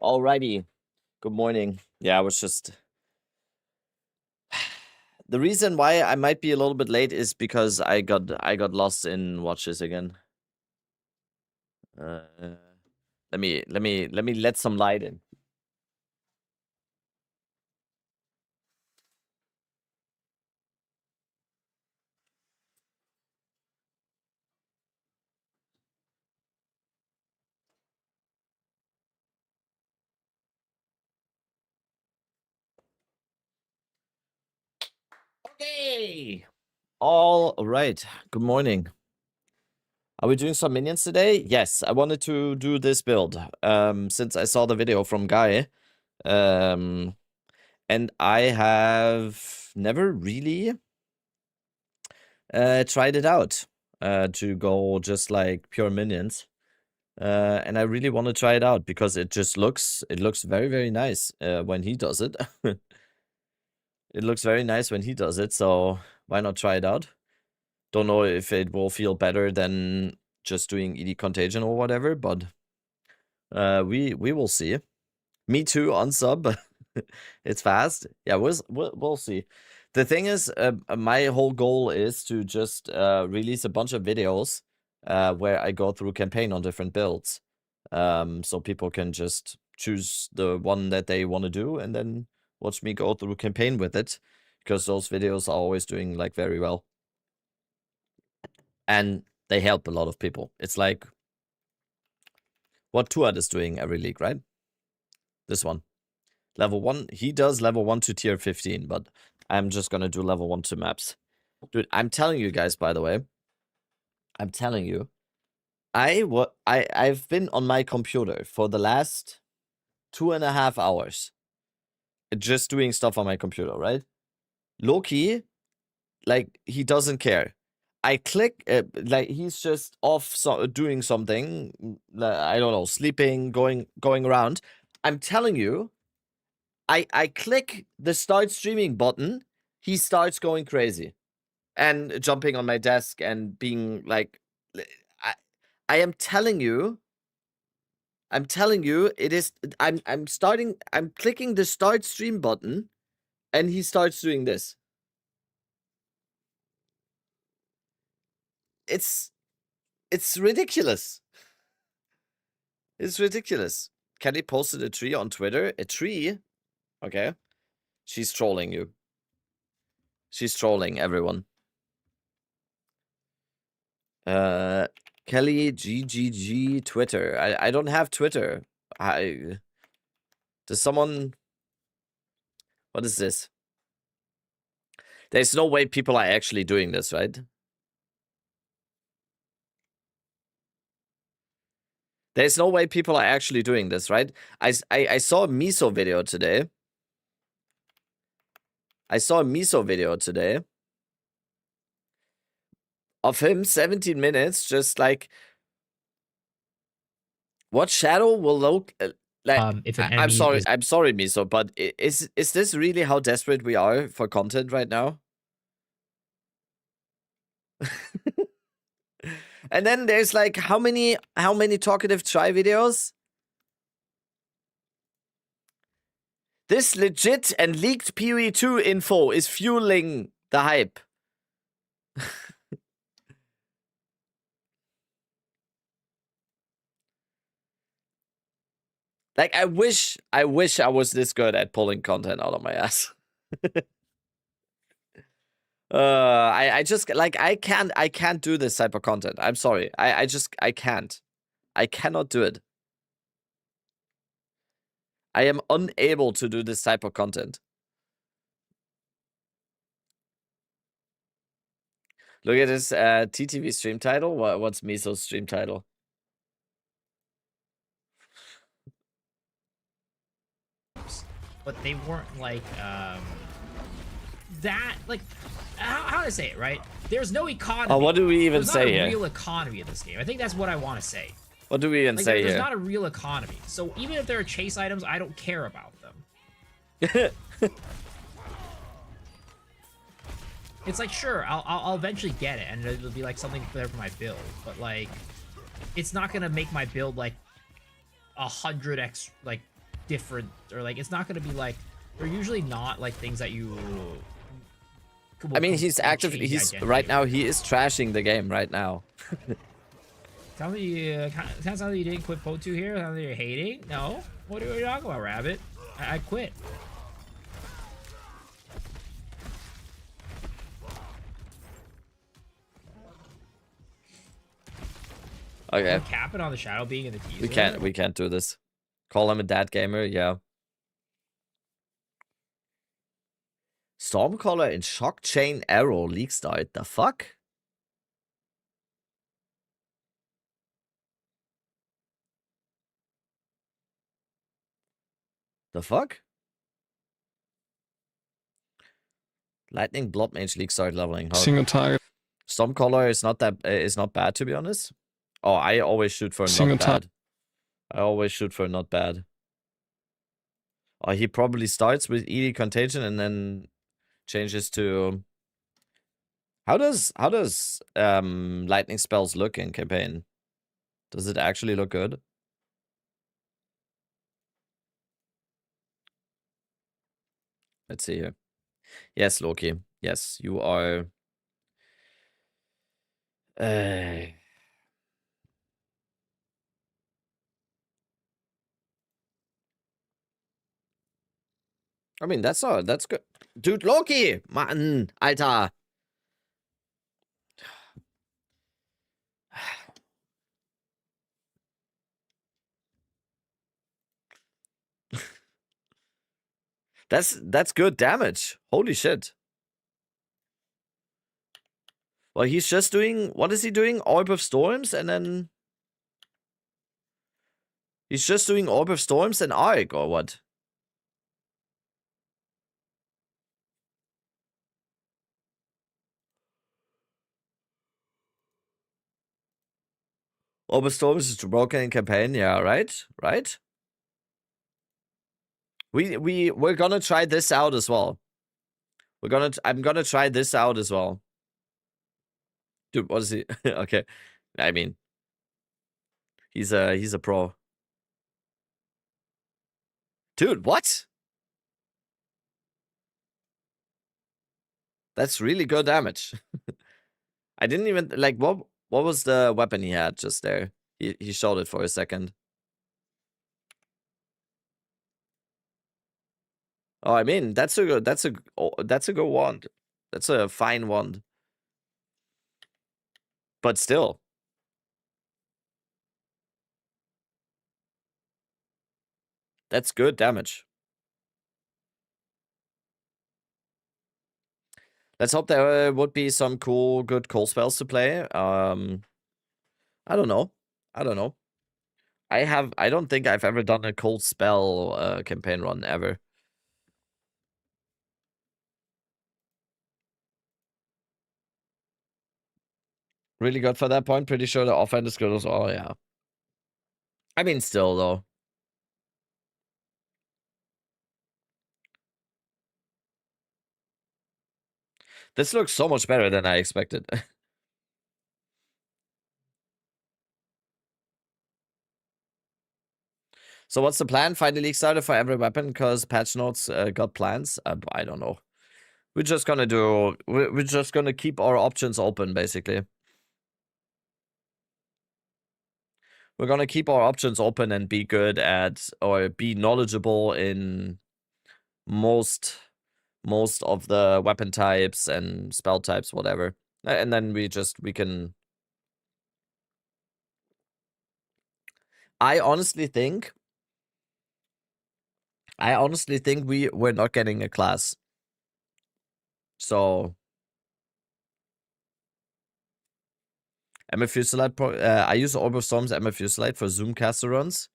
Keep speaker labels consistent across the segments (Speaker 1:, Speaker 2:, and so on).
Speaker 1: Alrighty. Good morning. Yeah, I was just... The reason why I might be a little bit late is because I got lost in watches again. Let me let some light in. Okay. All right. Good morning. Are we doing some minions today? Yes, I wanted to do this build since I saw the video from Guy. And I have never really tried it out to go just like pure minions. And I really want to try it out because it looks very, very nice when he does it. It looks very nice when he does it, so why not try it out? Don't know if it will feel better than just doing ED Contagion or whatever, but we will see. Me too on sub. It's fast. Yeah, we'll see. The thing is, my whole goal is to just release a bunch of videos where I go through campaign on different builds. So people can just choose the one that they want to do and then watch me go through campaign with it, because those videos are always doing like very well. And they help a lot of people. It's like what Tuat is doing every league, right? This one. Level 1. He does level 1 to tier 15, but I'm just gonna do level 1 to maps. Dude, I'm telling you guys, by the way. I'm telling you. I've been on my computer for the last 2.5 hours. Just doing stuff on my computer, right? Loki, like, he doesn't care. I click, like, he's just off doing something. I don't know, sleeping, going around. I'm telling you, I click the start streaming button, he starts going crazy. And jumping on my desk and being like, I am telling you, it is, I'm clicking the start stream button and he starts doing this. It's ridiculous. It's ridiculous. Kelly posted a tree on Twitter. A tree? Okay. She's trolling you. She's trolling everyone. Kelly GGG Twitter. I don't have Twitter. Does someone... What is this? There's no way people are actually doing this, right? There's no way people are actually doing this, right? I saw a Miso video today. Of him, 17 minutes, just like, what shadow will look like?
Speaker 2: If an
Speaker 1: I'm sorry,
Speaker 2: is...
Speaker 1: Miso, but is this really how desperate we are for content right now? And then there's like how many talkative try videos? This legit and leaked PoE2 info is fueling the hype. Like, I wish I was this good at pulling content out of my ass. I just, like, I can't do this type of content. I'm sorry. I can't. I cannot do it. I am unable to do this type of content. Look at this TTV stream title. What's Miso's stream title?
Speaker 2: But they weren't like that, like, how to say it, right? There's no economy.
Speaker 1: Oh, what do we even say here?
Speaker 2: There's not a real economy in this game. I think that's what I want to say.
Speaker 1: What do we even say here?
Speaker 2: There's not a real economy. So even if there are chase items, I don't care about them. It's like, sure, I'll eventually get it, and it'll be like something there for my build, but like, it's not gonna make my build like 100x, like different, or like it's not gonna be like, they're usually not like things that you
Speaker 1: I mean, he's active. He's right now. He is trashing the game right now.
Speaker 2: Sounds like you didn't quit PO2 here. Sounds like you're hating. No. What are you talking about, Rabbit? I quit.
Speaker 1: Okay.
Speaker 2: We're capping on the shadow being in the teaser.
Speaker 1: We can't do this. Call him a dad gamer. Yeah. Stormcaller in Shock Chain Arrow League Start. The fuck? The fuck? Lightning Blood Mage League Start leveling.
Speaker 3: Single target.
Speaker 1: Stormcaller is not bad, to be honest. Oh, I always shoot for
Speaker 3: Single
Speaker 1: not bad. I always shoot for not bad. Oh, he probably starts with ED Contagion and then changes to... How does lightning spells look in campaign? Does it actually look good? Let's see here. Yes, Loki. Yes, you are... I mean, that's good. Dude, Loki! Mann, Alter! That's good damage. Holy shit. Well, he's just doing... What is he doing? Orb of Storms and then... He's just doing Orb of Storms and Arc, or what? Orb of Storms is broken in campaign, yeah, right? Right? We're gonna try this out as well. I'm gonna try this out as well. Dude, what is he? Okay. I mean, he's a pro. Dude, what? That's really good damage. I didn't even like what was the weapon he had just there? He showed it for a second. Oh, I mean, that's a good wand. That's a fine wand. But still. That's good damage. Let's hope there would be some good cold spells to play. I don't know. I don't know. I don't think I've ever done a cold spell campaign run ever. Really good for that point. Pretty sure the offhand is good as well. Yeah. I mean, still though. This looks so much better than I expected. So what's the plan? Find a league starter for every weapon because patch notes got plans. I don't know. We're just gonna keep our options open, basically. We're gonna keep our options open and be good at, or be knowledgeable in most of the weapon types and spell types, whatever. And then we can... I honestly think we're not getting a class. So Emma Fusilite I use Orb of Storms Emma Fusilite for Zoom caster runs.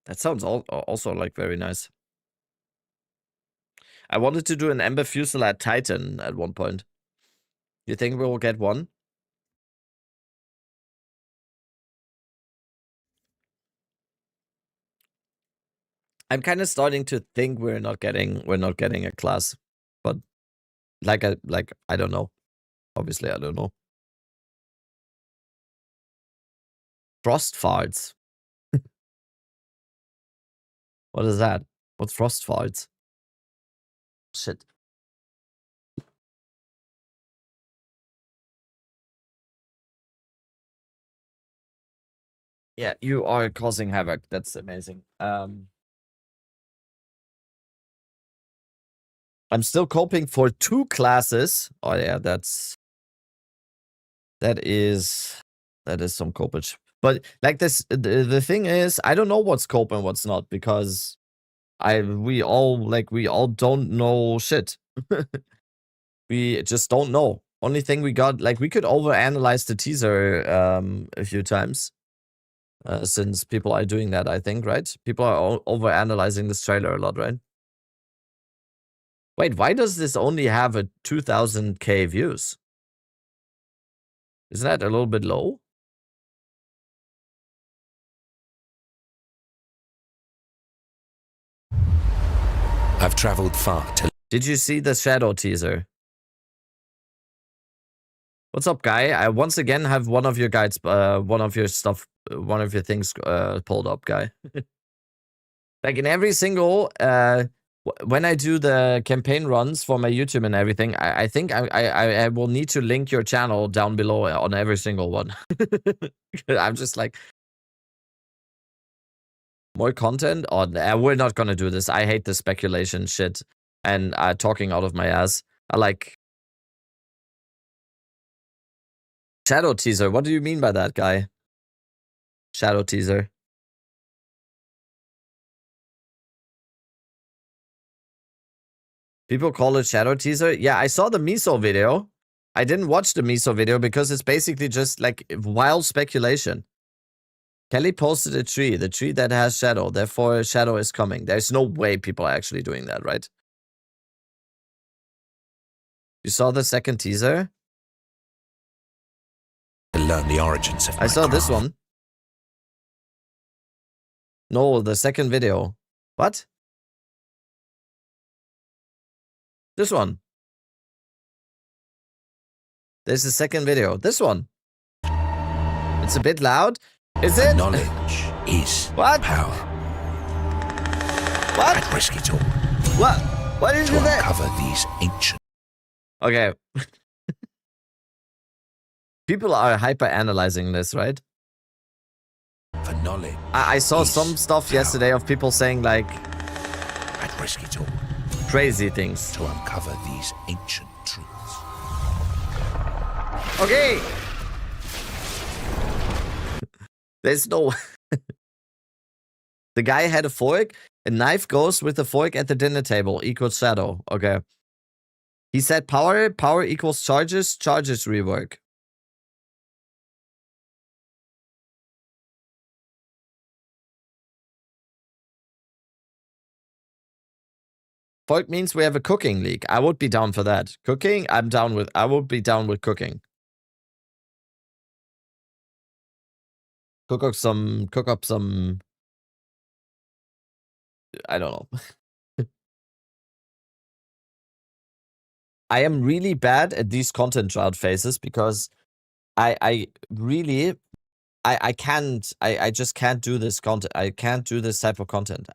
Speaker 1: That sounds also like very nice. I wanted to do an Ember Fusilite Titan at one point. You think we will get one? I'm kind of starting to think we're not getting a class, but like I don't know. Obviously, I don't know. Frost farts. What is that? What's frost farts? Shit. Yeah, you are causing havoc. That's amazing. I'm still coping for 2 classes. Oh yeah, that is some copage. But like this, the thing is, I don't know what's cope and what's not because we all don't know shit. We just don't know. Only thing we got, like, we could overanalyze the teaser a few times. Since people are doing that, I think, right? People are overanalyzing this trailer a lot, right? Wait, why does this only have a 2000k views? Isn't that a little bit low?
Speaker 3: I've traveled far to...
Speaker 1: Did you see the shadow teaser? What's up, guy? I once again have one of your guides, one of your things pulled up, guy. Like in every single, when I do the campaign runs for my YouTube and everything, I think I will need to link your channel down below on every single one. I'm just like, more content? Oh, we're not gonna do this. I hate the speculation shit and talking out of my ass. I like... Shadow teaser. What do you mean by that, guy? Shadow teaser. People call it shadow teaser. Yeah, I saw the Miso video. I didn't watch the Miso video because it's basically just like wild speculation. Kelly posted a tree, the tree that has shadow. Therefore, shadow is coming. There's no way people are actually doing that, right? You saw the second teaser?
Speaker 3: to learn the origins of
Speaker 1: I saw this one. No, the second video. What? This one. There's the second video. This one. It's a bit loud. Is it?
Speaker 3: Knowledge is
Speaker 1: What?
Speaker 3: power.
Speaker 1: What?
Speaker 3: I'd risk it all
Speaker 1: What? What is
Speaker 3: to
Speaker 1: that?
Speaker 3: uncover these ancient...
Speaker 1: Okay. People are hyper analyzing this, right?
Speaker 3: For knowledge.
Speaker 1: I saw
Speaker 3: is
Speaker 1: some stuff
Speaker 3: power.
Speaker 1: yesterday of people saying like
Speaker 3: I'd risk it all
Speaker 1: crazy things.
Speaker 3: to uncover these ancient truths.
Speaker 1: Okay. There's no... The guy had a fork. A knife goes with the fork at the dinner table equals shadow. Okay. He said power. Power equals charges. Charges rework. Fork means we have a cooking league. I would be down for that. Cooking, I'm down with. I would be down with cooking. Cook up some. I don't know. I am really bad at these content drought phases because I really can't. I just can't do this content. I can't do this type of content.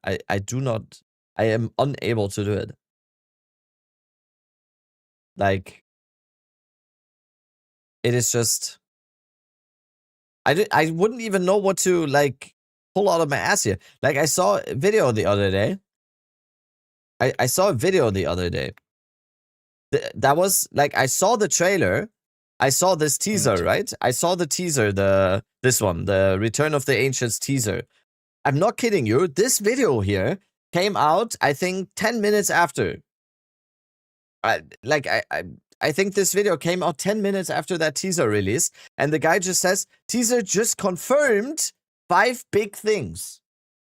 Speaker 1: I am unable to do it. Like, it is just... I wouldn't even know what to, like, pull out of my ass here. Like, I saw a video the other day. I saw a video the other day. That was, like, I saw the trailer. I saw this teaser, right? I saw the teaser, this one, the Return of the Ancients teaser. I'm not kidding you. This video here came out, I think, 10 minutes after. I think this video came out 10 minutes after that teaser release, and the guy just says, teaser just confirmed 5 big things.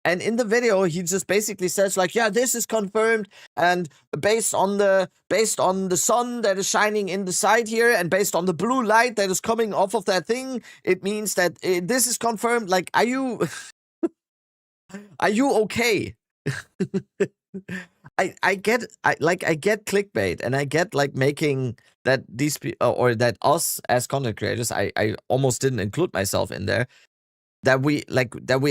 Speaker 1: And in the video, he just basically says, like, yeah, this is confirmed, and based on the sun that is shining in the side here, and based on the blue light that is coming off of that thing, it means that this is confirmed. Like, are you okay? I get clickbait, and I get like making that these or that us as content creators, I almost didn't include myself in there, that we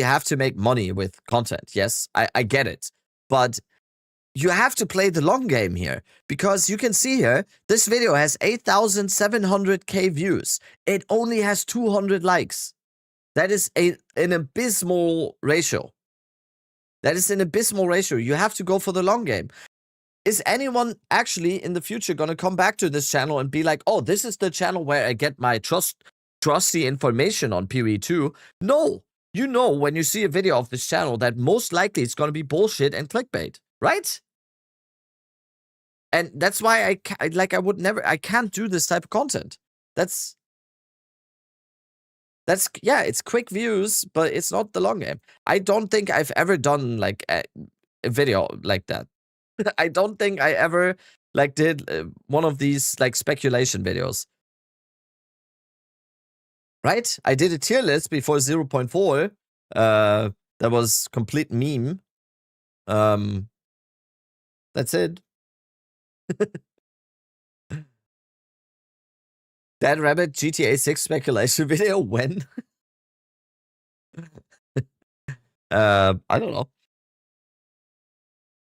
Speaker 1: have to make money with content. Yes, I get it. but you have to play the long game here, because you can see here, this video has 8,700k views. It only has 200 likes. That is an abysmal ratio. That is an abysmal ratio. You have to go for the long game. Is anyone actually in the future going to come back to this channel and be like, oh, this is the channel where I get my trusty information on PoE2? No. You know when you see a video of this channel that most likely it's going to be bullshit and clickbait, right? And that's why I can't do this type of content. That's yeah, it's quick views, but it's not the long game. I don't think I've ever done like a video like that. I don't think I ever like did one of these like speculation videos. Right? I did a tier list before 0.4. That was complete meme. That's it. That Rabbit GTA 6 speculation video, when? I don't know.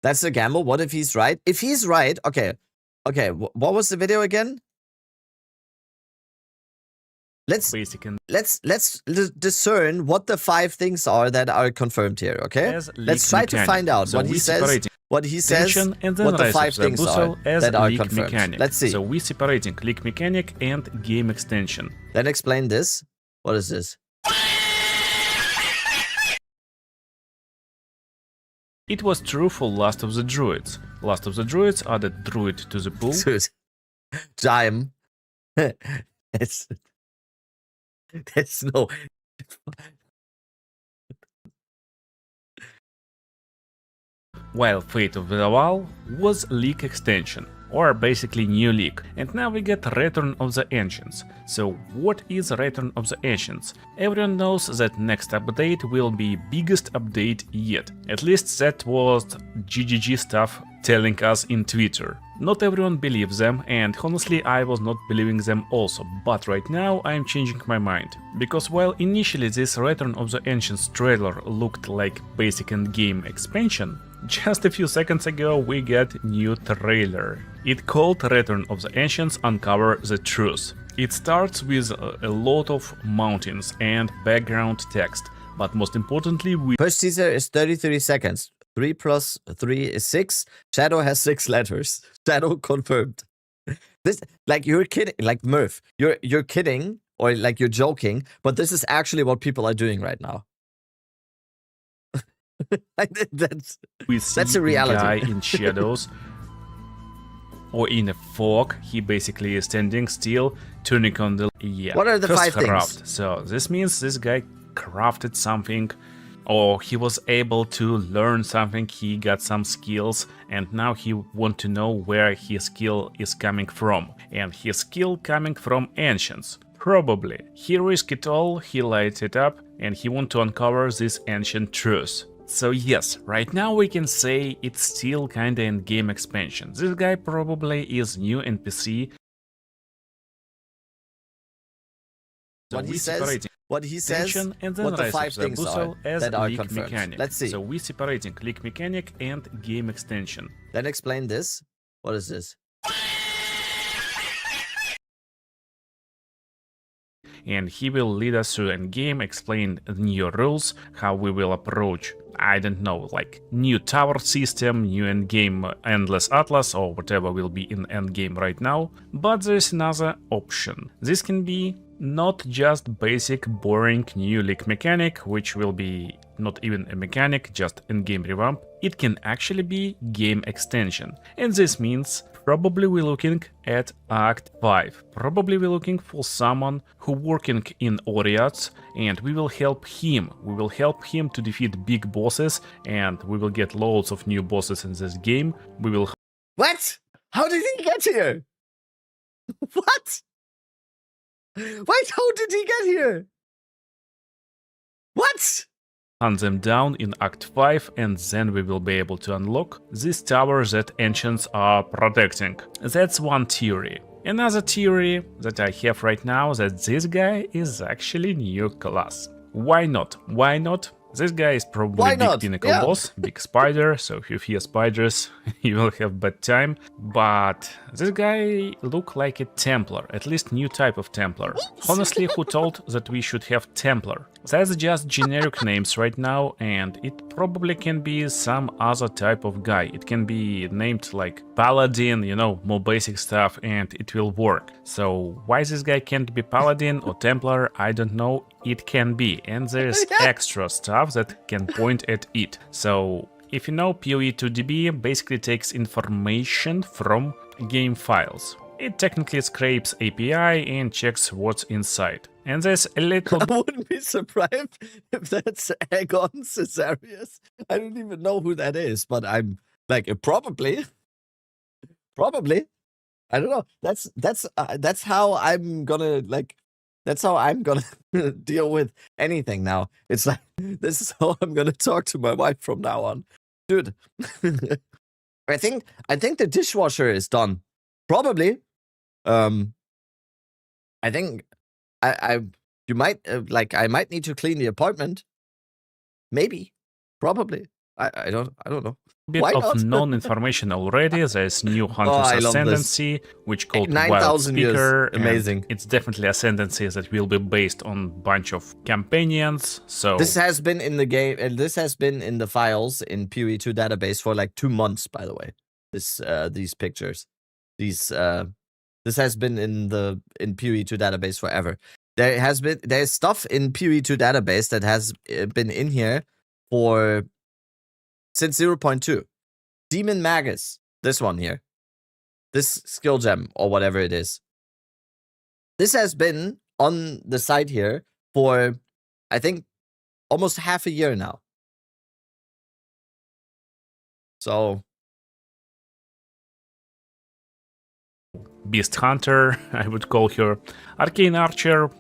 Speaker 1: That's a gamble. What if he's right? If he's right, okay. Okay, what was the video again? Let's discern what the 5 things are that are confirmed here, okay? Let's try to find out what he says, what the 5 things are that are confirmed.
Speaker 4: Mechanic.
Speaker 1: Let's see.
Speaker 4: So we're separating leak mechanic and game extension.
Speaker 1: Then explain this. What is this?
Speaker 4: It was true for Last of the Druids. Last of the Druids added druid to the pool.
Speaker 1: Time. It's no.
Speaker 4: While Fate of the Owl was leak extension, or basically new leak, and now we get Return of the Ancients. So what is Return of the Ancients? Everyone knows that next update will be biggest update yet. At least that was GGG stuff telling us in Twitter. Not everyone believes them, and honestly I was not believing them also, but right now I'm changing my mind. Because while initially this Return of the Ancients trailer looked like basic endgame expansion, just a few seconds ago we got new trailer. It called Return of the Ancients Uncover the Truth. It starts with a lot of mountains and background text, but most importantly
Speaker 1: First teaser is 33 seconds. 3 plus 3 is 6. Shadow has 6 letters. Shadow confirmed. This, like, you're kidding, like Murph. You're kidding, or like you're joking, but this is actually what people are doing right now. That's a reality.
Speaker 4: Guy in shadows or in a fog. He basically is standing still, turning on the
Speaker 1: What are the 5
Speaker 4: craft.
Speaker 1: things?
Speaker 4: So this means this guy crafted something, or he was able to learn something. He got some skills, and now he want to know where his skill is coming from. And his skill coming from ancients. Probably. He risked it all, he lights it up, and he want to uncover this ancient truth. So yes, right now we can say it's still kinda in-game expansion. This guy probably is new NPC.
Speaker 1: What he says, what the 5 things are that are confirmed.
Speaker 4: Mechanic.
Speaker 1: Let's see.
Speaker 4: So we're separating leak mechanic and game extension.
Speaker 1: Then explain this. What is this?
Speaker 4: And he will lead us through endgame, explain the new rules, how we will approach, I don't know, like new tower system, new endgame endless atlas, or whatever will be in endgame right now. But there's another option. This can be not just basic boring new leak mechanic, which will be not even a mechanic, just endgame revamp. It can actually be game extension. And this means probably we're looking at Act 5. Probably we're looking for someone who working in Oriats, and we will help him. We will help him to defeat big bosses, and we will get loads of new bosses in this game. We will...
Speaker 1: What? How did he get here? What? Wait, how did he get here? What?
Speaker 4: Hunt them down in Act 5, and then we will be able to unlock this tower that ancients are protecting. That's one theory. Another theory that I have right now, that this guy is actually new class. Why not? Why not? This guy is probably
Speaker 1: Why
Speaker 4: big
Speaker 1: not?
Speaker 4: pinnacle
Speaker 1: Yeah.
Speaker 4: boss, big spider, so if you fear spiders, you will have bad time. But this guy look like a Templar, at least new type of Templar. Honestly, who told that we should have Templar? That's just generic names right now, and it probably can be some other type of guy. It can be named like Paladin, you know, more basic stuff, and it will work. So why this guy can't be Paladin or Templar, I don't know. It can be, and there's extra stuff that can point at it. So if you know, PoE2DB basically takes information from game files. It technically scrapes API and checks what's inside. And there's a little
Speaker 1: I wouldn't be surprised if that's Aegon Caesarius. I don't even know who that is, but I'm like, probably. I don't know. That's how I'm gonna like. That's how I'm gonna deal with anything now. It's like, this is how I'm gonna talk to my wife from now on, dude. I think the dishwasher is done. Probably. I think you might like, I might need to clean the apartment. Maybe. Probably. I don't know.
Speaker 4: bit
Speaker 1: Why
Speaker 4: of
Speaker 1: not?
Speaker 4: known information already. There's new
Speaker 1: I
Speaker 4: Hunter's
Speaker 1: love this.
Speaker 4: Ascendancy, which called
Speaker 1: 9,000
Speaker 4: Wild
Speaker 1: years.
Speaker 4: Speaker. and
Speaker 1: Amazing.
Speaker 4: It's definitely Ascendancy that will be based on bunch of companions. So
Speaker 1: This has been in the game, and this has been in the files in PoE2 database for like 2 months, by the way. These pictures. This has been in PoE2 database forever. There's stuff in PoE2 database that has been in here for since 0.2. Demon Magus, this one here. This skill gem or whatever it is. This has been on the site here for, I think, almost half a year now. So
Speaker 4: Beast Hunter, I would call her Arcane Archer,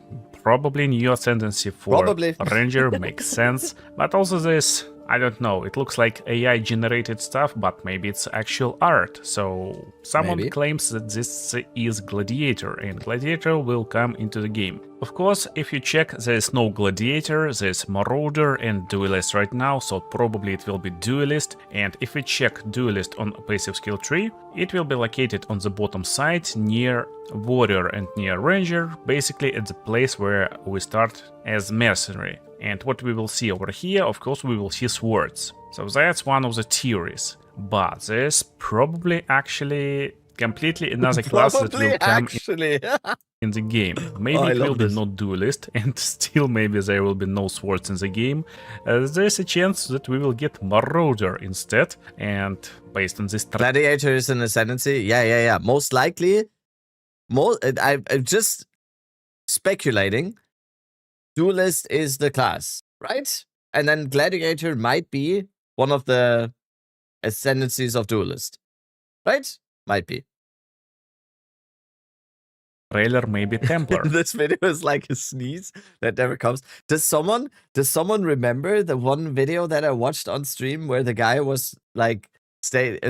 Speaker 4: probably new Ascendancy for
Speaker 1: Probably.
Speaker 4: Ranger, makes sense. But also this, I don't know, it looks like AI generated stuff, but maybe it's actual art. So someone
Speaker 1: Maybe.
Speaker 4: claims that this is Gladiator, and Gladiator will come into the game. Of course, if you check, there is no Gladiator, there's Marauder and Duelist right now, so probably it will be Duelist. And if we check Duelist on passive skill tree, it will be located on the bottom side near Warrior and near Ranger, basically at the place where we start as Mercenary. And what we will see over here, of course, we will see swords. So that's one of the theories. But there's probably actually completely another class that will come
Speaker 1: actually.
Speaker 4: in the game. Maybe
Speaker 1: Oh, I
Speaker 4: it will
Speaker 1: love
Speaker 4: be
Speaker 1: this.
Speaker 4: not Duelist, and still maybe there will be no swords in the game. There's a chance that we will get Marauder instead, and based on this
Speaker 1: Gladiator is an Ascendancy. Yeah. Most likely. I'm just speculating. Duelist is the class, right? And then Gladiator might be one of the Ascendancies of Duelist. Right? Might be.
Speaker 4: trailer, maybe Templar.
Speaker 1: This video is like a sneeze that never comes. Does someone remember the one video that I watched on stream where the guy was like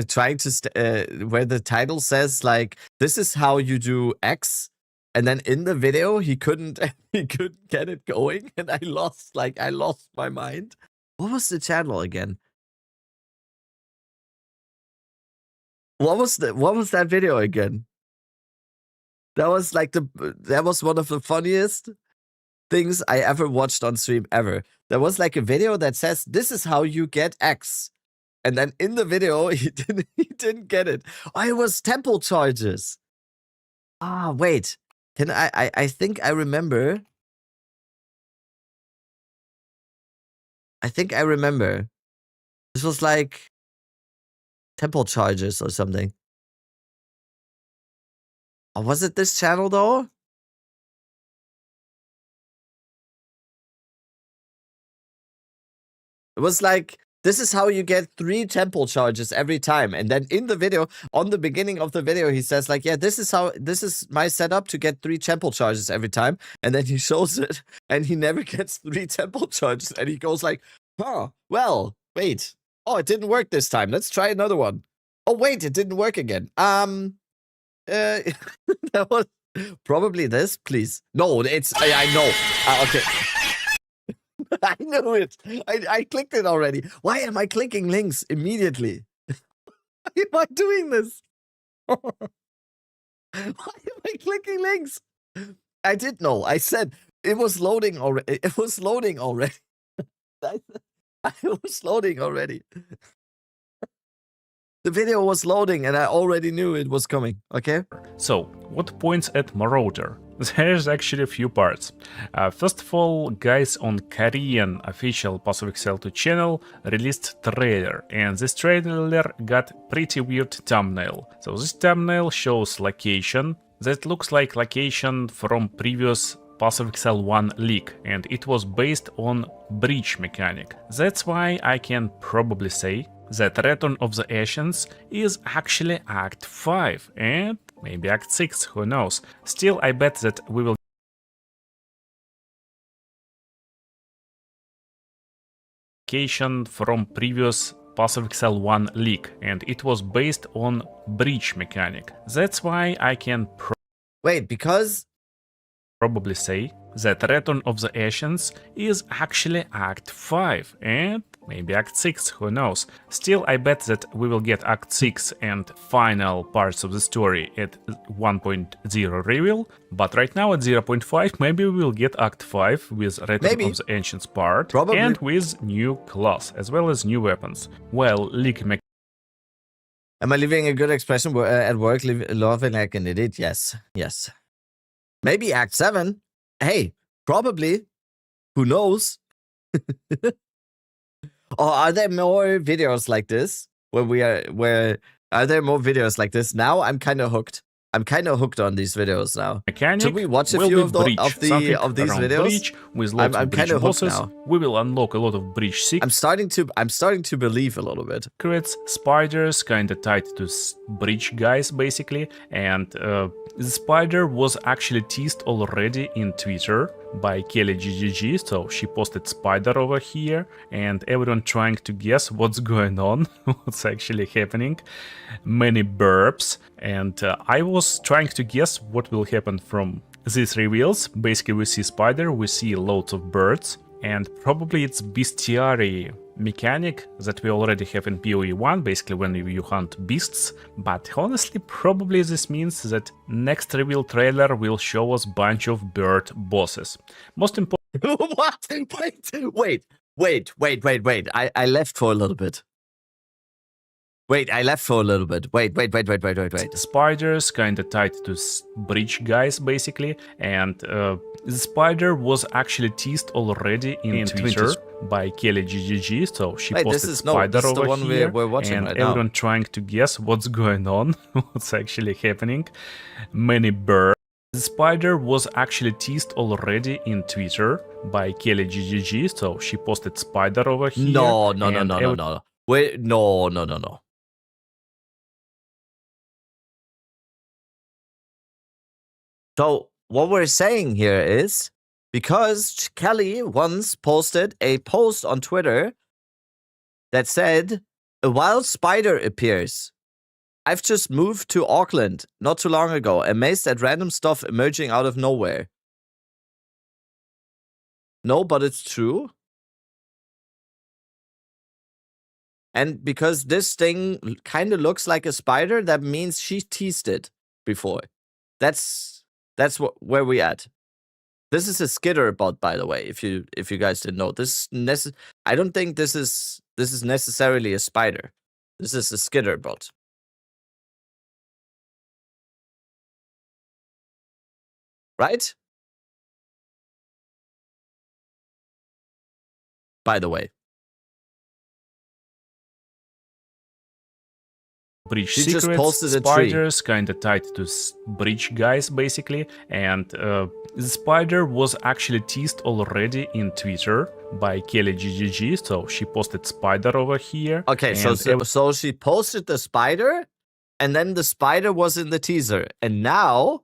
Speaker 1: trying to where the title says like, this is how you do X, and then in the video he couldn't get it going, and I lost my mind. What was the channel again? What was that video again? That was like that was one of the funniest things I ever watched on stream ever. There was like a video that says, this is how you get X. And then in the video, he didn't get it. Oh, it was temple charges. Ah, wait. Can I think I remember. I think I remember. This was like temple charges or something. Oh, was it this channel though? It was like, this is how you get 3 temple charges every time. And then in the video, on the beginning of the video, he says like, yeah, this is my setup to get 3 temple charges every time. And then he shows it and he never gets 3 temple charges. And he goes like, huh, well, wait. Oh, it didn't work this time. Let's try another one. Oh, wait, it didn't work again. That was probably this, please. No, it's, I know. Okay. I knew it. I clicked it already. Why am I clicking links immediately? Why am I doing this? Why am I clicking links? I did know. I said it was loading already. It was loading already. I was loading already. The video was loading and I already knew it was coming, okay?
Speaker 4: So, what points at Marauder? There's actually a few parts. First of all, guys on Korean official Passive Excel 2 channel released trailer, and this trailer got pretty weird thumbnail. So this thumbnail shows location that looks like location from previous Passive Excel 1 leak, and it was based on breach mechanic. That's why I can probably say that Return of the Ascians is actually Act 5 and maybe Act 6, who knows. Still, I bet that we will location from previous Passive Excel 1 leak, and it was based on breach mechanic. That's why I can
Speaker 1: Wait, because
Speaker 4: probably say that Return of the Ascians is actually Act 5 and maybe Act 6, who knows. Still, I bet that we will get Act 6 and final parts of the story at 1.0 reveal, but right now at 0.5 maybe we will get Act 5 with Return of the Ancients part,
Speaker 1: Probably.
Speaker 4: and with new class, as well as new weapons. Well, leak
Speaker 1: am I living a good expression at work, loving like an idiot? Yes, yes. Maybe Act 7. Hey, probably. Who knows? Or are there more videos like this? Are there more videos like this? Now I'm kind of hooked. I'm kind of hooked on these videos now.
Speaker 4: mechanic.
Speaker 1: Should we watch a
Speaker 4: will
Speaker 1: few
Speaker 4: be
Speaker 1: of
Speaker 4: breach.
Speaker 1: these
Speaker 4: Something around
Speaker 1: videos?
Speaker 4: Breach, with lots
Speaker 1: I'm
Speaker 4: of breach
Speaker 1: kinda hooked
Speaker 4: bosses.
Speaker 1: now.
Speaker 4: We will unlock a lot of breach
Speaker 1: I'm starting to believe a little bit.
Speaker 4: secrets, spiders, kinda tied to breach guys basically, and the spider was actually teased already in Twitter by Kelly GGG, so she posted spider over here, and everyone trying to guess what's going on, what's actually happening. Many burps, and I was trying to guess what will happen from these reveals. Basically, we see spider, we see loads of birds, and probably it's bestiary mechanic that we already have in PoE 1, basically when you hunt beasts, but honestly probably this means that next reveal trailer will show us bunch of bird bosses. Most important
Speaker 1: What? Wait. I left for a little bit. Wait. Wait.
Speaker 4: spiders, kinda tied to breach guys basically, and the spider was actually teased already in Twitter by Kelly GGG, so she
Speaker 1: Wait,
Speaker 4: posted
Speaker 1: this
Speaker 4: spider
Speaker 1: is the
Speaker 4: over
Speaker 1: one
Speaker 4: here,
Speaker 1: we're watching
Speaker 4: and
Speaker 1: right now.
Speaker 4: everyone trying to guess what's going on, what's actually happening. Many birds. The spider was actually teased already in Twitter by Kelly GGG, so she posted spider over here.
Speaker 1: No. Wait, no. So what we're saying here is, because Kelly once posted a post on Twitter that said, a wild spider appears. I've just moved to Auckland not too long ago, amazed at random stuff emerging out of nowhere. No, but it's true. And because this thing kind of looks like a spider, that means she teased it before. That's where we at. This is a skitter bot, by the way. If you guys didn't know, I don't think this is necessarily a spider. This is a skitter bot. Right? By the way.
Speaker 4: Breach
Speaker 1: She just
Speaker 4: secrets,
Speaker 1: posted a tree.
Speaker 4: spiders, kinda tied to breach guys basically, and the spider was actually teased already in Twitter by Kelly GGG, so she posted spider over here.
Speaker 1: Okay, so she posted the spider, and then the spider was in the teaser, and now,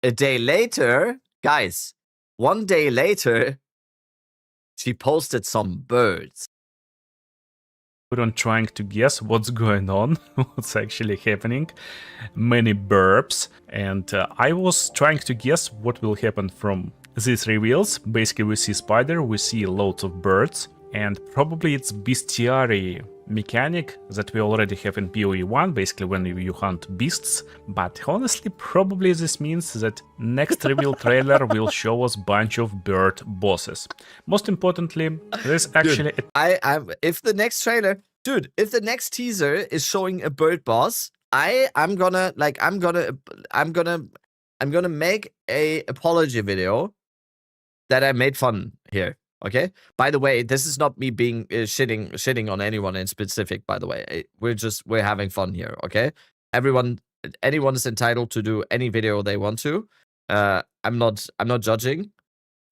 Speaker 1: a day later, guys, one day later, she posted some birds.
Speaker 4: Everyone trying to guess what's going on, what's actually happening. Many burps, and I was trying to guess what will happen from these reveals. Basically, we see spider, we see loads of birds, and probably it's bestiary mechanic that we already have in PoE 1, basically when you hunt beasts. But honestly, probably this means that next reveal trailer will show us bunch of bird bosses. Most importantly, there's actually
Speaker 1: if the next trailer, dude, if the next teaser is showing a bird boss, I'm gonna make a apology video that I made fun here. Okay. By the way, this is not me being shitting on anyone in specific. By the way, we're having fun here. Okay. Anyone is entitled to do any video they want to. I'm not judging.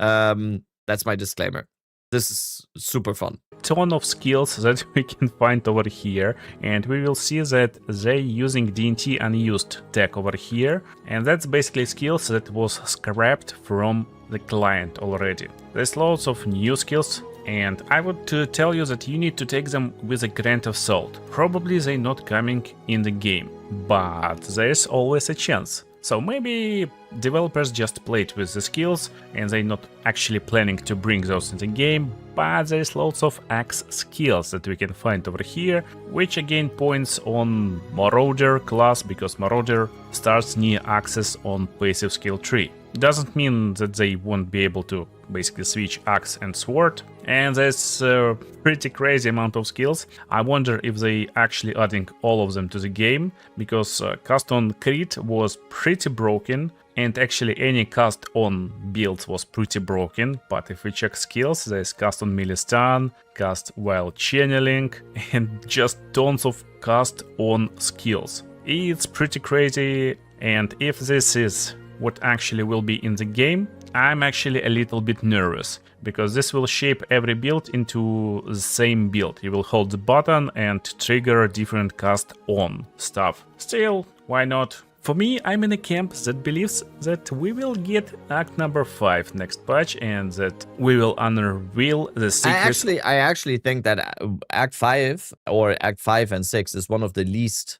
Speaker 1: That's my disclaimer. This is super fun.
Speaker 4: Ton of skills that we can find over here, and we will see that they're using DNT unused tech over here, and that's basically skills that was scrapped from the client already. There's lots of new skills, and I would tell you that you need to take them with a grain of salt. Probably they're not coming in the game, but there's always a chance. So maybe developers just played with the skills and they're not actually planning to bring those in the game, but there's lots of axe skills that we can find over here, which again points on Marauder class, because Marauder starts near axes on passive skill tree. Doesn't mean that they won't be able to basically switch axe and sword, and there's a pretty crazy amount of skills. I wonder if they actually adding all of them to the game, because cast on crit was pretty broken, and actually any cast on builds was pretty broken. But if we check skills, there's cast on melee stun, cast while channeling, and just tons of cast on skills. It's pretty crazy, and if this is what actually will be in the game, I'm actually a little bit nervous, because this will shape every build into the same build. You will hold the button and trigger different cast on stuff. Still, why not? For me, I'm in a camp that believes that we will get Act number 5 next patch, and that we will unveil the secrets.
Speaker 1: I actually think that Act 5 or Act 5 and 6 is one of the least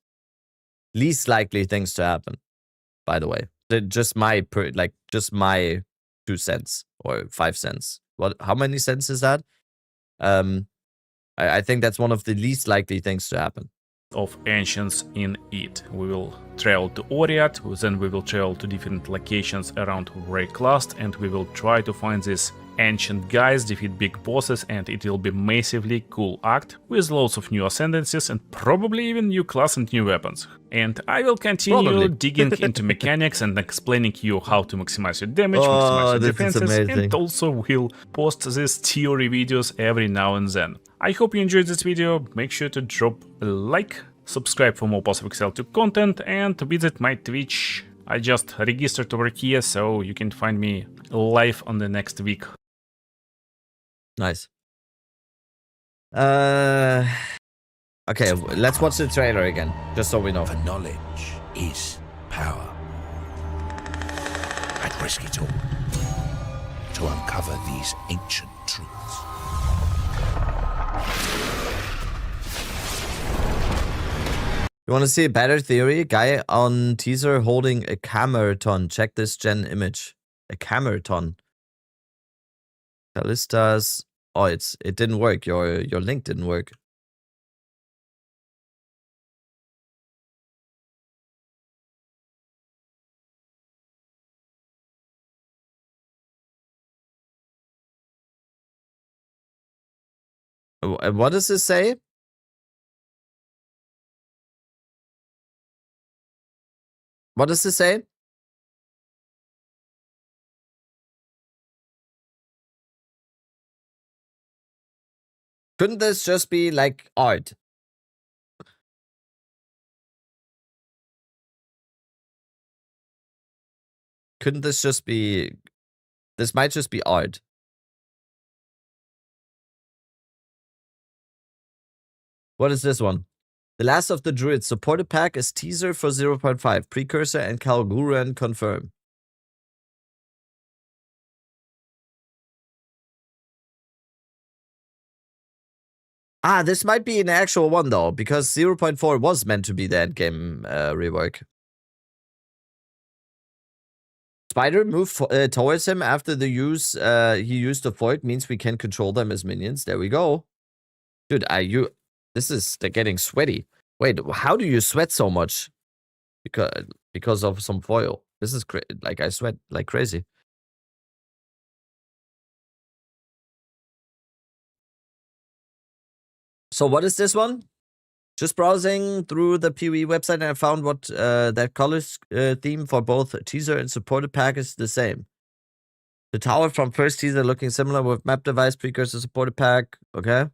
Speaker 1: likely things to happen, by the way. Just my 2 cents or 5 cents. How many cents is that? I think that's one of the least likely things to happen.
Speaker 4: Of ancients in it. We will travel to Oriat, then we will travel to different locations around Rayclast, and we will try to find these ancient guys, defeat big bosses, and it will be massively cool act with loads of new ascendancies and probably even new class and new weapons. And I will continue digging into mechanics and explaining you how to maximize your damage, maximize your defenses, and also will post these theory videos every now and then. I hope you enjoyed this video. Make sure to drop a like, subscribe for more Passive Excel 2 content, and visit my Twitch. I just registered over here, so you can find me live on the next week.
Speaker 1: Nice. Okay, let's watch the trailer again, just so we know.
Speaker 3: For knowledge is power. I'd risk it all to uncover these ancient truths.
Speaker 1: You want to see a better theory? Guy on teaser holding a Camerton. Check this gen image. A Camerton. Callista's. Oh, it didn't work. Your link didn't work. What does this say? What does this say? Couldn't this just be like art? Couldn't this just be... This might just be art. What is this one? The Last of the Druids supported pack is teaser for 0.5. Precursor and Kalguran confirm. Ah, this might be an actual one though, because 0.4 was meant to be the endgame rework. spider move towards him after the use he used the void means we can control them as minions. There we go. Dude, they're getting sweaty. Wait, how do you sweat so much? Because of some foil. This is like I sweat like crazy. So what is this one? Just browsing through the PoE website and I found what that colors theme for both teaser and supported pack is the same. The tower from first teaser looking similar with map device, precursor, supported pack. Okay.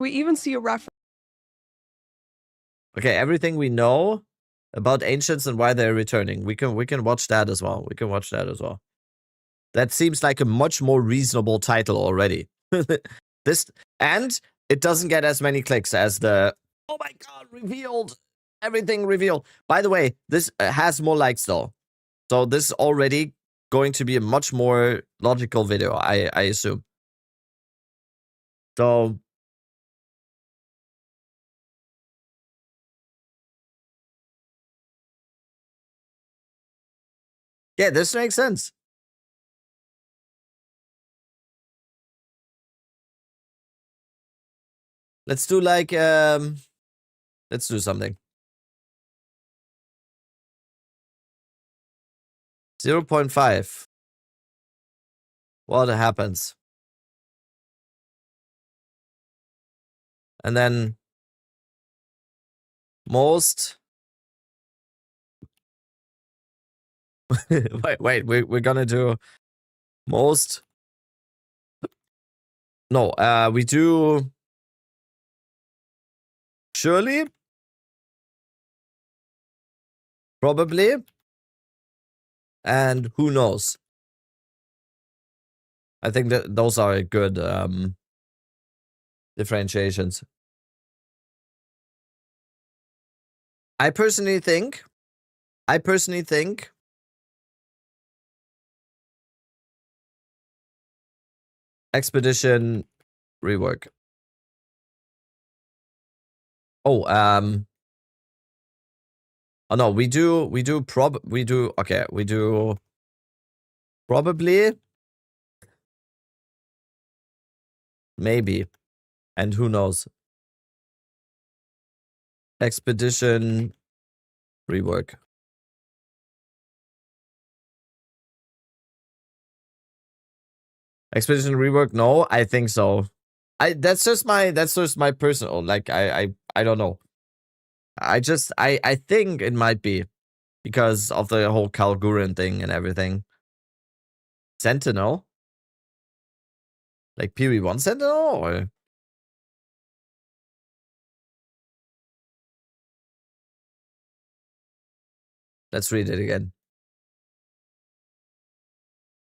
Speaker 5: We even see a reference.
Speaker 1: Okay, everything we know about ancients and why they're returning. We can watch that as well. That seems like a much more reasonable title already. And it doesn't get as many clicks as the oh my god, revealed. Everything revealed. By the way, this has more likes though. So this is already going to be a much more logical video, I assume. So yeah, this makes sense. Let's do like let's do something. 0.5. What happens? And then most wait, we're gonna do most. No, we do surely, probably, and who knows. I think that those are good differentiations. I personally think expedition rework. Oh, oh no, we do probably, maybe, and who knows. Expedition rework. Expedition rework? No, I think so. That's just my personal, like I don't know. I think it might be because of the whole Kalguran thing and everything. Sentinel? Like PoE1 Sentinel or let's read it again.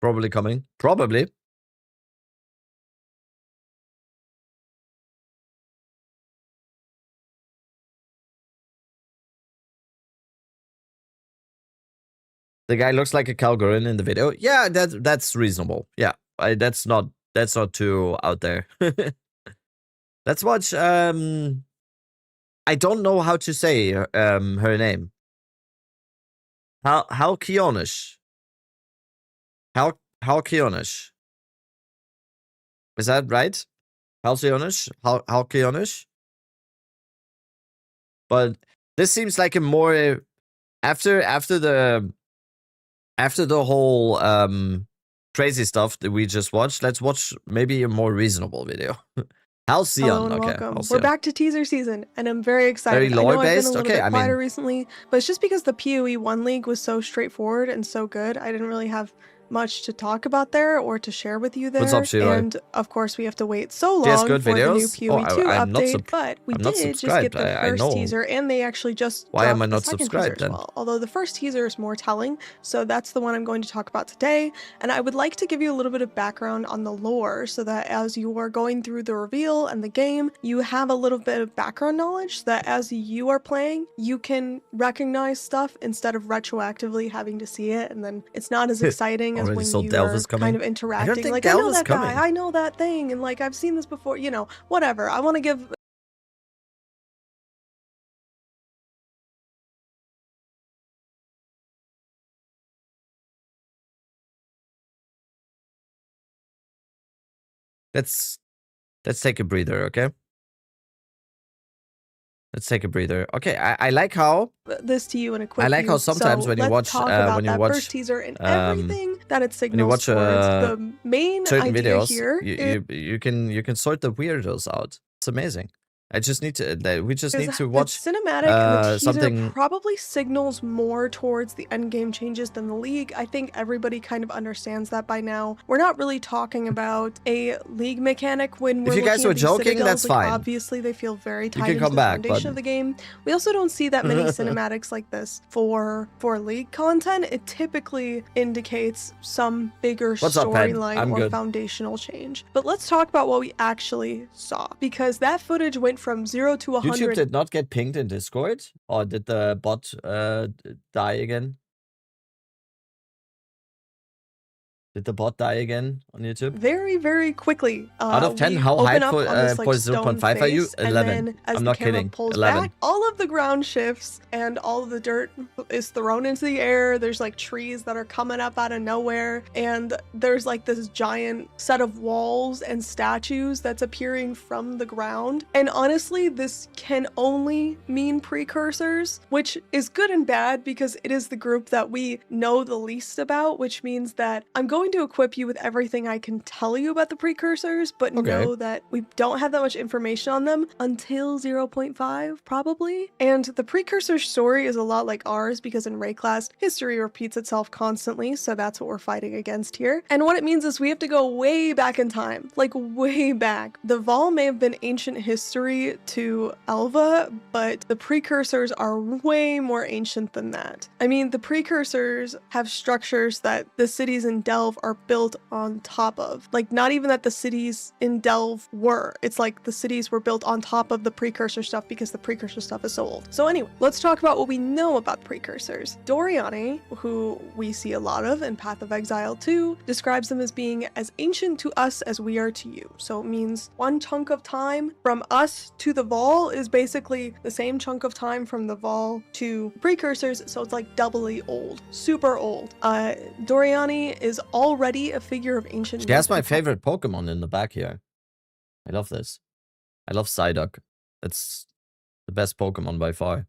Speaker 1: Probably coming. Probably. The guy looks like a Kalguran in the video. Yeah, that's reasonable. Yeah, that's not too out there. Let's watch. I don't know how to say her name. Halkionish. Halkionish. Is that right? Halkionish. But this seems like a more after the whole crazy stuff that we just watched. Let's watch maybe a more reasonable video. Halcyon.
Speaker 5: Hello and
Speaker 1: okay,
Speaker 5: welcome.
Speaker 1: Halcyon.
Speaker 5: We're back to teaser season, and I'm very excited.
Speaker 1: Very lore
Speaker 5: I know I've been a
Speaker 1: based?
Speaker 5: little
Speaker 1: Okay,
Speaker 5: bit
Speaker 1: I
Speaker 5: quieter
Speaker 1: mean-
Speaker 5: recently, but it's just because the PoE 1 League was so straightforward and so good. I didn't really have much to talk about there or to share with you there.
Speaker 1: What's up, Shiro?
Speaker 5: And of course, we have to wait so
Speaker 1: She has
Speaker 5: long
Speaker 1: good
Speaker 5: for the new
Speaker 1: videos?
Speaker 5: PoE 2
Speaker 1: I'm not
Speaker 5: update, but we
Speaker 1: I'm not
Speaker 5: did just
Speaker 1: subscribed.
Speaker 5: get the
Speaker 1: I
Speaker 5: first
Speaker 1: know.
Speaker 5: teaser, and they actually just
Speaker 1: Why am
Speaker 5: dropped
Speaker 1: I
Speaker 5: the
Speaker 1: not
Speaker 5: second
Speaker 1: subscribed
Speaker 5: teaser as
Speaker 1: then?
Speaker 5: well. Although the first teaser is more telling, so that's the one I'm going to talk about today. And I would like to give you a little bit of background on the lore, so that as you are going through the reveal and the game, you have a little bit of background knowledge, so that as you are playing, you can recognize stuff instead of retroactively having to see it, and then it's not as exciting as
Speaker 1: Already
Speaker 5: when
Speaker 1: saw
Speaker 5: you
Speaker 1: Delve
Speaker 5: are
Speaker 1: is coming.
Speaker 5: kind of interacting.
Speaker 1: think
Speaker 5: Like, I
Speaker 1: Delve
Speaker 5: know
Speaker 1: is
Speaker 5: that
Speaker 1: coming.
Speaker 5: guy, I know that thing, and like, I've seen this before, you know, whatever. I want to give
Speaker 1: Let's take a breather, okay? Let's take a breather. Okay, I like how
Speaker 5: this to you and equip
Speaker 1: I like
Speaker 5: you.
Speaker 1: how sometimes
Speaker 5: So
Speaker 1: when you
Speaker 5: let's
Speaker 1: watch
Speaker 5: talk about
Speaker 1: when you
Speaker 5: that
Speaker 1: watch
Speaker 5: first teaser and everything that it
Speaker 1: when you
Speaker 5: signals
Speaker 1: watch
Speaker 5: towards. The main
Speaker 1: certain
Speaker 5: idea
Speaker 1: videos,
Speaker 5: here is
Speaker 1: you can sort the weirdos out. It's amazing. I just need to we just need to
Speaker 5: the
Speaker 1: watch
Speaker 5: cinematic and the teaser
Speaker 1: something.
Speaker 5: probably signals more towards the endgame changes than the league. I think everybody kind of understands that by now. We're not really talking about a league mechanic when we're
Speaker 1: If you guys
Speaker 5: looking
Speaker 1: were
Speaker 5: at these
Speaker 1: joking,
Speaker 5: citadels.
Speaker 1: that's
Speaker 5: Like,
Speaker 1: fine.
Speaker 5: obviously, they feel very tied
Speaker 1: can
Speaker 5: into
Speaker 1: come
Speaker 5: the
Speaker 1: back,
Speaker 5: foundation
Speaker 1: but-
Speaker 5: of the game. We also don't see that many cinematics like this for league content. It typically indicates some bigger
Speaker 1: What's up, Ed?
Speaker 5: storyline
Speaker 1: I'm
Speaker 5: or
Speaker 1: good.
Speaker 5: foundational change. But let's talk about what we actually saw, because that footage went from 0 to 100.
Speaker 1: YouTube did not get pinged in Discord, or did the bot die again? Did the bot die again on YouTube?
Speaker 5: Very, very quickly.
Speaker 1: Out of 10,
Speaker 5: we
Speaker 1: how high
Speaker 5: open up
Speaker 1: for
Speaker 5: on this, like,
Speaker 1: 0.5
Speaker 5: stone
Speaker 1: are you?
Speaker 5: face, and
Speaker 1: 11.
Speaker 5: then as
Speaker 1: I'm
Speaker 5: the
Speaker 1: not
Speaker 5: camera
Speaker 1: kidding.
Speaker 5: pulls
Speaker 1: 11.
Speaker 5: back, all of the ground shifts and all of the dirt is thrown into the air. There's like trees that are coming up out of nowhere, and there's like this giant set of walls and statues that's appearing from the ground. And honestly, this can only mean precursors, which is good and bad because it is the group that we know the least about, which means that I'm going to equip you with everything I can tell you about the precursors, but
Speaker 1: Okay.
Speaker 5: know that we don't have that much information on them until 0.5 probably. And the precursor story is a lot like ours because in Rayclass, history repeats itself constantly, so that's what we're fighting against here. And what it means is we have to go way back in time, like way back. The Vol may have been ancient history to Elva, but the precursors are way more ancient than that. I mean, the precursors have structures that the cities in Delve are built on top of. Like, not even that the cities in Delve were. It's like the cities were built on top of the precursor stuff because the precursor stuff is so old. So anyway, let's talk about what we know about precursors. Doriani, who we see a lot of in Path of Exile 2, describes them as being as ancient to us as we are to you. So it means one chunk of time from us to the Vol is basically the same chunk of time from the Vol to precursors, so it's like doubly old. Super old. Doriani is already a figure of ancient.
Speaker 1: She has my favorite Pokemon in the back here. I love this. I love Psyduck. That's the best Pokemon by far.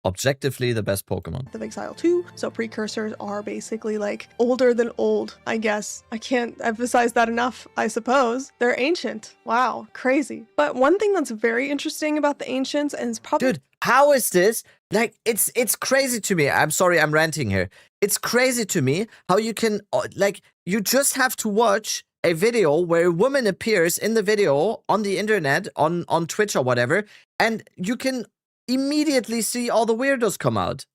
Speaker 1: Objectively, the best Pokemon.
Speaker 5: Of Exile 2, so precursors are basically like older than old, I guess. I can't emphasize that enough, I suppose. They're ancient. Wow, crazy. But one thing that's very interesting about the ancients, and it's probably...
Speaker 1: Dude, how is this? Like, it's crazy to me. I'm sorry, I'm ranting here. It's crazy to me how you can, like, you just have to watch a video where a woman appears in the video on the internet, on Twitch or whatever, and you can immediately see all the weirdos come out.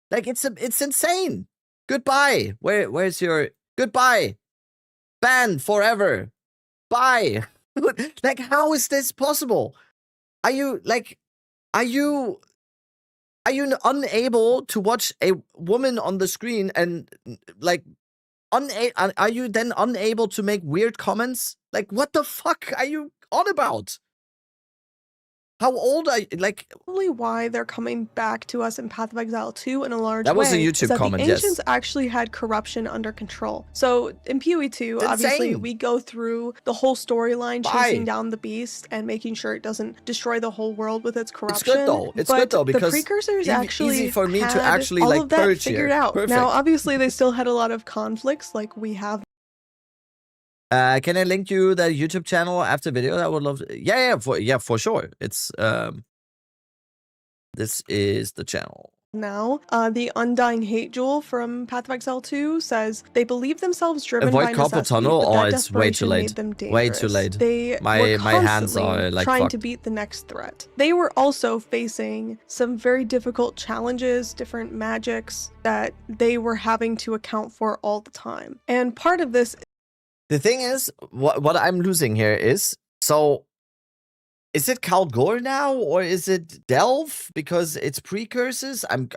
Speaker 1: Like, it's insane. Goodbye. Where's your goodbye? Ban forever. Bye. Like, how is this possible? Are you unable to watch a woman on the screen and like are you then unable to make weird comments? Like, what the fuck are you on about? How old are you? Like,
Speaker 5: probably why they're coming back to us in Path of Exile 2 in a large way.
Speaker 1: That was a
Speaker 5: is
Speaker 1: YouTube
Speaker 5: that
Speaker 1: comment,
Speaker 5: the
Speaker 1: yes.
Speaker 5: ancients actually had corruption under control. So in PoE 2,
Speaker 1: It's
Speaker 5: obviously,
Speaker 1: insane.
Speaker 5: we go through the whole storyline chasing
Speaker 1: Why?
Speaker 5: down the beast and making sure it doesn't destroy the whole world with its
Speaker 1: It's
Speaker 5: corruption.
Speaker 1: good though. It's
Speaker 5: But
Speaker 1: good though because
Speaker 5: the precursors actually
Speaker 1: easy for me to
Speaker 5: had
Speaker 1: actually
Speaker 5: all
Speaker 1: like
Speaker 5: of that
Speaker 1: purge
Speaker 5: figured
Speaker 1: here.
Speaker 5: out.
Speaker 1: Perfect.
Speaker 5: Now, obviously, they still had a lot of conflicts, like we have.
Speaker 1: Can I link you the YouTube channel after video? I would love to. Yeah, for sure. It's this is the channel.
Speaker 5: Now, the Undying Hate Jewel from Path of Exile 2 says they believe themselves driven
Speaker 1: Avoid
Speaker 5: by
Speaker 1: carpal
Speaker 5: necessity,
Speaker 1: tunnel?
Speaker 5: but
Speaker 1: Oh,
Speaker 5: that
Speaker 1: it's way too
Speaker 5: desperation
Speaker 1: late.
Speaker 5: made them dangerous.
Speaker 1: Way too late.
Speaker 5: They
Speaker 1: My
Speaker 5: were
Speaker 1: hands
Speaker 5: constantly
Speaker 1: are, like,
Speaker 5: trying
Speaker 1: fucked.
Speaker 5: to beat the next threat. They were also facing some very difficult challenges, different magics that they were having to account for all the time. And part of this
Speaker 1: The thing is, what I'm losing here is, so is it Kalgor now or is it Delve? Because it's precursors. I'm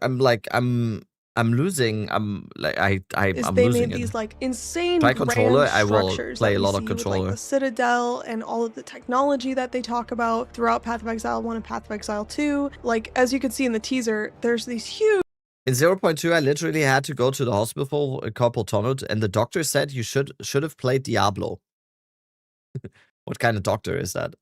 Speaker 1: losing. I'm
Speaker 5: they
Speaker 1: losing
Speaker 5: made
Speaker 1: it.
Speaker 5: these like insane
Speaker 1: Try
Speaker 5: grand
Speaker 1: controller, I will
Speaker 5: structures
Speaker 1: play
Speaker 5: that
Speaker 1: a
Speaker 5: we
Speaker 1: lot of
Speaker 5: see with,
Speaker 1: controller.
Speaker 5: like the Citadel and all of the technology that they talk about throughout Path of Exile 1 and Path of Exile 2. Like, as you can see in the teaser, there's these huge
Speaker 1: In 0.2, I literally had to go to the hospital for a carpal tunnel, and the doctor said you should have played Diablo. What kind of doctor is that?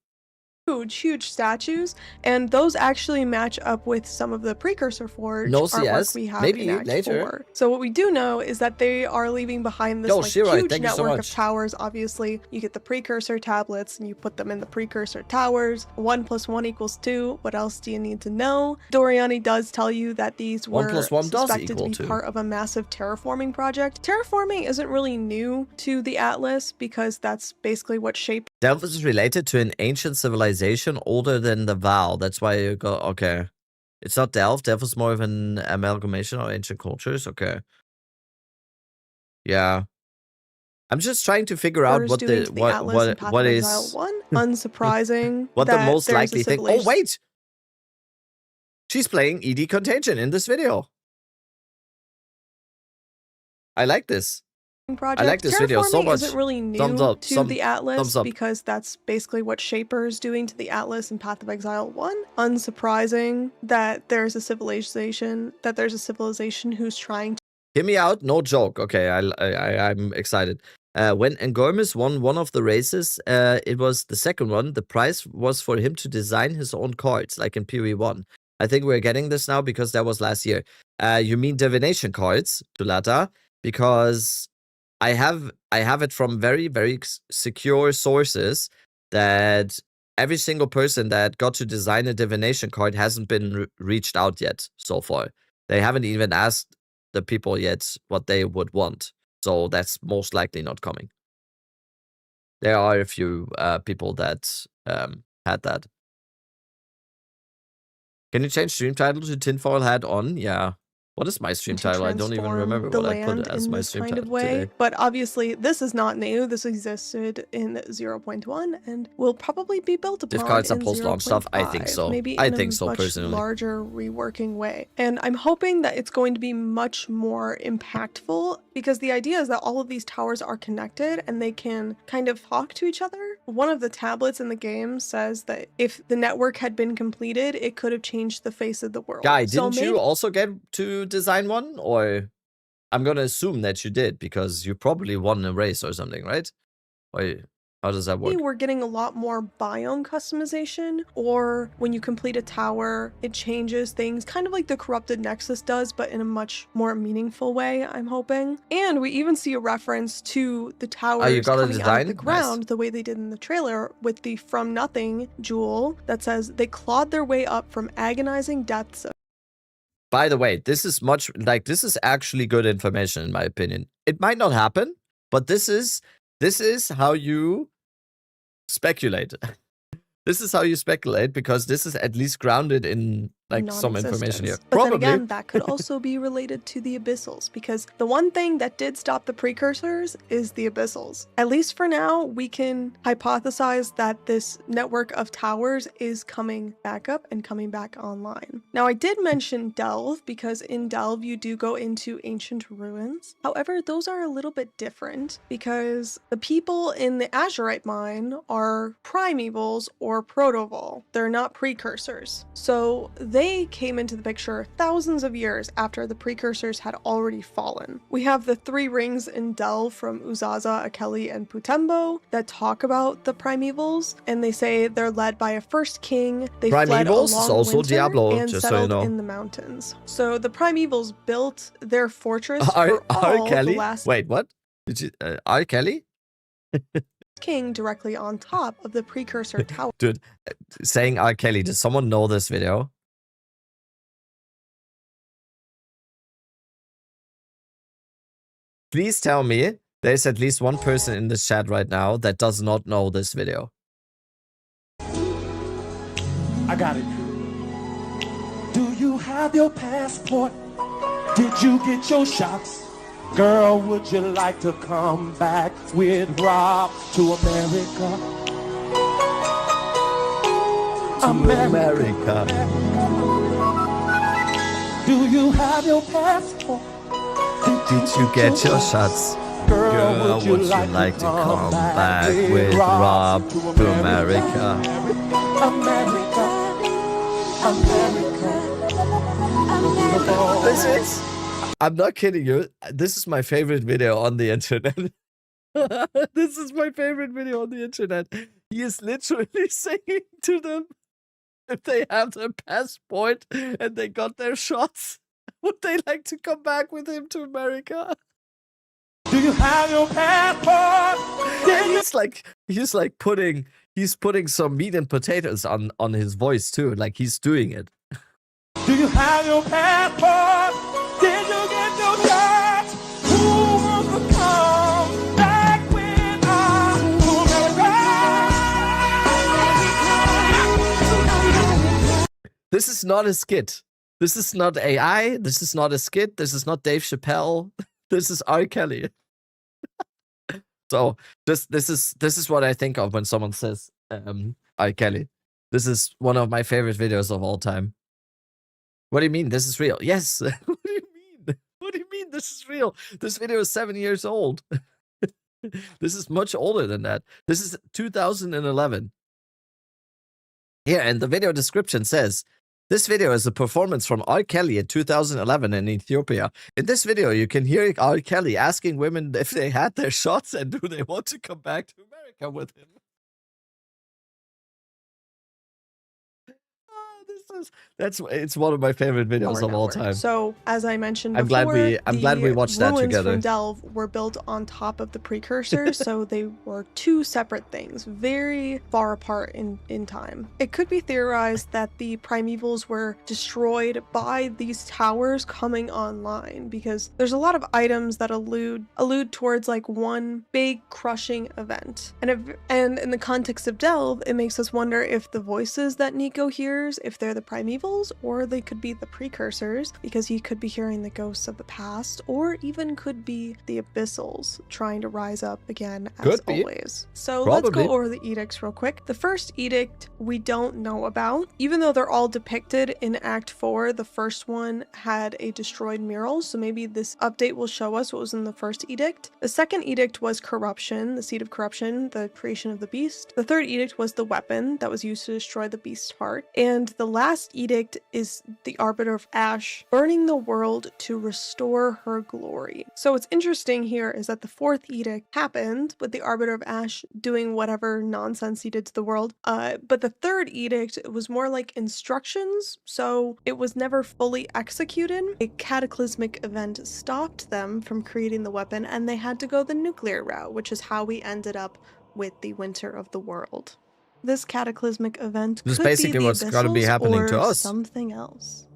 Speaker 5: Huge statues, and those actually match up with some of the Precursor Forge
Speaker 1: No
Speaker 5: artwork
Speaker 1: CS?
Speaker 5: we have
Speaker 1: Maybe
Speaker 5: in Act
Speaker 1: later.
Speaker 5: 4. So what we do know is that they are leaving behind this
Speaker 1: Yo,
Speaker 5: like
Speaker 1: Shiroi,
Speaker 5: huge
Speaker 1: thank you so
Speaker 5: network of
Speaker 1: much.
Speaker 5: towers. Obviously, you get the Precursor tablets and you put them in the Precursor towers. 1 + 1 = 2. What else do you need to know? Doriani does tell you that these
Speaker 1: 1
Speaker 5: were
Speaker 1: + 1 does
Speaker 5: suspected to
Speaker 1: equal
Speaker 5: be
Speaker 1: 2.
Speaker 5: part of a massive terraforming project. Terraforming isn't really new to the Atlas because that's basically what shaped
Speaker 1: Delph is related to an ancient civilization older than the Val. That's why you go, okay. It's not Delph. Delph is more of an amalgamation of ancient cultures. Okay. Yeah. I'm just trying to figure out what
Speaker 5: doing
Speaker 1: the
Speaker 5: to the Atlas and Path
Speaker 1: what
Speaker 5: of
Speaker 1: is
Speaker 5: Exile 1. Unsurprising
Speaker 1: what the
Speaker 5: that
Speaker 1: most
Speaker 5: there's a
Speaker 1: likely thing. Oh
Speaker 5: civilization
Speaker 1: wait, she's playing ED Contagion in this video. I like this.
Speaker 5: project.
Speaker 1: I like this video so
Speaker 5: Terraforming
Speaker 1: much.
Speaker 5: isn't really new
Speaker 1: Thumbs up,
Speaker 5: to the Atlas
Speaker 1: thumbs up.
Speaker 5: because that's basically what Shaper's doing to the Atlas and Path of Exile 1. Unsurprising that there's a civilization who's trying to
Speaker 1: Hear me out, no joke. Okay, I'm excited. When Angormis won one of the races, it was the second one. The prize was for him to design his own cards, like in PoE1. I think we're getting this now because that was last year. You mean divination cards, Tulata? Because I have it from very, very secure sources that every single person that got to design a divination card hasn't been reached out yet so far. They haven't even asked the people yet what they would want. So that's most likely not coming. There are a few people that had that. Can you change stream title to tinfoil hat on? Yeah. What is my stream title? I don't even
Speaker 5: transform
Speaker 1: remember
Speaker 5: the
Speaker 1: what I put
Speaker 5: land
Speaker 1: as
Speaker 5: in
Speaker 1: my
Speaker 5: this
Speaker 1: stream
Speaker 5: kind of
Speaker 1: title
Speaker 5: way.
Speaker 1: today.
Speaker 5: But obviously, this is not new. This existed in 0.1 and will probably be built upon
Speaker 1: Div cards are
Speaker 5: in
Speaker 1: post-launch stuff? I think
Speaker 5: 0.5,
Speaker 1: so.
Speaker 5: Maybe
Speaker 1: I
Speaker 5: in
Speaker 1: think
Speaker 5: a
Speaker 1: so,
Speaker 5: much
Speaker 1: personally.
Speaker 5: larger reworking way. And I'm hoping that it's going to be much more impactful because the idea is that all of these towers are connected and they can kind of talk to each other. One of the tablets in the game says that if the network had been completed, it could have changed the face of the world.
Speaker 1: Guy,
Speaker 5: So
Speaker 1: didn't you
Speaker 5: maybe
Speaker 1: also get to design one? Or I'm gonna assume that you did because you probably won a race or something, right? Or how does that work?
Speaker 5: we're getting a lot more biome customization, or when you complete a tower, it changes things, kind of like the Corrupted Nexus does, but in a much more meaningful way, I'm hoping. And we even see a reference to the towers
Speaker 1: got a
Speaker 5: coming out of the
Speaker 1: design?
Speaker 5: ground
Speaker 1: Nice.
Speaker 5: the way they did in the trailer with the From Nothing jewel that says they clawed their way up from agonizing depths of
Speaker 1: By the way, this is this is actually good information in my opinion. It might not happen, but this is how you speculate. This is how you speculate because this is at least grounded in like some information here.
Speaker 5: But
Speaker 1: Probably.
Speaker 5: then again, that could also be related to the Abyssals, because the one thing that did stop the Precursors is the Abyssals. At least for now, we can hypothesize that this network of towers is coming back up and coming back online. Now, I did mention Delve, because in Delve you do go into ancient ruins. However, those are a little bit different, because the people in the Azurite mine are primevals or protovol. They're not precursors. So they came into the picture thousands of years after the Precursors had already fallen. We have the 3 rings in Delve from Uzaza, Akeli, and Putembo that talk about the primevals, and they say they're led by a first king. They fled a
Speaker 1: Primevals is
Speaker 5: long
Speaker 1: also
Speaker 5: winter
Speaker 1: Diablo,
Speaker 5: and
Speaker 1: just so
Speaker 5: settled
Speaker 1: you know.
Speaker 5: in the mountains. So the primevals built their fortress
Speaker 1: R.
Speaker 5: for all
Speaker 1: Kelly?
Speaker 5: the last
Speaker 1: Wait, what? Did you R. Kelly?
Speaker 5: king directly on top of the Precursor tower.
Speaker 1: Dude, saying R. Kelly, does someone know this video? Please tell me there's at least one person in this chat right now that does not know this video.
Speaker 6: I got it. Do you have your passport? Did you get your shots? Girl, would you like to come back with Rob to America?
Speaker 1: America.
Speaker 6: Do you have your passport?
Speaker 1: Did you get your shots? Girl, would you like to come back with Rob to America?
Speaker 6: America, America.
Speaker 1: This is, I'm not kidding you, this is my favorite video on the internet. This is my favorite video on the internet. He is literally saying to them, if they have their passport and they got their shots, would they like to come back with him to America?
Speaker 6: Do you have your passport?
Speaker 1: And he's putting some meat and potatoes on his voice too, like he's doing it.
Speaker 6: Do you have your passport? Did you get your shots? Who wants to come back with us to America?
Speaker 1: This is not a skit. This is not AI. This is not a skit. This is not Dave Chappelle. This is R. Kelly. So this is what I think of when someone says R. Kelly. This is one of my favorite videos of all time. What do you mean? This is real? Yes. What do you mean? What do you mean this is real? This video is 7 years old. This is much older than that. This is 2011. Yeah, and the video description says, this video is a performance from R. Kelly in 2011 in Ethiopia. In this video, you can hear R. Kelly asking women if they had their shots and do they want to come back to America with him. It's one of my favorite videos of all time.
Speaker 5: So, as I mentioned
Speaker 1: I'm
Speaker 5: before,
Speaker 1: glad we watched that
Speaker 5: ruins
Speaker 1: together.
Speaker 5: from Delve were built on top of the Precursor, so they were two separate things, very far apart in time. It could be theorized that the Primevals were destroyed by these towers coming online, because there's a lot of items that allude towards like one big crushing event. And in the context of Delve, it makes us wonder if the voices that Nico hears, if they're the Primevals, or they could be the Precursors, because he could be hearing the ghosts of the past, or even could be the Abyssals trying to rise up again as always. So let's go over the edicts real quick. The first edict we don't know about, even though they're all depicted in Act 4. The first one had a destroyed mural, so maybe this update will show us what was in the first edict. The second edict was corruption, the seed of corruption, the creation of the beast. The third edict was the weapon that was used to destroy the beast's heart. And the last edict is the Arbiter of Ash, burning the world to restore her glory. So what's interesting here is that the fourth edict happened with the Arbiter of Ash doing whatever nonsense he did to the world, but the third edict was more like instructions, so it was never fully executed. A cataclysmic event stopped them from creating the weapon, and they had to go the nuclear route, which is how we ended up with the Winter of the World. This cataclysmic event
Speaker 1: this
Speaker 5: could
Speaker 1: basically
Speaker 5: be the
Speaker 1: what's got to be
Speaker 5: Abyssals
Speaker 1: happening
Speaker 5: or
Speaker 1: to us.
Speaker 5: something else.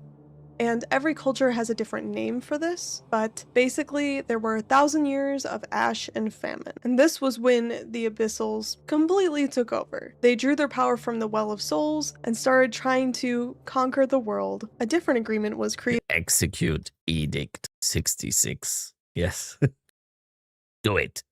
Speaker 5: And every culture has a different name for this, but basically there were 1,000 years of ash and famine. And this was when the Abyssals completely took over. They drew their power from the Well of Souls and started trying to conquer the world. A different agreement was created.
Speaker 1: Execute Edict 66. Yes. Do it.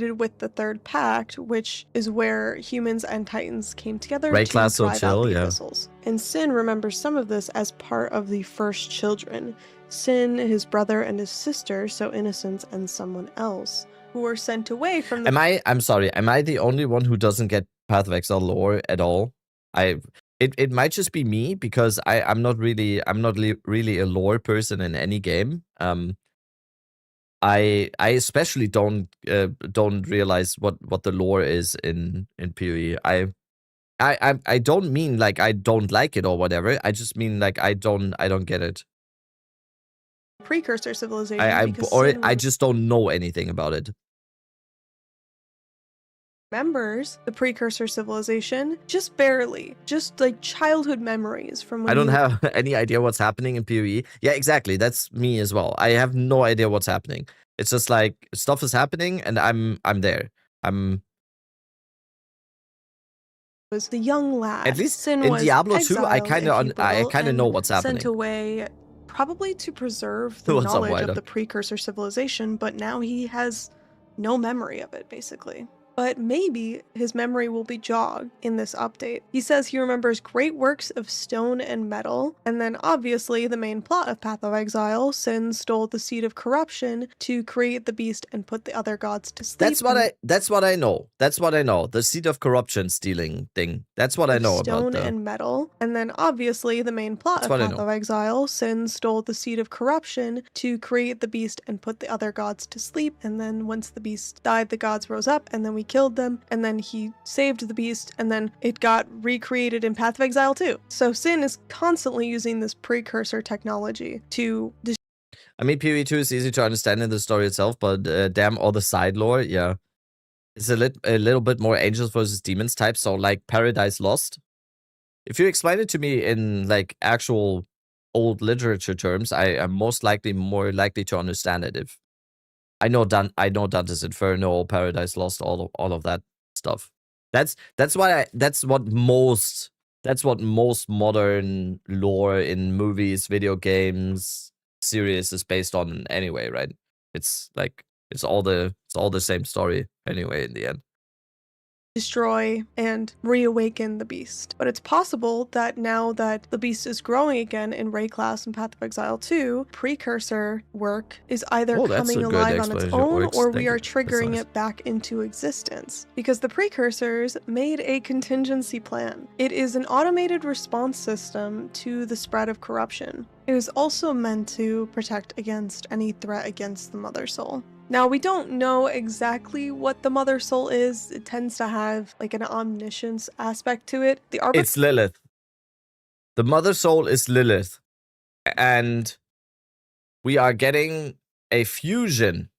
Speaker 5: With the Third Pact, which is where humans and Titans came together
Speaker 1: Right
Speaker 5: to
Speaker 1: class so
Speaker 5: drive
Speaker 1: chill,
Speaker 5: out the
Speaker 1: yeah.
Speaker 5: Abyssals. And Sin remembers some of this as part of the first children. Sin, his brother, and his sister, so Innocence and someone else, who were sent away from the...
Speaker 1: I'm sorry, am I the only one who doesn't get Path of Exile lore at all? It might just be me, because I'm not really a lore person in any game. I especially don't realize what the lore is in PoE. I don't mean like I don't like it or whatever. I just mean like I don't get it.
Speaker 5: Precursor civilization.
Speaker 1: I just don't know anything about it.
Speaker 5: Remembers the Precursor civilization just barely, just like childhood memories from when
Speaker 1: I don't have any idea what's happening in PoE. Yeah, exactly. That's me as well. I have no idea what's happening. It's just like stuff is happening and I'm there.
Speaker 5: Was the young lad.
Speaker 1: At least
Speaker 5: Sin
Speaker 1: in
Speaker 5: was
Speaker 1: Diablo 2, I
Speaker 5: exiled,
Speaker 1: kind of know what's happening.
Speaker 5: Sent away probably to preserve the knowledge of the Precursor civilization, but now he has no memory of it, basically. but maybe his memory will be jogged in this update. He says he remembers great works of stone and metal, and then obviously the main plot of Path of Exile, Sin stole the seed of corruption to create the beast and put the other gods to sleep.
Speaker 1: That's what I know. That's what I know. The seed of corruption stealing thing. That's what I know about
Speaker 5: stone and metal, and then obviously the main plot of Path of Exile, Sin stole the seed of corruption to create the beast and put the other gods to sleep, and then once the beast died, the gods rose up, and then we killed them, and then he saved the beast, and then it got recreated in Path of Exile too. So Sin is constantly using this precursor technology to
Speaker 1: I mean, PvE2 is easy to understand in the story itself, but damn all the side lore, yeah. It's a little bit more angels versus demons type, so like Paradise Lost. If you explain it to me in like actual old literature terms, I am most likely more likely to understand it. If I know Dante's Inferno, Paradise Lost, all of that stuff. That's what most modern lore in movies, video games, series is based on anyway, right? It's like it's all the same story anyway in the end.
Speaker 5: Destroy and reawaken the beast. But it's possible that now that the beast is growing again in Ray Class and Path of Exile 2, Precursor work is either coming alive on its own or we are triggering it back into existence. Because the Precursors made a contingency plan. It is an automated response system to the spread of corruption. It is also meant to protect against any threat against the Mother Soul. Now, we don't know exactly what the Mother Soul is. It tends to have like an omniscience aspect to it.
Speaker 1: It's Lilith. The Mother Soul is Lilith. And we are getting a fusion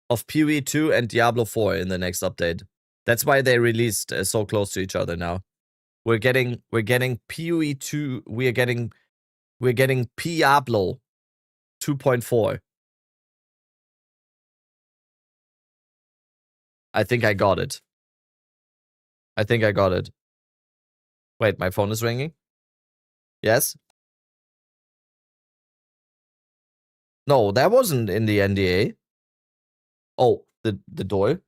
Speaker 1: of PoE2 and Diablo 4 in the next update. That's why they released so close to each other now. We're getting PoE2, we're getting Diablo 2.4. I think I got it. Wait, my phone is ringing? Yes? No, that wasn't in the NDA. Oh, the door?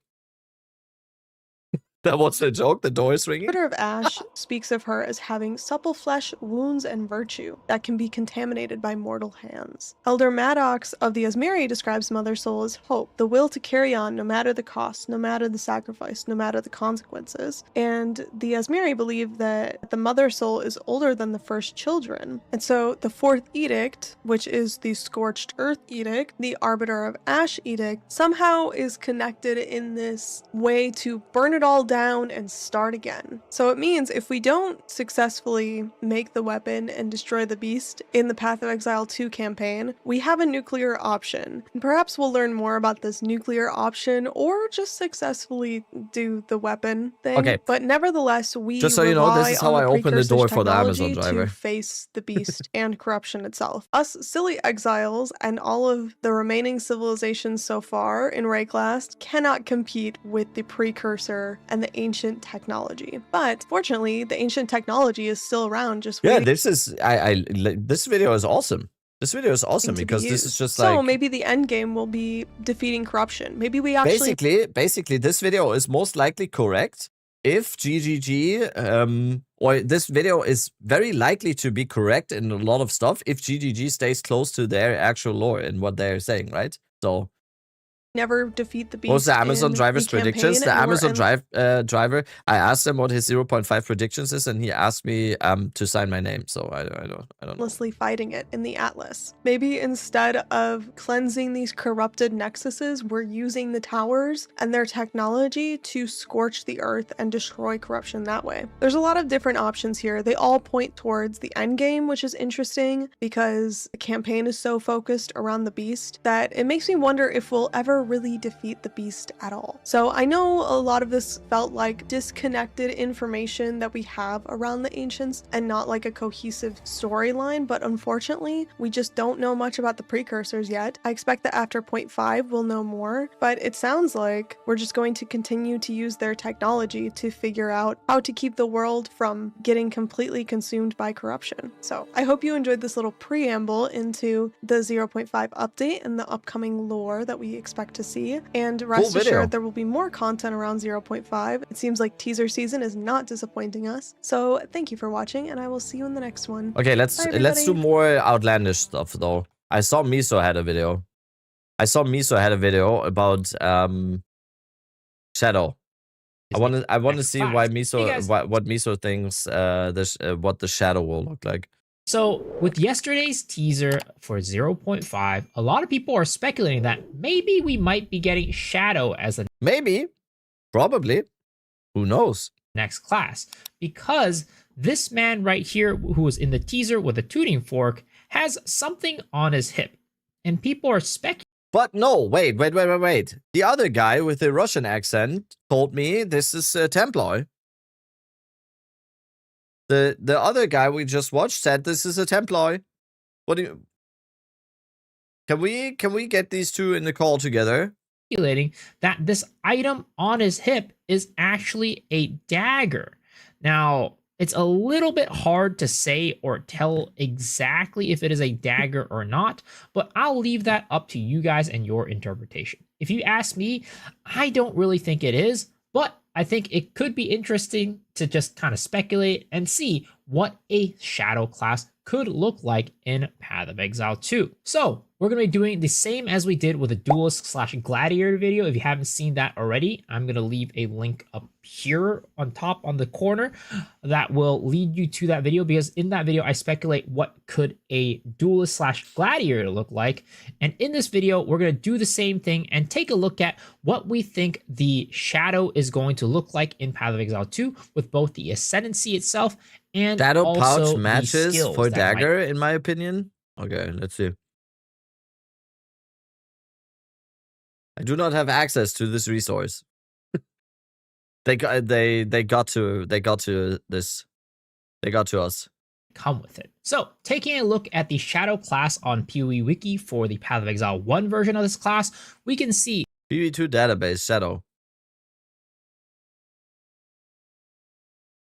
Speaker 1: That wasn't a joke, the door is ringing?
Speaker 5: Order of Ash speaks of her as having supple flesh, wounds, and virtue that can be contaminated by mortal hands. Elder Maddox of the Asmiri describes Mother Soul as hope, the will to carry on no matter the cost, no matter the sacrifice, no matter the consequences. And the Asmiri believe that the Mother Soul is older than the first children. And so the fourth edict, which is the Scorched Earth Edict, the Arbiter of Ash Edict, somehow is connected in this way to burn it all down and start again. So it means if we don't successfully make the weapon and destroy the beast in the Path of Exile 2 campaign, we have a nuclear option. And perhaps we'll learn more about this nuclear option or just successfully do the weapon thing.
Speaker 1: Okay.
Speaker 5: But nevertheless, we
Speaker 1: just so you know, this is how I open the door for the Amazon driver.
Speaker 5: To face the beast and corruption itself. Us silly exiles and all of the remaining civilizations so far in Rayclast cannot compete with the Precursor and the ancient technology. But fortunately, the ancient technology is still around. Just
Speaker 1: yeah, this is this video is awesome. This video is awesome because this is just like,
Speaker 5: so maybe the end game will be defeating corruption. Maybe we actually
Speaker 1: basically this video is most likely correct if GGG or this video is very likely to be correct in a lot of stuff if GGG stays close to their actual lore and what they're saying, right? So
Speaker 5: never defeat the beast.
Speaker 1: What was the Amazon driver's predictions? The Amazon driver, I asked him what his 0.5 predictions is, and he asked me to sign my name. So I don't know.
Speaker 5: Endlessly fighting it in the Atlas. Maybe instead of cleansing these corrupted nexuses, we're using the towers and their technology to scorch the earth and destroy corruption that way. There's a lot of different options here. They all point towards the end game, which is interesting because the campaign is so focused around the beast that it makes me wonder if we'll ever really defeat the beast at all. So I know a lot of this felt like disconnected information that we have around the ancients and not like a cohesive storyline, but unfortunately we just don't know much about the precursors yet. I expect that after 0.5 we'll know more, but it sounds like we're just going to continue to use their technology to figure out how to keep the world from getting completely consumed by corruption. So I hope you enjoyed this little preamble into the 0.5 update and the upcoming lore that we expect expect to see. And rest
Speaker 1: video.
Speaker 5: assured, there will be more content around 0.5. It seems like teaser season is not disappointing us. So thank you for watching, and I will see you in the next one.
Speaker 1: Okay,
Speaker 5: Bye,
Speaker 1: let's do
Speaker 5: everybody.
Speaker 1: more outlandish stuff though. I saw Miso had a video. About Shadow. I want to
Speaker 2: Next
Speaker 1: see
Speaker 2: class.
Speaker 1: why
Speaker 2: Hey,
Speaker 1: Miso
Speaker 2: guys.
Speaker 1: what Miso thinks what the Shadow will look like.
Speaker 2: So, with yesterday's teaser for 0.5, a lot of people are speculating that maybe we might be getting Shadow as the
Speaker 1: Maybe, probably, who knows?
Speaker 2: next class, because this man right here, who was in the teaser with a tuning fork, has something on his hip, and people are speculating.
Speaker 1: But no, wait. The other guy with the Russian accent told me this is Templar. The other guy we just watched said this is a Templar. What do you? Can we get these two in the call together?
Speaker 2: That this item on his hip is actually a dagger. Now, it's a little bit hard to say or tell exactly if it is a dagger or not, but I'll leave that up to you guys and your interpretation. If you ask me, I don't really think it is, but I think it could be interesting to just kind of speculate and see what a Shadow class could look like in Path of Exile 2. So we're going to be doing the same as we did with the Duelist/Gladiator video. If you haven't seen that already, I'm going to leave a link up here on top on the corner that will lead you to that video, because in that video I speculate what could a Duelist/Gladiator look like. And in this video, we're going to do the same thing and take a look at what we think the Shadow is going to look like in Path of Exile 2 with both the Ascendancy itself and
Speaker 1: Shadow
Speaker 2: also
Speaker 1: pouch matches
Speaker 2: skills
Speaker 1: for
Speaker 2: that
Speaker 1: dagger, in my opinion. Okay, let's see. I do not have access to this resource. They got to us.
Speaker 2: come with it. So, taking a look at the Shadow class on PoE Wiki for the Path of Exile 1 version of this class, we can see
Speaker 1: PV2 database Shadow.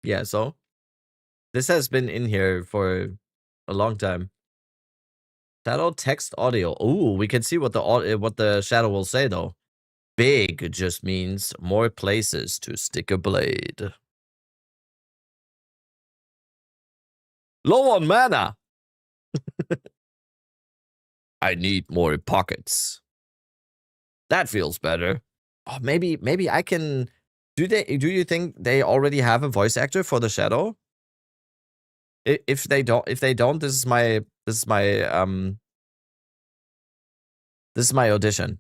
Speaker 1: Yeah, so this has been in here for a long time. Shadow text audio. Ooh, we can see what the Shadow will say though. Big just means more places to stick a blade. Low on mana. I need more pockets. That feels better. Oh, maybe I can. Do you think they already have a voice actor for the Shadow? If they don't, this is my audition.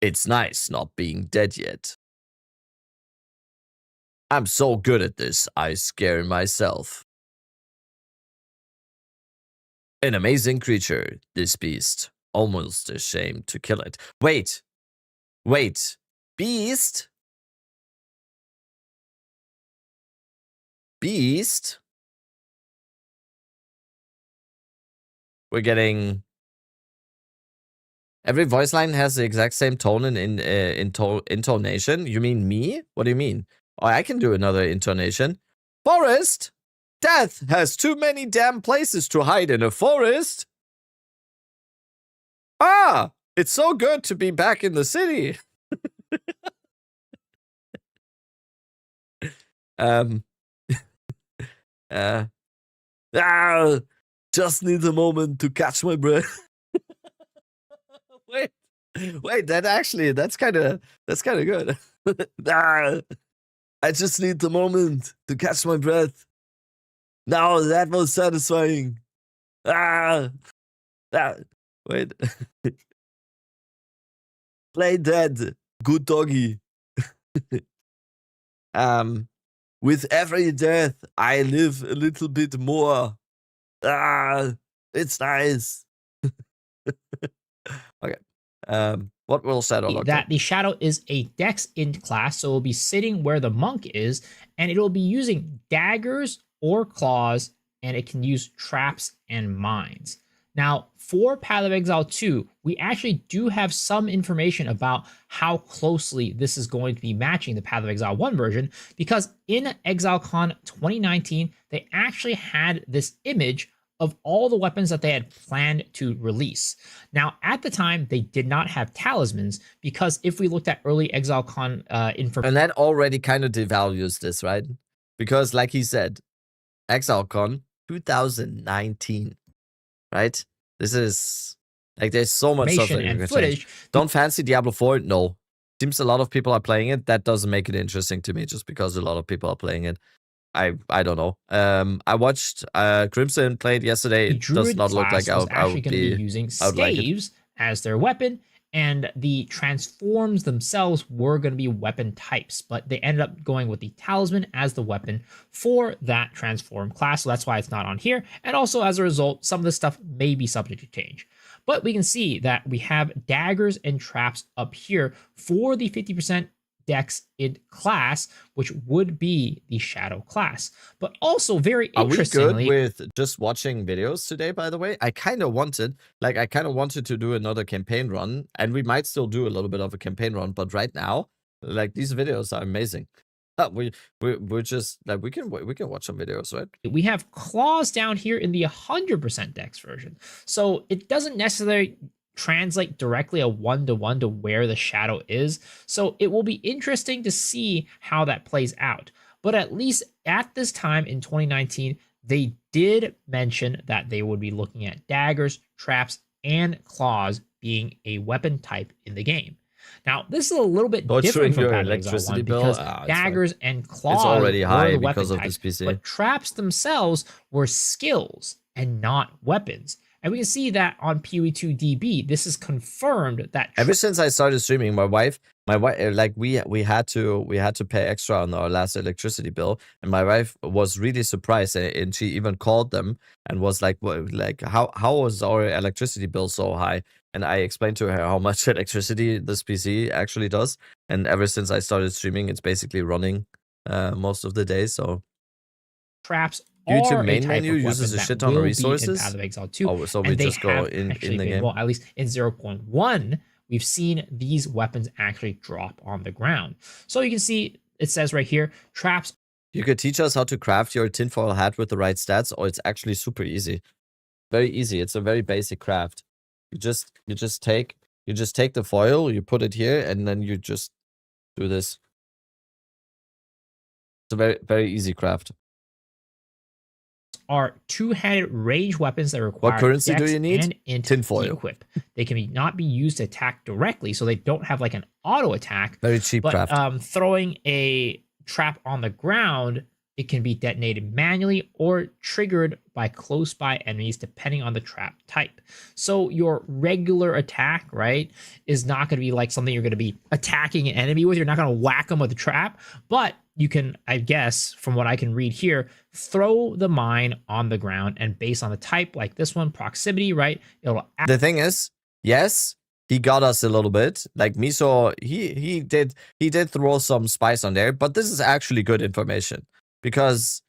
Speaker 1: It's nice not being dead yet. I'm so good at this, I scare myself. An amazing creature, this beast. Almost ashamed to kill it. Wait. Beast? We're getting... Every voice line has the exact same tone and intonation. You mean me? What do you mean? Oh, I can do another intonation. Forest? Death has too many damn places to hide in a forest. Ah, it's so good to be back in the city. Just need a moment to catch my breath. Wait, that's kind of good. I just need the moment to catch my breath. Now that was satisfying. Wait. Play dead, good doggy. With every death, I live a little bit more. It's nice. Okay. What will Shadow look like?
Speaker 2: the Shadow is a Dex int class, so it will be sitting where the monk is, and it will be using daggers or claws, and it can use traps and mines. Now, for Path of Exile 2, we actually do have some information about how closely this is going to be matching the Path of Exile 1 version, because in ExileCon 2019, they actually had this image of all the weapons that they had planned to release. Now, at the time, they did not have talismans because if we looked at early ExileCon information,
Speaker 1: And that already kind of devalues this, right? Because like he said, ExileCon 2019, right? This is like there's so much stuff that
Speaker 2: and
Speaker 1: you can
Speaker 2: footage,
Speaker 1: change. Don't fancy Diablo 4? No. Seems a lot of people are playing it. That doesn't make it interesting to me just because a lot of people are playing it. I don't know. I watched Crimson played yesterday. It does not look like
Speaker 2: I actually going to be using staves as their weapon, and the transforms themselves were going to be weapon types, but they ended up going with the talisman as the weapon for that transform class. So that's why it's not on here. And also as a result, some of this stuff may be subject to change. But we can see that we have daggers and traps up here for the 50% dex in class, which would be the shadow class. But also very interestingly,
Speaker 1: are we good with just watching videos today, by the way? I kind of wanted to do another campaign run, and we might still do a little bit of a campaign run, but right now, like, these videos are amazing. We're just like we can watch some videos, right?
Speaker 2: We have claws down here in the 100% dex version, so it doesn't necessarily translate directly a 1-to-1 to where the shadow is. So it will be interesting to see how that plays out. But at least at this time in 2019, they did mention that they would be looking at daggers, traps, and claws being a weapon type in the game. Now, this is a little bit different from Path of Exile 1 because daggers and claws
Speaker 1: it's already high
Speaker 2: were the
Speaker 1: because
Speaker 2: weapon
Speaker 1: of
Speaker 2: type,
Speaker 1: this PC.
Speaker 2: but traps themselves were skills and not weapons. And we can see that on PoE2DB, this is confirmed that
Speaker 1: ever since I started streaming, my wife, like we had to pay extra on our last electricity bill, and my wife was really surprised, and she even called them and was like, how was our electricity bill so high? And I explained to her how much electricity this PC actually does, and ever since I started streaming, it's basically running most of the day. So
Speaker 2: traps
Speaker 1: due to
Speaker 2: are
Speaker 1: main
Speaker 2: a type
Speaker 1: menu
Speaker 2: of
Speaker 1: uses a
Speaker 2: weapon
Speaker 1: shit
Speaker 2: that
Speaker 1: ton of
Speaker 2: will be
Speaker 1: resources.
Speaker 2: in Path of Exile 2.
Speaker 1: Oh, so we
Speaker 2: and
Speaker 1: just go in
Speaker 2: actually
Speaker 1: the
Speaker 2: been,
Speaker 1: game.
Speaker 2: well, at least in 0.1, we've seen these weapons actually drop on the ground. So you can see it says right here, traps.
Speaker 1: You could teach us how to craft your tinfoil hat with the right stats, or it's actually super easy. Very easy. It's a very basic craft. You just take the foil, you put it here, and then you just do this. It's a very, very easy craft.
Speaker 2: Are two-handed range weapons that require
Speaker 1: what currency
Speaker 2: dex
Speaker 1: do you need?
Speaker 2: And
Speaker 1: tinfoil.
Speaker 2: Equip. They can not be used to attack directly, so they don't have like an auto attack.
Speaker 1: Very cheap
Speaker 2: but,
Speaker 1: craft.
Speaker 2: Throwing a trap on the ground, it can be detonated manually or triggered by close by enemies depending on the trap type. So your regular attack, right, is not going to be like something you're going to be attacking an enemy with. You're not going to whack them with a trap, but you can, I guess, from what I can read here, throw the mine on the ground, and based on the type, like this one, proximity, right, it'll.
Speaker 1: The thing is, yes, he got us a little bit. Like Miso, he did throw some spice on there, but this is actually good information. Because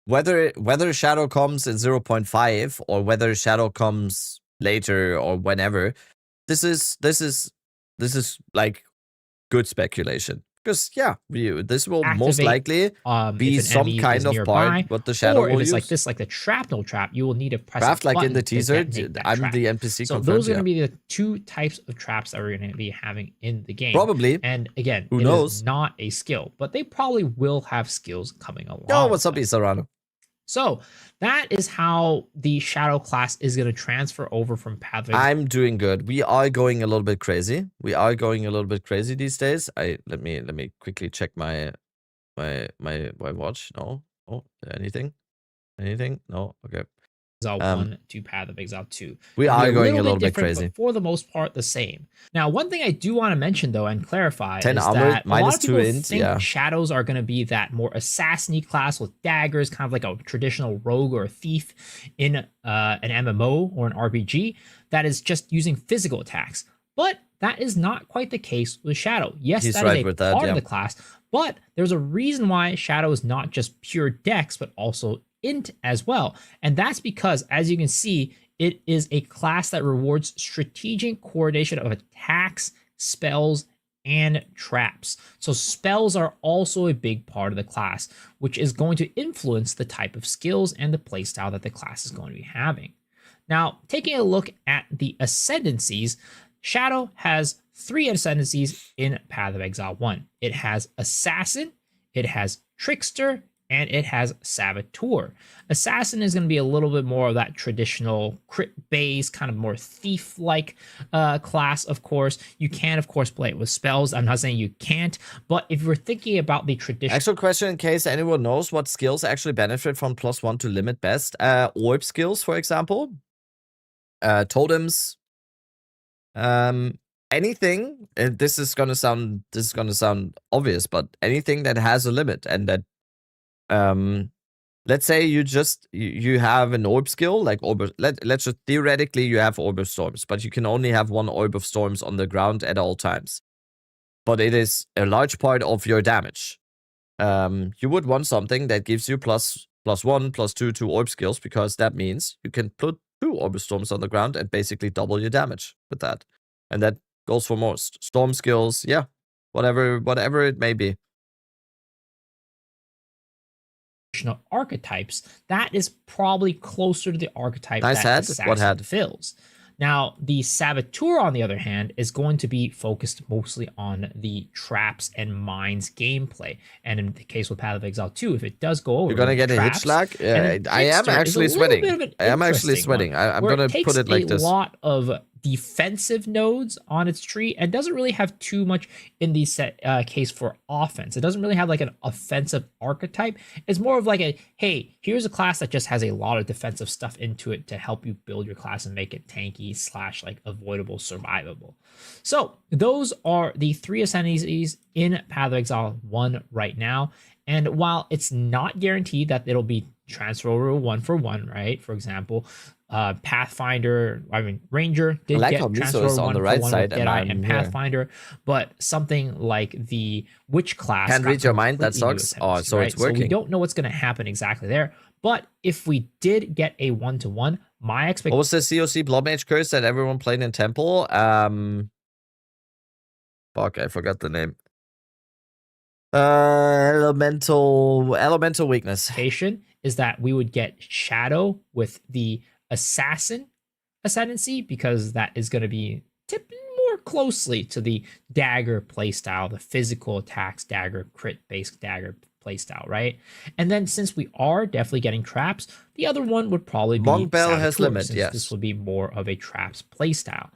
Speaker 1: whether Shadow comes in 0.5 or whether Shadow comes later or whenever, this is like good speculation. Because yeah, this will most likely be some kind of part what the Shadow will use.
Speaker 2: Like this, like the shrapnel trap, you will need to press
Speaker 1: craft like in the teaser. I'm
Speaker 2: trap.
Speaker 1: the NPC.
Speaker 2: So those are going to be the two types of traps that we're going to be having in the game.
Speaker 1: Probably.
Speaker 2: And again,
Speaker 1: who
Speaker 2: it
Speaker 1: knows?
Speaker 2: Is not a skill, but they probably will have skills coming along.
Speaker 1: Oh, what's up, Isarano?
Speaker 2: So that is how the Shadow class is going to transfer over from Path of Exile.
Speaker 1: I'm doing good. We are going a little bit crazy. These days. Let me quickly check my watch. No. Oh, anything? No. Okay.
Speaker 2: Exile 1 to Path of Exile 2.
Speaker 1: We are going a little bit crazy.
Speaker 2: But for the most part, the same. Now, one thing I do want to mention, though, and clarify
Speaker 1: 10
Speaker 2: is
Speaker 1: armor,
Speaker 2: that a lot of people
Speaker 1: -2
Speaker 2: think shadows are going to be that more assassin-y class with daggers, kind of like a traditional rogue or a thief in an MMO or an RPG that is just using physical attacks. But that is not quite the case with Shadow. Yes,
Speaker 1: He's
Speaker 2: that
Speaker 1: right
Speaker 2: is a
Speaker 1: with that,
Speaker 2: part
Speaker 1: yeah.
Speaker 2: of the class, but there's a reason why Shadow is not just pure dex, but also int as well. And that's because, as you can see, it is a class that rewards strategic coordination of attacks, spells, and traps. So spells are also a big part of the class, which is going to influence the type of skills and the playstyle that the class is going to be having. Now, taking a look at the ascendancies, Shadow has 3 ascendancies in Path of Exile 1. It has Assassin, it has Trickster, and it has Saboteur. Assassin is going to be a little bit more of that traditional crit base, kind of more thief-like class, of course. You can, of course, play it with spells. I'm not saying you can't, but if you're thinking about the traditional...
Speaker 1: Actual question, in case anyone knows what skills actually benefit from +1 to limit best. Orb skills, for example. Totems. Anything, and this is gonna sound obvious, but anything that has a limit and that let's say you have an orb skill like let's just theoretically you have orb of storms, but you can only have 1 orb of storms on the ground at all times, but it is a large part of your damage. You would want something that gives you +1, +2 to orb skills, because that means you can put 2 orb of storms on the ground and basically double your damage with that, and that goes for most storm skills. Yeah, whatever it may be.
Speaker 2: Archetypes, that is probably closer to the archetype
Speaker 1: Nice
Speaker 2: that
Speaker 1: head.
Speaker 2: Assassin
Speaker 1: What head?
Speaker 2: fills. Now, the Saboteur, on the other hand, is going to be focused mostly on the traps and mines gameplay. And in the case with Path of Exile 2, if it does go over,
Speaker 1: You're gonna get a hitch lag. Yeah, I am actually sweating. I am actually sweating. I'm gonna put it like this.
Speaker 2: A lot of defensive nodes on its tree and doesn't really have too much in the case for offense. It doesn't really have like an offensive archetype. It's more of like a, hey, here's a class that just has a lot of defensive stuff into it to help you build your class and make it tanky / like avoidable, survivable. So those are the 3 ascendancies in Path of Exile 1 right now. And while it's not guaranteed that it'll be transfer over 1 for 1, right? For example, Ranger did
Speaker 1: like
Speaker 2: get
Speaker 1: how
Speaker 2: transfer
Speaker 1: Miso is on the right side
Speaker 2: Deadeye
Speaker 1: and
Speaker 2: and
Speaker 1: I'm here.
Speaker 2: Pathfinder, but something like the Witch class
Speaker 1: Can't
Speaker 2: got
Speaker 1: read your mind, that
Speaker 2: completely new
Speaker 1: sucks.
Speaker 2: ascendancy,
Speaker 1: So it's working.
Speaker 2: So we don't know what's going to happen exactly there. But if we did get a 1-to-1, my expectation...
Speaker 1: What was the COC Blood Mage curse that everyone played in Temple? Fuck, I forgot the name. Elemental weakness.
Speaker 2: Is that we would get Shadow with the Assassin ascendancy, because that is going to be tipped more closely to the dagger playstyle, the physical attacks dagger, crit based dagger playstyle, right? And then since we are definitely getting traps, the other one would probably be
Speaker 1: Monk Bell
Speaker 2: Saboteur,
Speaker 1: has limit,
Speaker 2: since
Speaker 1: yes.
Speaker 2: this would be more of a traps playstyle.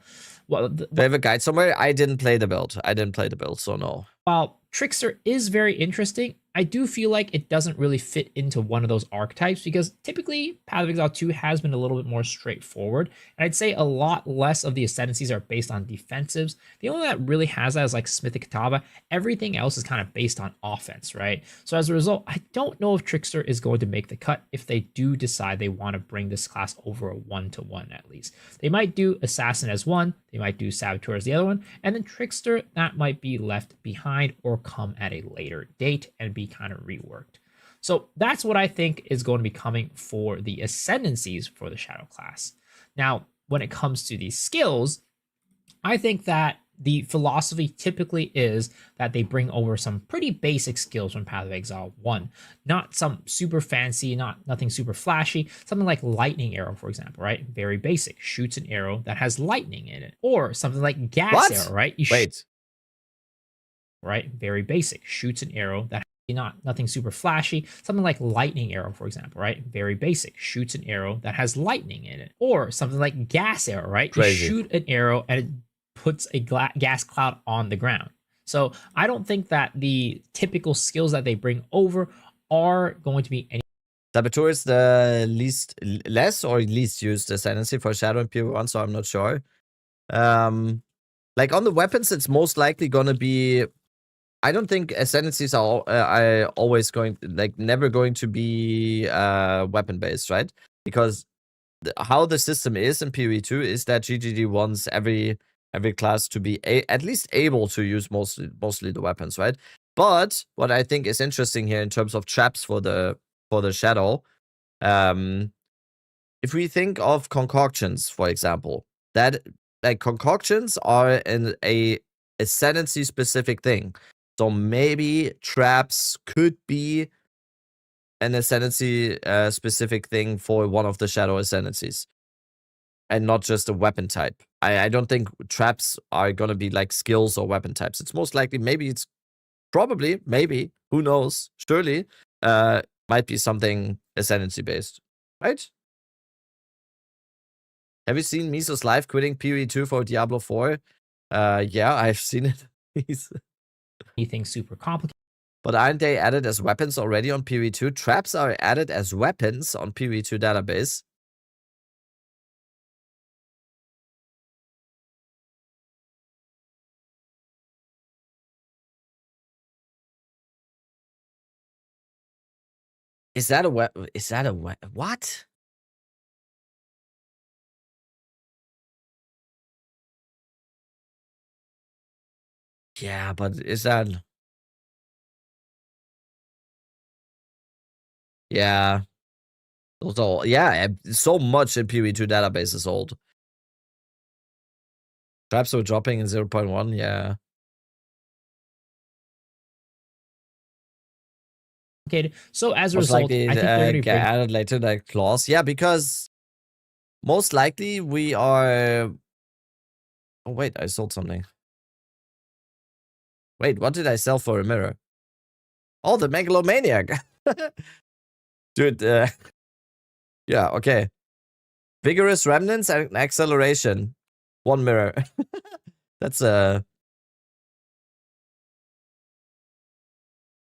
Speaker 2: Well,
Speaker 1: Do I have a guide somewhere? I didn't play the build. So no.
Speaker 2: While Trickster is very interesting, I do feel like it doesn't really fit into one of those archetypes, because typically Path of Exile 2 has been a little bit more straightforward. And I'd say a lot less of the ascendancies are based on defensives. The only one that really has that is like Smithy Katava. Everything else is kind of based on offense, right? So as a result, I don't know if Trickster is going to make the cut if they do decide they want to bring this class over a 1-to-1 at least. They might do Assassin as one, they might do Saboteur as the other one, and then Trickster, that might be left behind or come at a later date and be kind of reworked. So that's what I think is going to be coming for the ascendancies for the Shadow class. Now, when it comes to these skills, I think that the philosophy typically is that they bring over some pretty basic skills from Path of Exile 1. Not some super fancy, nothing super flashy. Something like Lightning Arrow, for example, right? Very basic. Shoots an arrow that has lightning in it. Or something like Gas Arrow, right? Right? Very basic. Shoots an arrow that nothing super flashy. Something like Lightning Arrow, for example, right? Very basic. Shoots an arrow that has lightning in it. Or something like Gas Arrow, right?
Speaker 1: Crazy.
Speaker 2: You shoot an arrow and it puts a gas cloud on the ground. So I don't think that the typical skills that they bring over are going to be any.
Speaker 1: Saboteur is the least used ascendancy for Shadow and Pure 1, so I'm not sure. Like on the weapons, it's most likely gonna be. I don't think ascendancies are always never going to be weapon based, right? Because how the system is in PoE2 is that GGG wants every class to be at least able to use mostly the weapons, right? But what I think is interesting here in terms of traps for the Shadow, if we think of concoctions, for example, that like concoctions are a Ascendancy specific thing. So maybe traps could be an Ascendancy specific thing for one of the Shadow Ascendancies. And not just a weapon type. I don't think traps are gonna be like skills or weapon types. It's most likely, maybe it's probably, maybe, who knows, surely, might be something Ascendancy based, right? Have you seen Miso's live quitting PoE2 for Diablo 4? Yeah, I've seen it.
Speaker 2: anything super complicated.
Speaker 1: But aren't they added as weapons already on PoE2? Traps are added as weapons on PoE2 database. Is that a weapon? Is that a weapon? What? Yeah, but is that... Yeah. Those all, yeah, so much in PoE2 database is old. Traps were dropping in 0.1, yeah.
Speaker 2: So as a
Speaker 1: Most
Speaker 2: result,
Speaker 1: likely
Speaker 2: I think they're going to
Speaker 1: get added later, like clause. Yeah, because most likely we are... Oh, wait, I sold something. Wait, what did I sell for a mirror? Oh, the Megalomaniac. Dude, yeah, okay. Vigorous Remnants and Acceleration. One mirror. That's a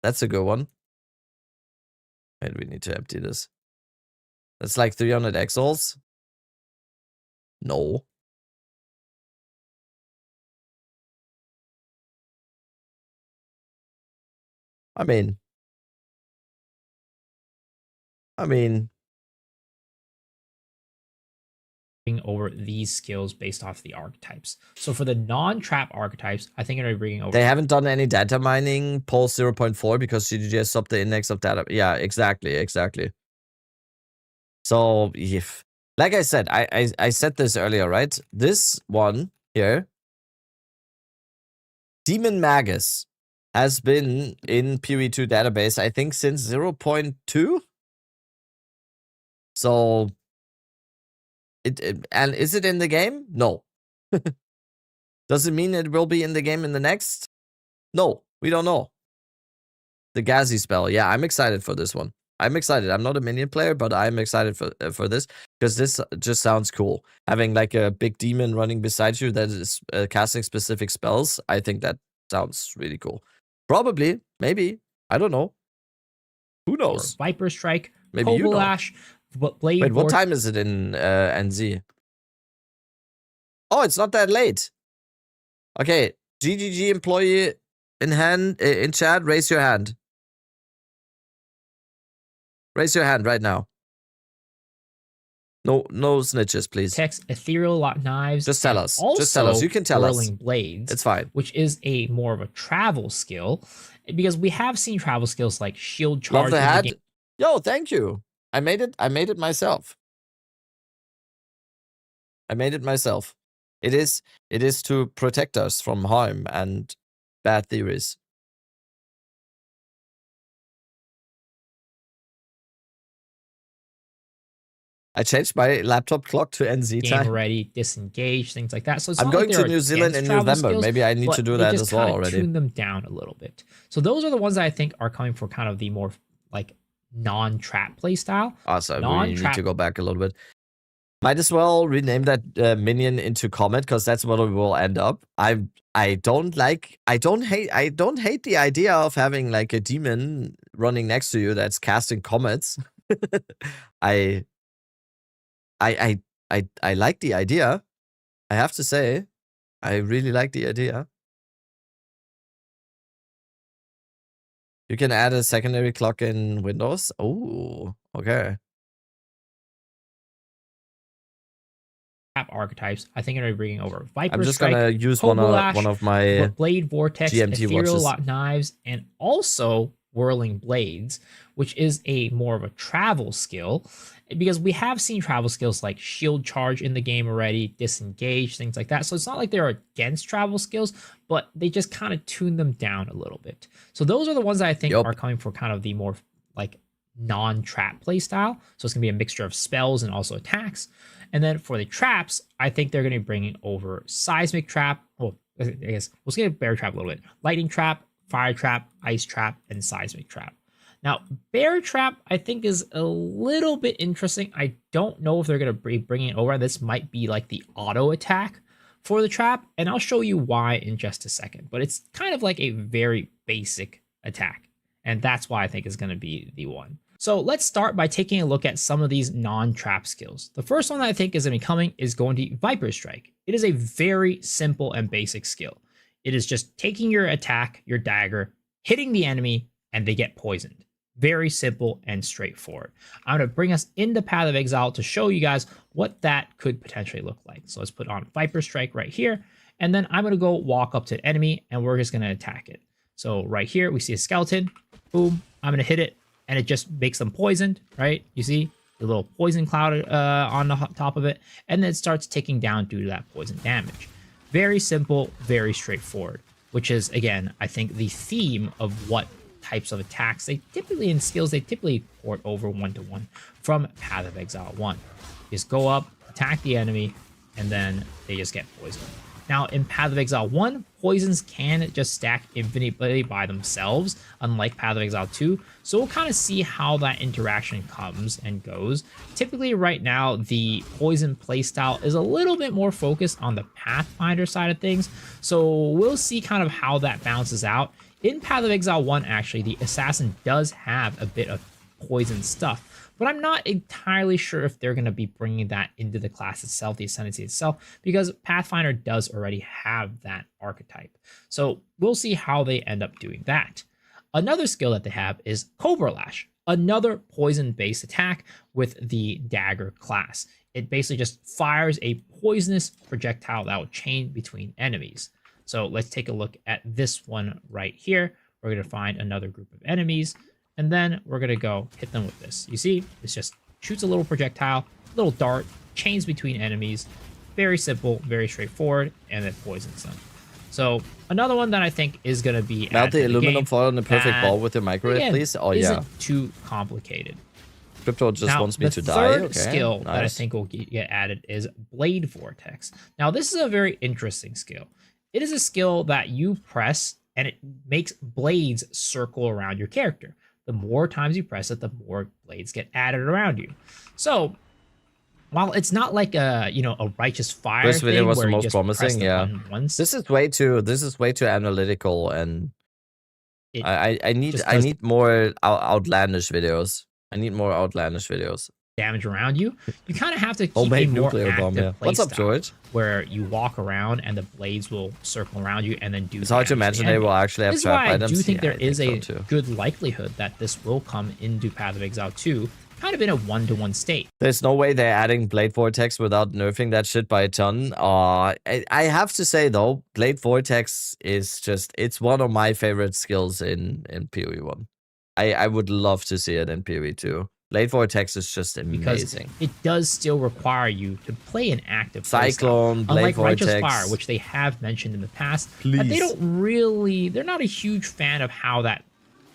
Speaker 1: good one. Wait, we need to empty this. That's like 300 exals. No. I mean,
Speaker 2: over these skills based off the archetypes. So for the non-trap archetypes, I think they're bringing over.
Speaker 1: They haven't done any data mining post 0.4 because GGG has stopped the index of data. Yeah, exactly. So, if, like I said, I said this earlier, right? This one here, Demon Magus, has been in PoE2 database, I think, since 0.2. So, and is it in the game? No. Does it mean it will be in the game in the next? No, we don't know. The Gazi spell. Yeah, I'm excited for this one. I'm excited. I'm not a minion player, but I'm excited for this because this just sounds cool. Having like a big demon running beside you that is casting specific spells. I think that sounds really cool. Probably, maybe. I don't know. Who knows?
Speaker 2: Viper Strike,
Speaker 1: Maybe you know.
Speaker 2: Lash, Blade.
Speaker 1: Wait, what time is it in NZ? Oh, it's not that late. Okay, GGG employee in chat, raise your hand. Raise your hand right now. No snitches, please.
Speaker 2: Text ethereal knives.
Speaker 1: Just tell us. Just tell us. You can tell us.
Speaker 2: Blades.
Speaker 1: It's fine.
Speaker 2: Which is a more of a travel skill, because we have seen travel skills like shield charge.
Speaker 1: Love the hat. Yo, thank you. I made it myself. It is to protect us from harm and bad theories. I changed my laptop clock to NZ
Speaker 2: game
Speaker 1: time.
Speaker 2: Ready, disengage, things like that. So it's
Speaker 1: I'm going to New Zealand in November.
Speaker 2: Skills,
Speaker 1: maybe I need to do that as well already.
Speaker 2: Tune them down a little bit. So those are the ones that I think are coming for kind of the more like non-trap play style.
Speaker 1: Awesome. We need to go back a little bit. Might as well rename that minion into Comet because that's what we will end up. I don't hate the idea of having like a demon running next to you that's casting comets. I like the idea. I have to say, I really like the idea. You can add a secondary clock in Windows. Oh, okay.
Speaker 2: Archetypes. I think I'm bringing over Viper
Speaker 1: I'm just
Speaker 2: Strike,
Speaker 1: gonna use one of my
Speaker 2: Blade Vortex,
Speaker 1: GMT
Speaker 2: ethereal
Speaker 1: watches.
Speaker 2: knives, and also Whirling Blades, which is a more of a travel skill, because we have seen travel skills like Shield Charge in the game already, Disengage, things like that. So it's not like they're against travel skills, but they just kind of tune them down a little bit. So those are the ones that I think are coming for kind of the more like non-trap playstyle. So it's going to be a mixture of spells and also attacks. And then for the traps, I think they're going to be bringing over Seismic Trap. Well, I guess we'll skip Bear Trap a little bit. Lightning Trap, Fire Trap, Ice Trap, and Seismic Trap. Now, Bear Trap, I think, is a little bit interesting. I don't know if they're going to be bringing it over. This might be like the auto attack for the trap, and I'll show you why in just a second. But it's kind of like a very basic attack, and that's why I think is going to be the one. So let's start by taking a look at some of these non-trap skills. The first one that I think is going to be coming is going to be Viper Strike. It is a very simple and basic skill. It is just taking your attack, your dagger, hitting the enemy, and they get poisoned. Very simple and straightforward. I'm going to bring us into Path of Exile to show you guys what that could potentially look like. So let's put on Viper Strike right here, and then I'm going to go walk up to an enemy, and we're just going to attack it. So right here, we see a skeleton. Boom. I'm going to hit it, and it just makes them poisoned, right? You see the little poison cloud on the top of it, and then it starts ticking down due to that poison damage. Very simple, very straightforward, which is, again, I think the theme of what types of attacks they typically port over 1-to-1 from Path of Exile 1. Just go up, attack the enemy, and then they just get poisoned. Now, in Path of Exile 1, poisons can just stack infinitely by themselves, unlike Path of Exile 2. So we'll kind of see how that interaction comes and goes. Typically, right now, the poison playstyle is a little bit more focused on the Pathfinder side of things. So we'll see kind of how that bounces out. In Path of Exile 1, actually, the Assassin does have a bit of poison stuff, but I'm not entirely sure if they're going to be bringing that into the class itself, the Ascendancy itself, because Pathfinder does already have that archetype. So we'll see how they end up doing that. Another skill that they have is Cobra Lash, another poison-based attack with the Dagger class. It basically just fires a poisonous projectile that will chain between enemies. So let's take a look at this one right here. We're going to find another group of enemies, and then we're going to go hit them with this. You see, this just shoots a little projectile, little dart, chains between enemies. Very simple, very straightforward, and it poisons them. So another one that I think is going to be
Speaker 1: melt the aluminum foil on the perfect ball with your microwave, please. Oh yeah,
Speaker 2: isn't too complicated.
Speaker 1: Crypto just
Speaker 2: now,
Speaker 1: wants me to die.
Speaker 2: The third
Speaker 1: okay,
Speaker 2: skill
Speaker 1: nice.
Speaker 2: that I think will get added is Blade Vortex. Now, this is a very interesting skill. It is a skill that you press, and it makes blades circle around your character. The more times you press it, the more blades get added around you. So, while it's not like a a righteous fire
Speaker 1: This video
Speaker 2: thing
Speaker 1: was
Speaker 2: where
Speaker 1: the
Speaker 2: you
Speaker 1: most
Speaker 2: just
Speaker 1: promising. Yeah,
Speaker 2: once,
Speaker 1: this is way too analytical, and I need more outlandish videos. I need more outlandish videos.
Speaker 2: Damage around you. You kind of have to keep
Speaker 1: Homemade
Speaker 2: a more
Speaker 1: nuclear
Speaker 2: active
Speaker 1: bomb. Yeah. What's up,
Speaker 2: playstyle,
Speaker 1: George?
Speaker 2: where you walk around and the blades will circle around you and then do.
Speaker 1: It's hard to imagine they will actually have
Speaker 2: This is why
Speaker 1: trap
Speaker 2: I
Speaker 1: items.
Speaker 2: do think
Speaker 1: Yeah,
Speaker 2: there is a
Speaker 1: so
Speaker 2: good likelihood that this will come into Path of Exile 2, kind of in a 1-to-1 state.
Speaker 1: There's no way they're adding Blade Vortex without nerfing that shit by a ton. I have to say though, Blade Vortex is it's one of my favorite skills in PoE 1. I would love to see it in PoE 2. Blade Vortex is just amazing.
Speaker 2: Because it does still require you to play an active
Speaker 1: Cyclone,
Speaker 2: playstyle.
Speaker 1: Blade
Speaker 2: Unlike
Speaker 1: Vortex.
Speaker 2: Righteous Fire, which they have mentioned in the past,
Speaker 1: Please.
Speaker 2: but they're not a huge fan of how that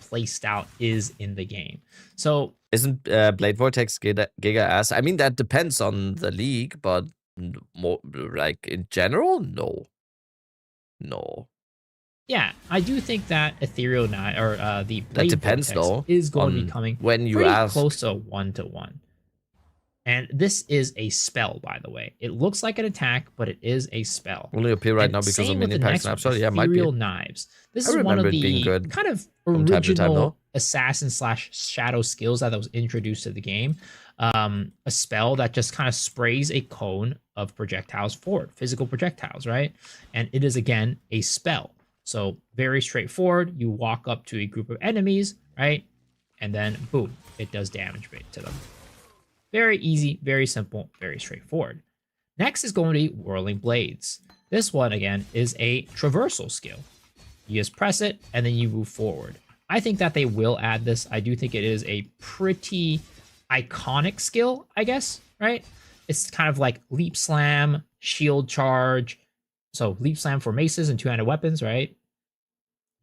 Speaker 2: playstyle is in the game. So
Speaker 1: Isn't Blade Vortex Giga ass? I mean, that depends on the league, but more like in general, no.
Speaker 2: yeah, I do think that Ethereal Knight or the Blade
Speaker 1: depends,
Speaker 2: Vortex
Speaker 1: though,
Speaker 2: is going to
Speaker 1: on
Speaker 2: be coming
Speaker 1: when you
Speaker 2: pretty
Speaker 1: ask.
Speaker 2: close to 1-to-1. And this is a spell, by the way. It looks like an attack, but it is a spell.
Speaker 1: Only appear right
Speaker 2: And
Speaker 1: now because of
Speaker 2: same with
Speaker 1: mini
Speaker 2: the
Speaker 1: pack
Speaker 2: next one,
Speaker 1: snapshot. Yeah, might be.
Speaker 2: Ethereal Knives. This
Speaker 1: I
Speaker 2: is one of
Speaker 1: remember it being
Speaker 2: the
Speaker 1: good
Speaker 2: kind of
Speaker 1: from time to time,
Speaker 2: original
Speaker 1: though.
Speaker 2: assassin/shadow skills that was introduced to the game. A spell that just kind of sprays a cone of projectiles forward, physical projectiles, right? And it is again a spell. So very straightforward. You walk up to a group of enemies, right? And then boom, it does damage to them. Very easy, very simple, very straightforward. Next is going to be Whirling Blades. This one, again, is a traversal skill. You just press it, and then you move forward. I think that they will add this. I do think it is a pretty iconic skill, I guess, right? It's kind of like leap slam, shield charge. So leap slam for maces and two-handed weapons, right?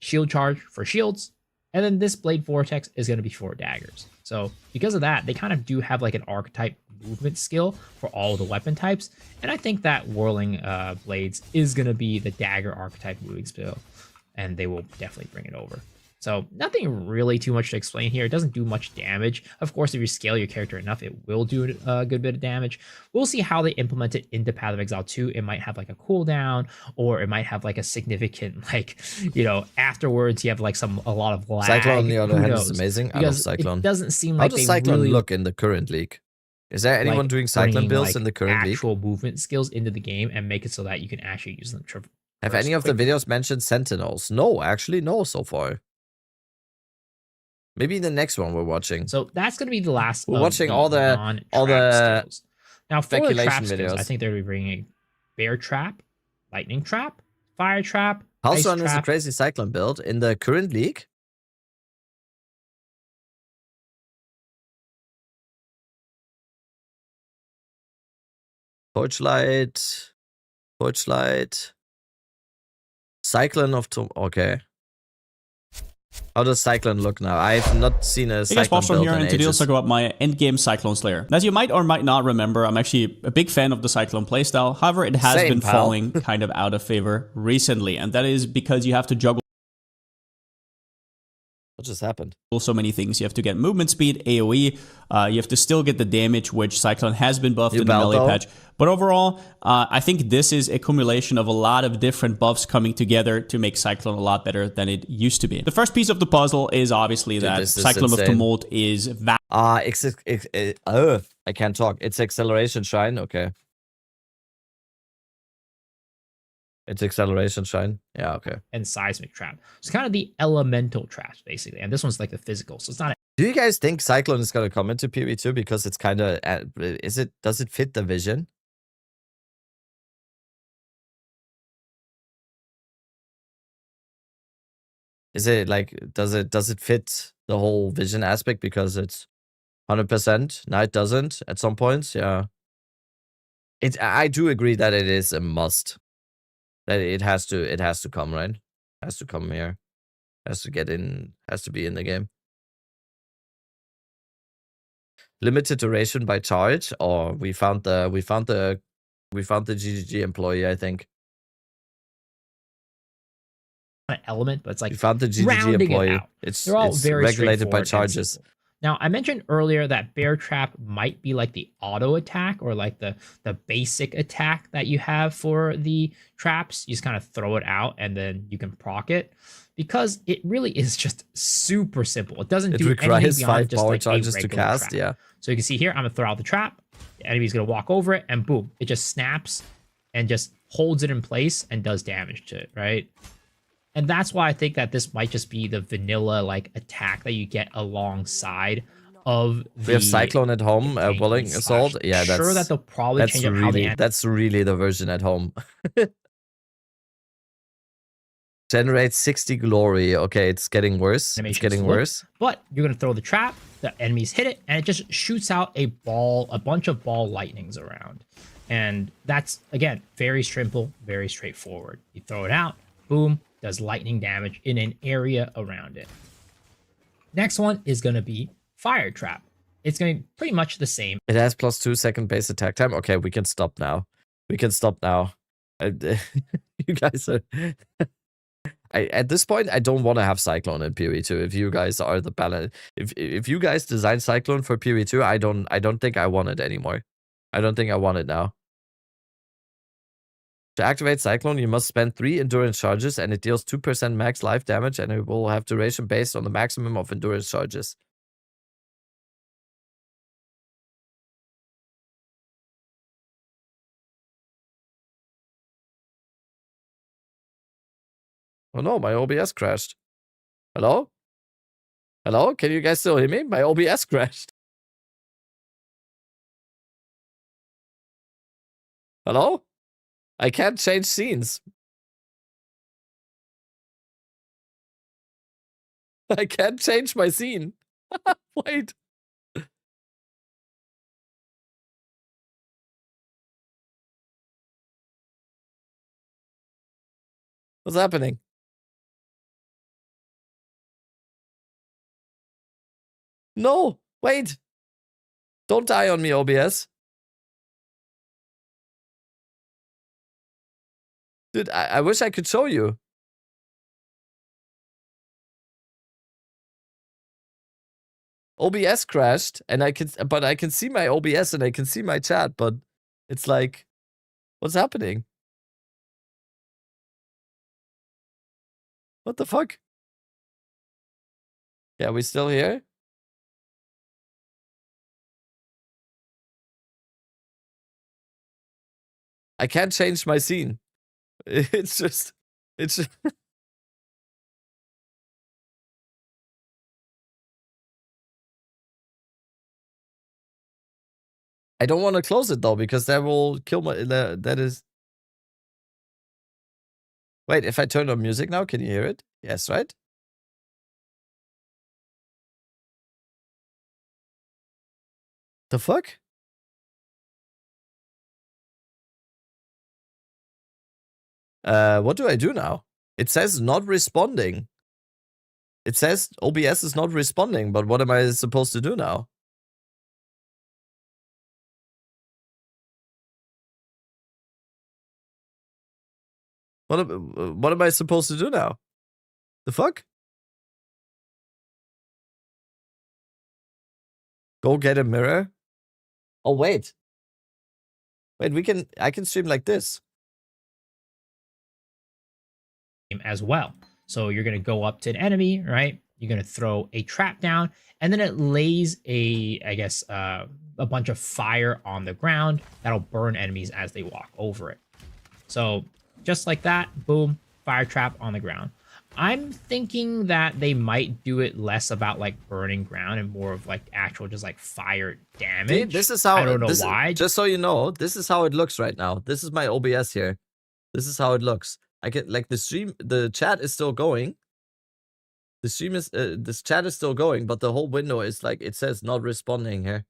Speaker 2: Shield charge for shields. And then this blade vortex is going to be for daggers. So because of that, they kind of do have like an archetype movement skill for all the weapon types. And I think that whirling blades is going to be the dagger archetype moving skill. And they will definitely bring it over. So nothing really too much to explain here. It doesn't do much damage. Of course, if you scale your character enough, it will do a good bit of damage. We'll see how they implement it into Path of Exile 2. It might have like a cooldown, or it might have like a significant, like, you know, afterwards you have like a lot of lag.
Speaker 1: Cyclone, on the other
Speaker 2: Who
Speaker 1: hand,
Speaker 2: knows?
Speaker 1: is amazing.
Speaker 2: Because
Speaker 1: I love Cyclone.
Speaker 2: it doesn't seem
Speaker 1: How
Speaker 2: like
Speaker 1: does
Speaker 2: they
Speaker 1: Cyclone
Speaker 2: really
Speaker 1: look in the current league? Is there anyone
Speaker 2: like
Speaker 1: doing Cyclone
Speaker 2: bringing,
Speaker 1: builds
Speaker 2: like,
Speaker 1: in the current league?
Speaker 2: actual movement skills into the game and make it so that you can actually use them.
Speaker 1: Have any of the videos mentioned Sentinels? No, actually, no, so far. Maybe the next one we're watching.
Speaker 2: So that's going to be the last.
Speaker 1: We're watching all the
Speaker 2: skills. Now for the
Speaker 1: speculation
Speaker 2: trap skills,
Speaker 1: videos.
Speaker 2: I think they're going to be bringing bear trap, lightning trap, fire trap,
Speaker 1: House
Speaker 2: ice
Speaker 1: Run is a
Speaker 2: trap.
Speaker 1: crazy Cyclone build in the current league. Torchlight. Cyclone of Tom. Okay. How does Cyclone look now? I've not seen a
Speaker 7: Hey guys,
Speaker 1: Cyclone
Speaker 7: Bobstrom
Speaker 1: build
Speaker 7: here,
Speaker 1: in
Speaker 7: and today I'll
Speaker 1: ages.
Speaker 7: talk about my endgame Cyclone Slayer. As you might or might not remember, I'm actually a big fan of the Cyclone playstyle. However, it has
Speaker 1: Same,
Speaker 7: been
Speaker 1: pal.
Speaker 7: falling kind of out of favor recently, and that is because you have to juggle
Speaker 1: What just happened?
Speaker 7: so many things. You have to get movement speed, AoE, you have to still get the damage, which Cyclone has been buffed
Speaker 1: New
Speaker 7: in the melee
Speaker 1: Baldo.
Speaker 7: patch. But overall, I think this is a accumulation of a lot of different buffs coming together to make Cyclone a lot better than it used to be. The first piece of the puzzle is obviously that
Speaker 1: this is
Speaker 7: Cyclone of
Speaker 1: insane.
Speaker 7: Tumult is
Speaker 1: I can't talk. It's Acceleration Shrine. Okay. It's Acceleration Shrine. Yeah, okay.
Speaker 2: and seismic trap. It's kind of the elemental traps basically, and this one's like the physical. So it's not.
Speaker 1: Do you guys think Cyclone is gonna come into PvE2 because it's kind of does it fit the vision? Is it like does it fit the whole vision aspect because it's 100%? No, it doesn't at some points. Yeah. I do agree that it is a must. That it has to come, right? Has to come here. Has to get in, has to be in the game. Limited duration by charge, or we found the GGG employee, I think.
Speaker 2: An element, but it's like
Speaker 1: We found the GGG
Speaker 2: rounding it
Speaker 1: employee.
Speaker 2: out.
Speaker 1: It's
Speaker 2: They're all
Speaker 1: it's
Speaker 2: very
Speaker 1: regulated by
Speaker 2: straightforward and
Speaker 1: charges.
Speaker 2: simple. Now, I mentioned earlier that bear trap might be like the auto attack or like the basic attack that you have for the traps. You just kind of throw it out and then you can proc it, because it really is just super simple. It doesn't
Speaker 1: It
Speaker 2: do anything
Speaker 1: requires
Speaker 2: beyond
Speaker 1: 5
Speaker 2: just
Speaker 1: power
Speaker 2: like a
Speaker 1: charges to
Speaker 2: regular
Speaker 1: cast.
Speaker 2: trap.
Speaker 1: Yeah.
Speaker 2: So you can see here, I'm gonna throw out the trap. The enemy's gonna walk over it, and boom, it just snaps and just holds it in place and does damage to it, right? And that's why I think that this might just be the vanilla like attack that you get alongside of the.
Speaker 1: We have Cyclone at home,
Speaker 2: tanking
Speaker 1: Willing
Speaker 2: slash-
Speaker 1: Assault. Yeah, that's
Speaker 2: sure that they'll probably change up how they
Speaker 1: that's really the version at home. Generate 60 glory. Okay, it's getting worse. It's
Speaker 2: animations
Speaker 1: getting
Speaker 2: look.
Speaker 1: worse.
Speaker 2: But you're gonna throw the trap, the enemies hit it, and it just shoots out a bunch of ball lightnings around. And that's, again, very simple, very straightforward. You throw it out, boom, does lightning damage in an area around it. Next one is gonna be fire trap. It's gonna be pretty much the same.
Speaker 1: It has +2 second base attack time. Okay, we can stop now. We can stop now. You guys are. At this point, I don't want to have Cyclone in PoE2. If you guys are the balance, if you guys design Cyclone for PoE2, I don't think I want it anymore. I don't think I want it now. To activate Cyclone, you must spend 3 endurance charges, and it deals 2% max life damage, and it will have duration based on the maximum of endurance charges. Oh no, my OBS crashed. Hello? Hello? Can you guys still hear me? My OBS crashed. Hello? I can't change scenes. I can't change my scene. Wait. What's happening? No, wait. Don't die on me, OBS. Dude, I wish I could show you. OBS crashed, and I can see my OBS and I can see my chat, but it's like, what's happening? What the fuck? Yeah, we still here? I can't change my scene. It's just. I don't want to close it though, because that will kill my. That is. Wait, if I turn on music now, can you hear it? Yes, right? The fuck? What do I do now? It says not responding. It says OBS is not responding, but what am I supposed to do now? What am I supposed to do now? The fuck? Go get a mirror? Oh, wait. Wait, I can stream like this.
Speaker 2: As well. So you're going to go up to an enemy, right? You're going to throw a trap down, and then it lays a bunch of fire on the ground that'll burn enemies as they walk over it. So just like that, boom, fire trap on the ground. I'm thinking that they might do it less about like burning ground and more of like actual just like fire damage.
Speaker 1: Dude, this is how
Speaker 2: I don't know why.
Speaker 1: Just so you know, this is how it looks right now. This is my OBS here. This is how it looks. I get like the chat is still going. The stream is this chat is still going, but the whole window is like it says not responding here.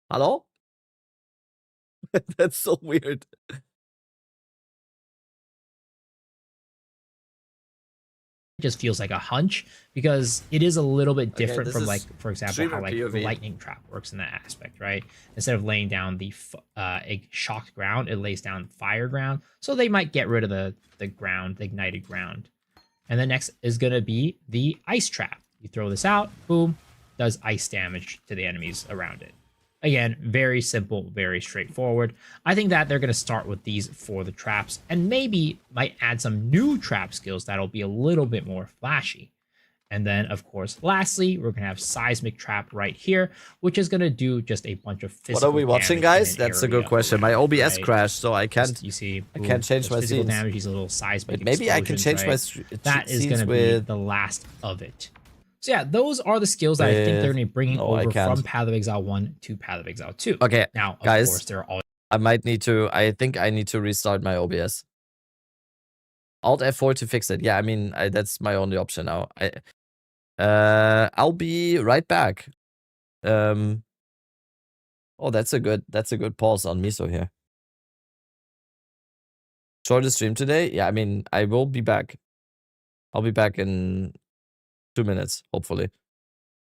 Speaker 1: Hello? That's so weird.
Speaker 2: Just feels like a hunch because it is a little bit different
Speaker 1: this
Speaker 2: from
Speaker 1: is
Speaker 2: like, for example,
Speaker 1: streamer
Speaker 2: how like the
Speaker 1: POV.
Speaker 2: lightning trap works in that aspect, right? Instead of laying down the shocked ground, it lays down fire ground. So they might get rid of the ground, the ignited ground. And then next is going to be the ice trap. You throw this out, boom, does ice damage to the enemies around it. Again, very simple, very straightforward. I think that they're going to start with these for the traps and maybe might add some new trap skills that'll be a little bit more flashy. And then, of course, lastly, we're going to have Seismic Trap right here, which is going to do just a bunch of physical
Speaker 1: What are we watching, guys? That's a good question. My OBS crashed, so I can't.
Speaker 2: You see, boom,
Speaker 1: I can't change my
Speaker 2: physical
Speaker 1: scenes.
Speaker 2: damage. These little seismic.
Speaker 1: But maybe I can change my
Speaker 2: That is going to be
Speaker 1: with
Speaker 2: the last of it. So yeah, those are the skills that I think they're going to be bringing over from Path of Exile 1 to Path of Exile 2.
Speaker 1: Okay,
Speaker 2: now, of
Speaker 1: guys,
Speaker 2: course, there are all.
Speaker 1: I think I need to restart my OBS. Alt F4 to fix it. Yeah, I mean, that's my only option now. I'll be right back. Oh, that's a good pause on Miso here. Shortest stream today? Yeah, I mean, I will be back. I'll be back in 2 minutes, hopefully.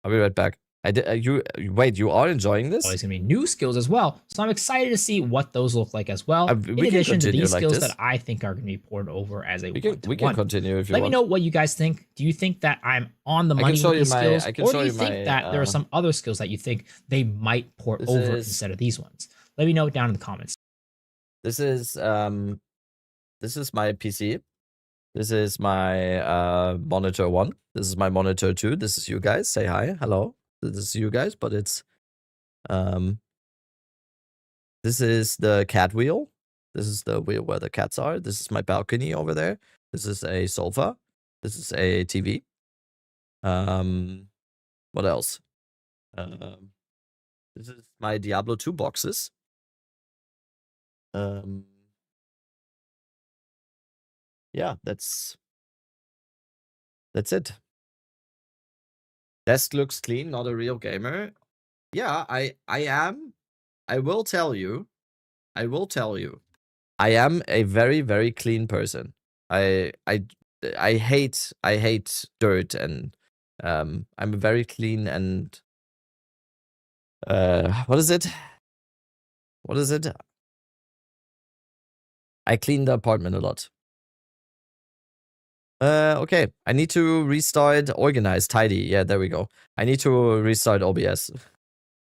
Speaker 1: I'll be right back. Wait, you are enjoying this?
Speaker 2: Always gonna be new skills as well, so I'm excited to see what those look like as well. In addition to these skills that I think are gonna be poured over as a
Speaker 1: we can continue if you
Speaker 2: want. Let
Speaker 1: me
Speaker 2: know what you guys think. Do you think that I'm on the money with these skills, or do you think that there are some other skills that you think they might port over instead of these ones? Let me know down in the comments.
Speaker 1: This is my PC. This is my monitor 1. This is my monitor 2. This is you guys. Say hi. Hello. This is you guys, but it's this is the cat wheel. This is the wheel where the cats are. This is my balcony over there. This is a sofa. This is a TV. What else? This is my Diablo 2 boxes. yeah, that's it. Desk looks clean, not a real gamer. Yeah, I am. I will tell you. I am a very, very clean person. I hate dirt, and I'm a very clean and what is it? I clean the apartment a lot. Okay. I need to restart organize, tidy. Yeah, there we go. I need to restart OBS.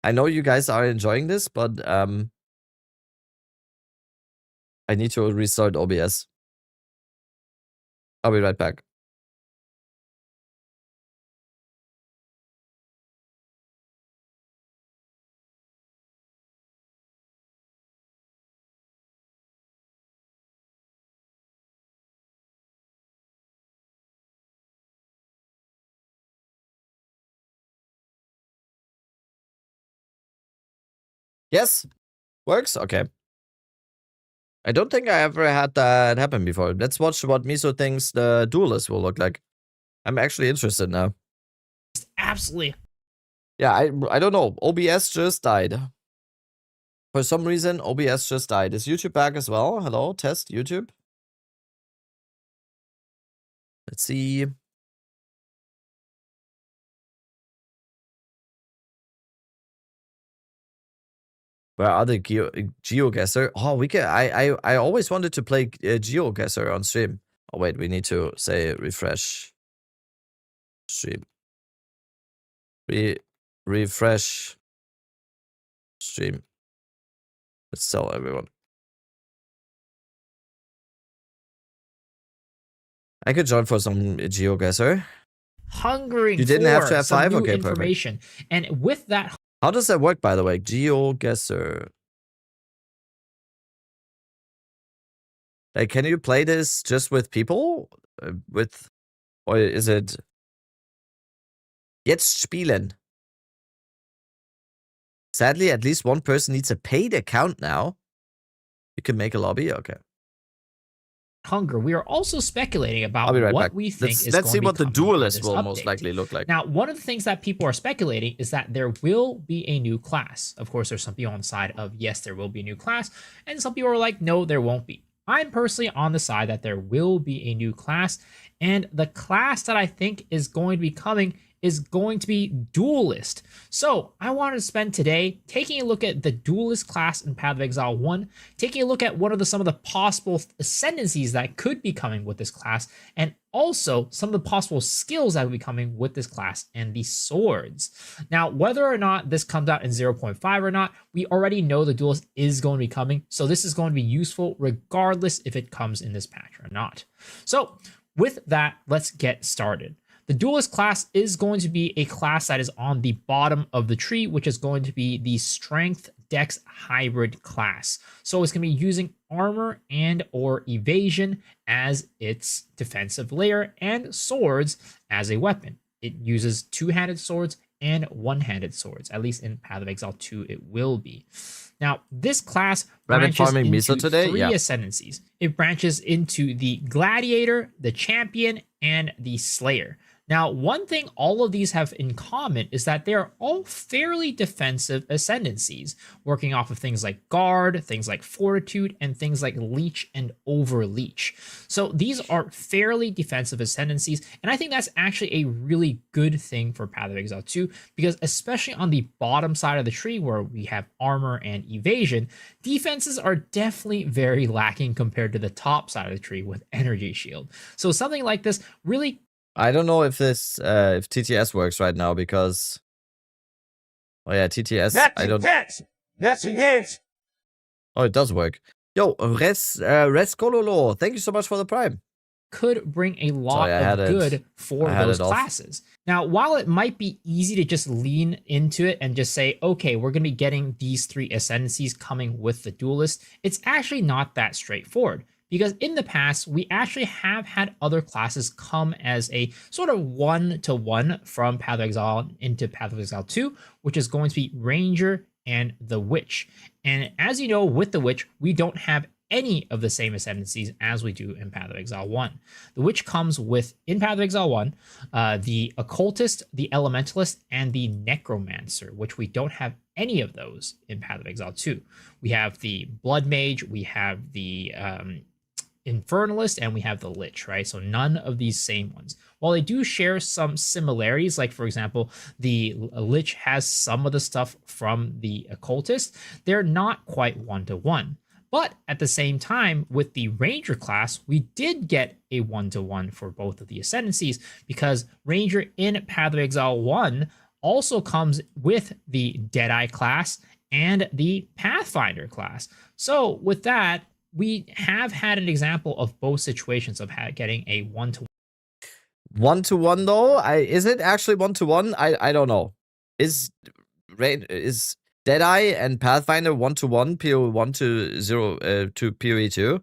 Speaker 1: I know you guys are enjoying this, but I need to restart OBS. I'll be right back. Yes, works. Okay. I don't think I ever had that happen before. Let's watch what Miso thinks the Duelist will look like. I'm actually interested now.
Speaker 2: Absolutely.
Speaker 1: Yeah, I don't know. OBS just died. For some reason, OBS just died. Is YouTube back as well? Hello, test YouTube. Let's see. Where are the GeoGuessr? Oh, we can. I always wanted to play GeoGuessr on stream. Oh wait, we need to say refresh stream. Refresh stream. Let's tell everyone. I could join for some GeoGuessr.
Speaker 2: Hungering
Speaker 1: You didn't
Speaker 2: for
Speaker 1: have to have
Speaker 2: some
Speaker 1: 5?
Speaker 2: new
Speaker 1: Okay,
Speaker 2: information. And with that,
Speaker 1: how does that work, by the way? GeoGuessr. Like, can you play this just with people? Or is it Jetzt spielen? Sadly, at least one person needs a paid account now. You can make a lobby? Okay.
Speaker 2: Hunger, we are also speculating about
Speaker 1: I'll be right
Speaker 2: what
Speaker 1: back.
Speaker 2: we think is
Speaker 1: Let's see
Speaker 2: going
Speaker 1: what
Speaker 2: to
Speaker 1: the
Speaker 2: be coming in
Speaker 1: Duelist
Speaker 2: this
Speaker 1: will
Speaker 2: update.
Speaker 1: most likely look like.
Speaker 2: Now, one of the things that people are speculating is that there will be a new class. Of course, there's some people on the side of yes, there will be a new class, and some people are like, no, there won't be. I'm personally on the side that there will be a new class, and the class that I think is going to be coming is going to be Duelist. So I wanted to spend today taking a look at the Duelist class in Path of Exile 1, taking a look at what are some of the possible ascendancies that could be coming with this class, and also some of the possible skills that will be coming with this class and the swords. Now, whether or not this comes out in 0.5 or not, we already know the Duelist is going to be coming, so this is going to be useful regardless if it comes in this patch or not. So with that, let's get started. The Duelist class is going to be a class that is on the bottom of the tree, which is going to be the Strength Dex hybrid class. So it's going to be using armor and or evasion as its defensive layer and swords as a weapon. It uses two-handed swords and one-handed swords. At least in Path of Exile 2, it will be. Now, this class branches into three ascendancies. It branches into the Gladiator, the Champion, and the Slayer. Now, one thing all of these have in common is that they are all fairly defensive ascendancies, working off of things like Guard, things like Fortitude, and things like Leech and Overleech. So these are fairly defensive ascendancies, and I think that's actually a really good thing for Path of Exile 2, because especially on the bottom side of the tree where we have armor and evasion, defenses are definitely very lacking compared to the top side of the tree with Energy Shield. So something like this really...
Speaker 1: I don't know if this if TTS works right now because oh yeah, TTS. I don't.
Speaker 6: That's intense.
Speaker 1: Oh, it does work. Yo, Res Kololo, thank you so much for the Prime.
Speaker 2: Could bring a lot of good for those classes. Now, while it might be easy to just lean into it and just say, okay, we're going to be getting these three ascendancies coming with the Duelist, it's actually not that straightforward. Because in the past, we actually have had other classes come as a sort of one-to-one from Path of Exile into Path of Exile 2, which is going to be Ranger and the Witch. And as you know, with the Witch, we don't have any of the same ascendancies as we do in Path of Exile 1. The Witch comes with, in Path of Exile 1, the Occultist, the Elementalist, and the Necromancer, which we don't have any of those in Path of Exile 2. We have the Blood Mage, we have the Infernalist, and we have the Lich, right? So none of these same ones. While they do share some similarities, like for example, the Lich has some of the stuff from the Occultist, they're not quite one-to-one. But at the same time, with the Ranger class, we did get a one-to-one for both of the Ascendancies, because Ranger in Path of Exile 1 also comes with the Deadeye class and the Pathfinder class. So with that, we have had an example of both situations of getting a one-to-one.
Speaker 1: One-to-one though? Is it actually one-to-one? I don't know. Is Deadeye and Pathfinder one-to-one, PoE1 to 0 to PoE2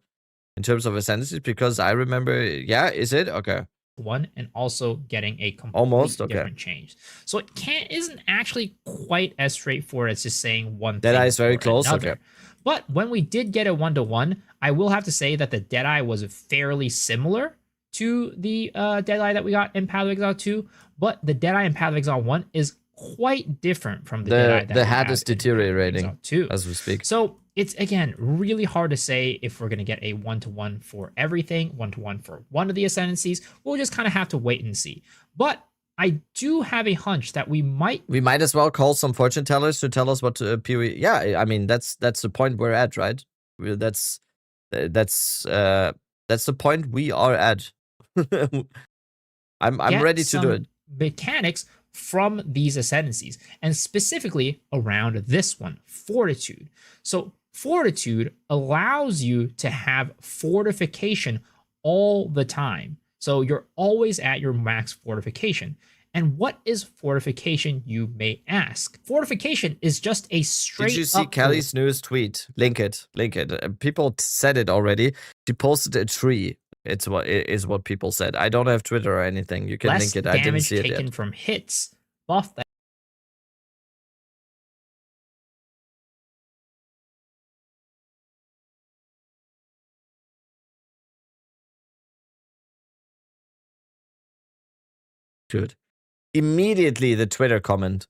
Speaker 1: in terms of ascendancies? Because I remember, yeah, is it? Okay.
Speaker 2: One, and also getting a completely
Speaker 1: Almost, okay.
Speaker 2: different change. So it isn't actually quite as straightforward as just saying one
Speaker 1: Deadeye
Speaker 2: thing
Speaker 1: is very
Speaker 2: or
Speaker 1: close,
Speaker 2: another.
Speaker 1: okay.
Speaker 2: But when we did get a one-to-one, I will have to say that the Deadeye was fairly similar to the Deadeye that we got in Path of Exile 2, but the Deadeye in Path of Exile 1 is quite different from the Deadeye that
Speaker 1: the
Speaker 2: we
Speaker 1: hat
Speaker 2: have
Speaker 1: is
Speaker 2: in Path of
Speaker 1: deteriorating
Speaker 2: Exile 2.
Speaker 1: as we speak.
Speaker 2: So it's, again, really hard to say if we're going to get a one-to-one for everything, one-to-one for one of the Ascendancies. We'll just kind of have to wait and see. But I do have a hunch that we might
Speaker 1: as well call some fortune tellers to tell us what PoE. Yeah, I mean that's the point we're at, right? That's the point we are at. I'm ready to do it.
Speaker 2: Mechanics from these ascendancies, and specifically around this one, Fortitude. So Fortitude allows you to have fortification all the time. So you're always at your max fortification. And what is fortification, you may ask? Fortification is just a straight up...
Speaker 1: Did you see Kelly's newest tweet? Link it. People said it already. She posted a tree. It is what people said. I don't have Twitter or anything. You can link it. I didn't see it yet.
Speaker 2: Less damage taken from hits. Buff that.
Speaker 1: Good. Immediately the Twitter comment.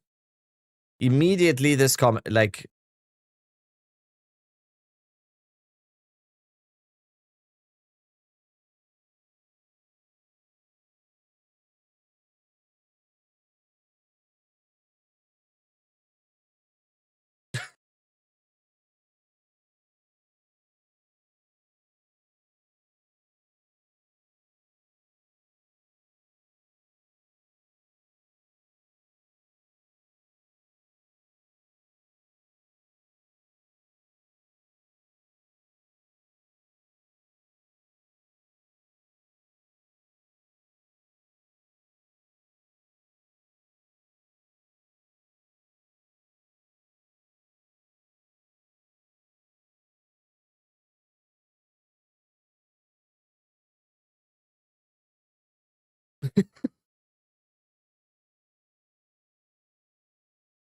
Speaker 1: Immediately this comment, like...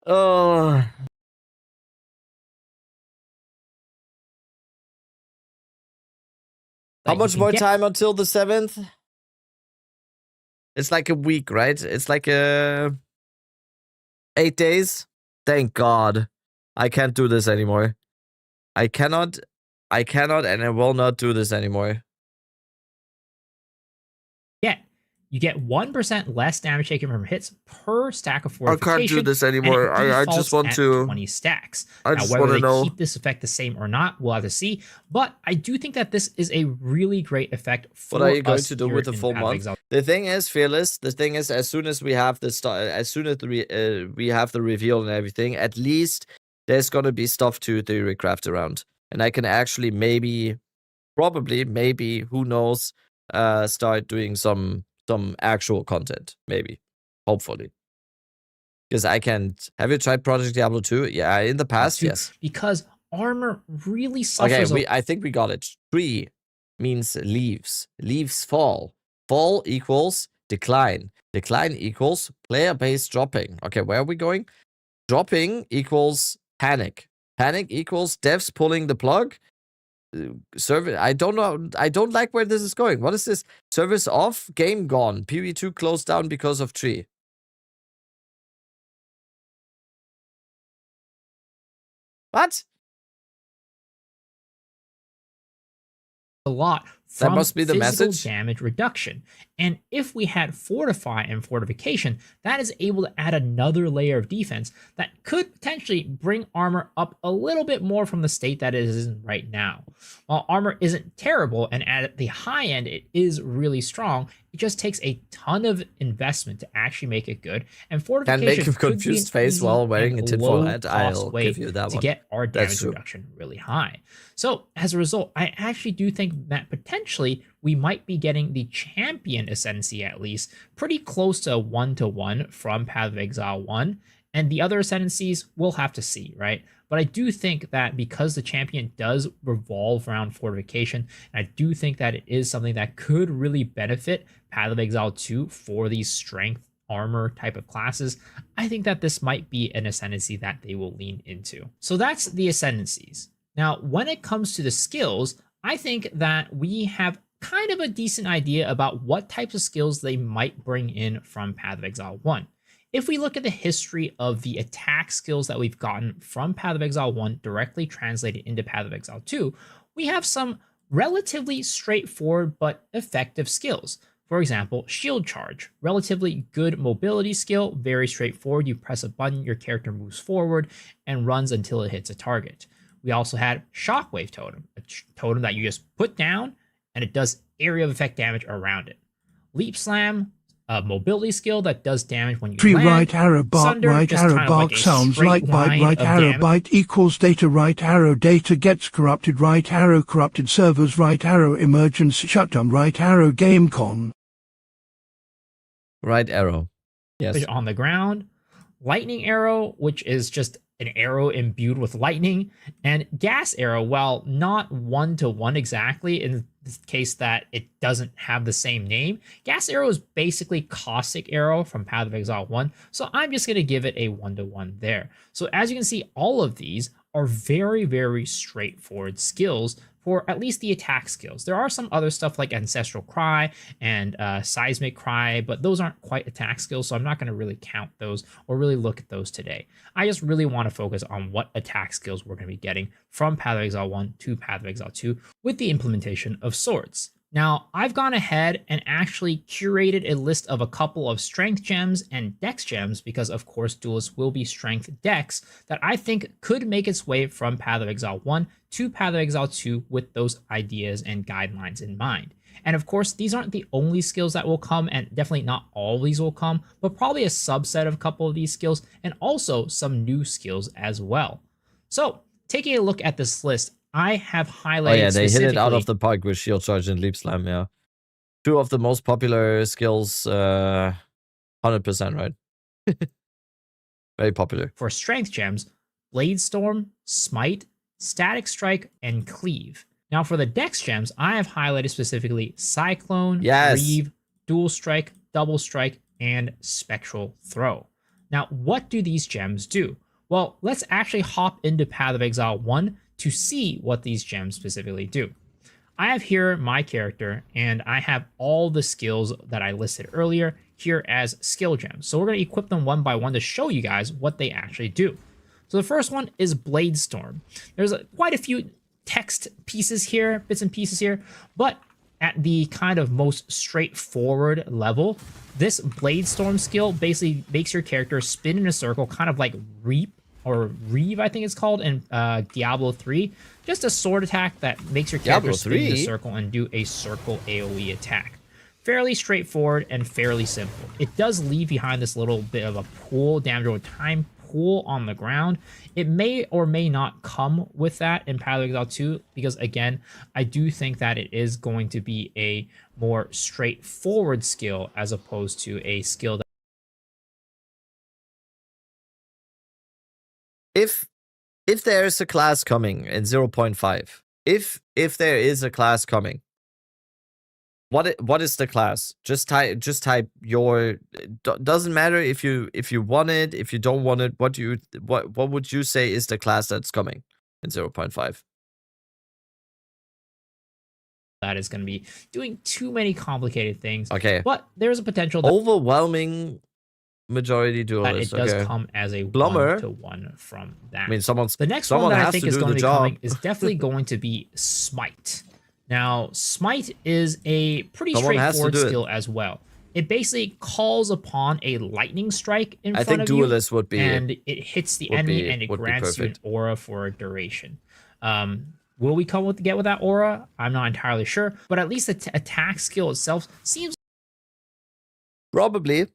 Speaker 1: Oh. How much more time until the 7th? It's like a week, right? It's like 8 days. Thank God. I can't do this anymore. I cannot, and I will not do this anymore.
Speaker 2: Yeah, you get 1% less damage taken from hits per stack of fortification.
Speaker 1: I can't do this anymore. I just want to
Speaker 2: 20 stacks.
Speaker 1: I just want to know.
Speaker 2: Keep this effect the same or not, we'll have to see. But I do think that this is a really great effect for us.
Speaker 1: What are you going to do with the full month? The thing is, Fearless. The thing is, as soon as we have the as soon as we have the reveal and everything, at least there's gonna be stuff to theorycraft around, and I can actually maybe, who knows, start doing some actual content, maybe, hopefully. Because I can't. Have you tried Project Diablo 2? Yeah, in the past, yes.
Speaker 2: Because armor really suffers.
Speaker 1: Okay, I think we got it. Tree means leaves. Leaves fall. Fall equals decline. Decline equals player base dropping. Okay, where are we going? Dropping equals panic. Panic equals devs pulling the plug. service. I don't know. I don't like where this is going. What is this? Service off, game gone. PV2 closed down because of tree. What?
Speaker 2: A lot
Speaker 1: That
Speaker 2: from
Speaker 1: must be the
Speaker 2: physical
Speaker 1: message.
Speaker 2: damage reduction. And if we had Fortify and Fortification, that is able to add another layer of defense that could potentially bring armor up a little bit more from the state that it is in right now. While armor isn't terrible, and at the high end it is really strong, it just takes a ton of investment to actually make it good. And Fortification
Speaker 1: Can make a
Speaker 2: could be
Speaker 1: confused
Speaker 2: an
Speaker 1: face
Speaker 2: easy
Speaker 1: while wearing a
Speaker 2: and
Speaker 1: tinfoil hat.
Speaker 2: low-cost
Speaker 1: I'll
Speaker 2: way
Speaker 1: give you that
Speaker 2: to
Speaker 1: one.
Speaker 2: get our
Speaker 1: That's
Speaker 2: damage
Speaker 1: true.
Speaker 2: reduction really high. So as a result, I actually do think that potentially we might be getting the champion Ascendancy at least pretty close to 1-to-1 from Path of Exile 1. And the other Ascendancies we'll have to see, right? But I do think that because the champion does revolve around Fortification, and I do think that it is something that could really benefit Path of Exile 2 for these strength armor type of classes, I think that this might be an Ascendancy that they will lean into. So that's the Ascendancies. Now, when it comes to the skills, I think that we have kind of a decent idea about what types of skills they might bring in from Path of Exile 1. If we look at the history of the attack skills that we've gotten from Path of Exile 1 directly translated into Path of Exile 2, we have some relatively straightforward but effective skills. For example, Shield Charge, relatively good mobility skill, very straightforward. You press a button, your character moves forward and runs until it hits a target. We also had Shockwave Totem, a totem that you just put down and it does area of effect damage around it. Leap Slam, a mobility skill that does damage when you
Speaker 8: Tree
Speaker 2: land.
Speaker 8: right arrow bark,
Speaker 2: Sunder,
Speaker 8: right
Speaker 2: just
Speaker 8: arrow
Speaker 2: kind of
Speaker 8: bark
Speaker 2: like a
Speaker 8: sounds
Speaker 2: straight
Speaker 8: like bite,
Speaker 2: line
Speaker 8: right
Speaker 2: of
Speaker 8: arrow
Speaker 2: damage.
Speaker 8: bite equals data, right arrow data gets corrupted, right arrow corrupted servers, right arrow emergence shutdown, right arrow game con.
Speaker 1: Right arrow. Yes.
Speaker 2: On the ground. Lightning Arrow, which is just an arrow imbued with lightning, and Gas Arrow, while not 1-to-1 exactly in the case that it doesn't have the same name, Gas Arrow is basically Caustic Arrow from Path of Exile 1, so I'm just going to give it a 1-to-1 there. So as you can see, all of these are very, very straightforward skills for at least the attack skills. There are some other stuff like Ancestral Cry and Seismic Cry, but those aren't quite attack skills, so I'm not going to really count those or really look at those today. I just really want to focus on what attack skills we're going to be getting from Path of Exile 1 to Path of Exile 2 with the implementation of Swords. Now, I've gone ahead and actually curated a list of a couple of strength gems and dex gems, because of course Duelist will be strength dex, that I think could make its way from Path of Exile 1 to Path of Exile 2 with those ideas and guidelines in mind. And of course, these aren't the only skills that will come, and definitely not all of these will come, but probably a subset of a couple of these skills, and also some new skills as well. So, taking a look at this list, I have highlighted.
Speaker 1: Oh yeah, they hit it out of the park with Shield Charge and Leap Slam, yeah. Two of the most popular skills, 100%, right? Very popular.
Speaker 2: For strength gems, Blade Storm, Smite, Static Strike, and Cleave. Now for the dex gems, I have highlighted specifically Cyclone,
Speaker 1: Yes.
Speaker 2: Reave, Dual Strike, Double Strike, and Spectral Throw. Now, what do these gems do? Well, let's actually hop into Path of Exile 1 to see what these gems specifically do. I have here my character, and I have all the skills that I listed earlier here as skill gems. So we're going to equip them one by one to show you guys what they actually do. So the first one is Blade Storm. There's quite a few text pieces here, bits and pieces here, but at the kind of most straightforward level, this Blade Storm skill basically makes your character spin in a circle, kind of like Reap or Reave, I think it's called, in Diablo 3. Just a sword attack that makes your character
Speaker 1: Diablo
Speaker 2: spin in a
Speaker 1: 3?
Speaker 2: circle and do a circle AoE attack. Fairly straightforward and fairly simple. It does leave behind this little bit of a pool, damage over time pool on the ground. It may or may not come with that in Path of Exile 2, because again, I do think that it is going to be a more straightforward skill as opposed to a skill that
Speaker 1: if there is a class coming in 0.5, if there is a class coming, what is the class? Just type your. Doesn't matter if you want it, if you don't want it. What would you say is the class that's coming in 0.5?
Speaker 2: that is going to be doing too many complicated things.
Speaker 1: Okay.
Speaker 2: But there's a potential that
Speaker 1: Overwhelming majority duelist.
Speaker 2: it does
Speaker 1: Okay.
Speaker 2: come as a
Speaker 1: Plumber.
Speaker 2: 1-to-1 from that.
Speaker 1: I mean,
Speaker 2: The next one that I think is going to be coming is definitely going to be Smite. Now, Smite is a pretty straightforward skill as well. It basically calls upon a lightning strike in front of you. I think
Speaker 1: Duelist would be,
Speaker 2: and it hits the enemy and it grants you an aura for a duration. Will we get with that aura? I'm not entirely sure, but at least the attack skill itself seems
Speaker 1: probably,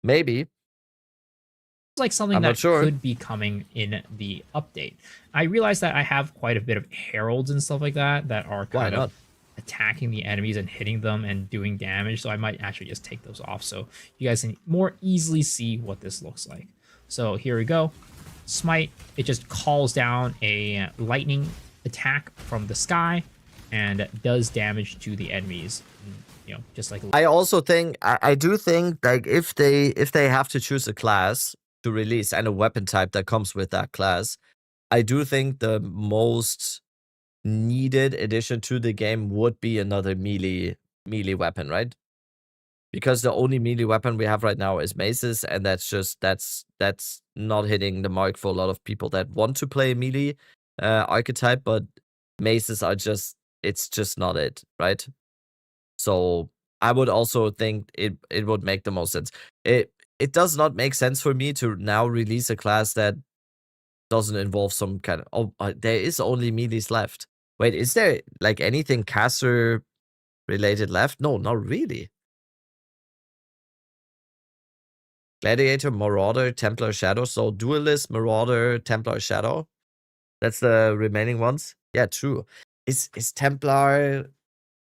Speaker 1: maybe,
Speaker 2: like something that could be coming in the update. I realize that I have quite a bit of heralds and stuff like that are kind of attacking the enemies and hitting them and doing damage, so I might actually just take those off so you guys can more easily see what this looks like. So here we go. Smite, it just calls down a lightning attack from the sky and does damage to the enemies, you know, just like
Speaker 1: I also think I do think like if they have to choose a class to release and a weapon type that comes with that class, I do think the most needed addition to the game would be another melee weapon, right? Because the only melee weapon we have right now is maces, and that's not hitting the mark for a lot of people that want to play melee archetype, but maces are it's just not it, right? So I would also think it would make the most sense. It does not make sense for me to now release a class that doesn't involve some kind of there is only melees left. Wait, is there like anything caster related left? No, not really. Gladiator, Marauder, Templar, Shadow. So Duelist, Marauder, Templar, Shadow. That's the remaining ones. Yeah, true. Is Templar?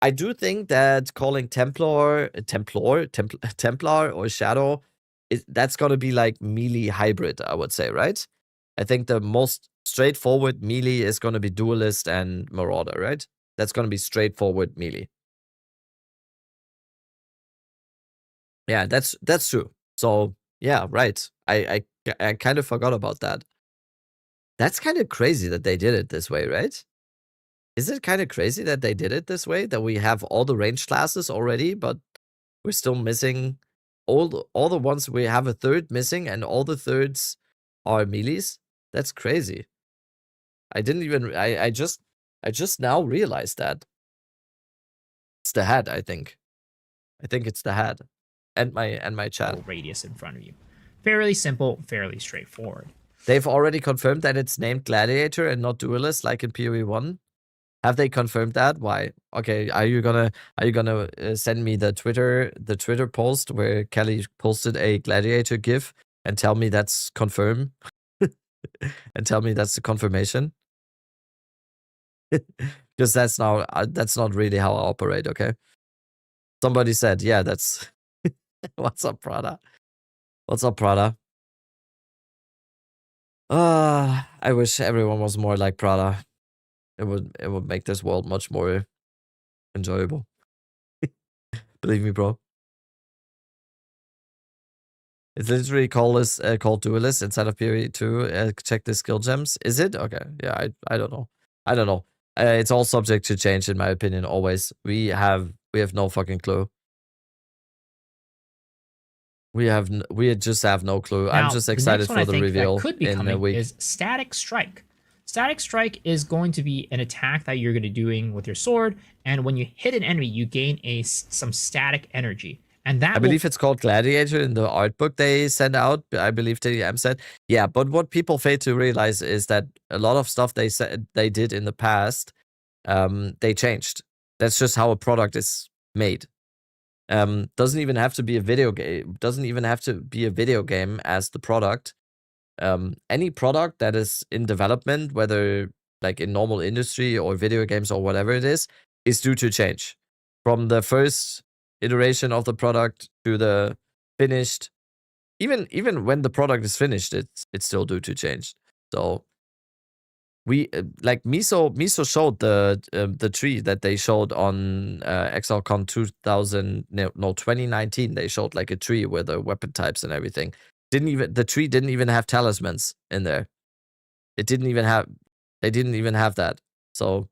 Speaker 1: I do think that calling Templar or Shadow, that's gonna be like melee hybrid, I would say, right? I think the most straightforward melee is gonna be Duelist and Marauder, right? That's gonna be straightforward melee. Yeah, that's true. So yeah, right. I kind of forgot about that. That's kind of crazy that they did it this way, right? Is it kind of crazy that they did it this way? That we have all the range classes already, but we're still missing all the ones. We have a third missing, and all the thirds are melees. That's crazy. I didn't even. I just now realized that. It's the head, I think. I think it's the head, and my chat.
Speaker 2: Radius in front of you. Fairly simple, fairly straightforward.
Speaker 1: They've already confirmed that it's named Gladiator and not Duelist, like in PoE 1. Have they confirmed that? Why? Okay, are you gonna send me the Twitter post where Kelly posted a Gladiator GIF and tell me that's confirmed? And tell me that's the confirmation? Because that's not really how I operate, okay? Somebody said, yeah, that's what's up, Prada? What's up, Prada? I wish everyone was more like Prada. It would make this world much more enjoyable. Believe me, bro. It's literally called Duelist inside of PoE 2. Check the skill gems. Is it? Okay. Yeah, I don't know. I don't know. It's all subject to change, in my opinion, always. We have no fucking clue. We just have no clue. Now, I'm just excited for the reveal
Speaker 2: could be
Speaker 1: in a week.
Speaker 2: Is Static Strike. Static Strike is going to be an attack that you're going to be doing with your sword, and when you hit an enemy, you gain some static energy. And that
Speaker 1: I believe it's called Gladiator in the art book they sent out. I believe the said. Yeah, but what people fail to realize is that a lot of stuff they said they did in the past, they changed. That's just how a product is made. Doesn't even have to be a video game. Doesn't even have to be a video game as the product. Any product that is in development, whether like in normal industry or video games or whatever it is due to change. From the first iteration of the product to the finished, even when the product is finished, it's still due to change. So we like Miso showed the tree that they showed on XLCon 2019. They showed like a tree with the weapon types and everything. The tree didn't even have talismans in there. They didn't even have that. So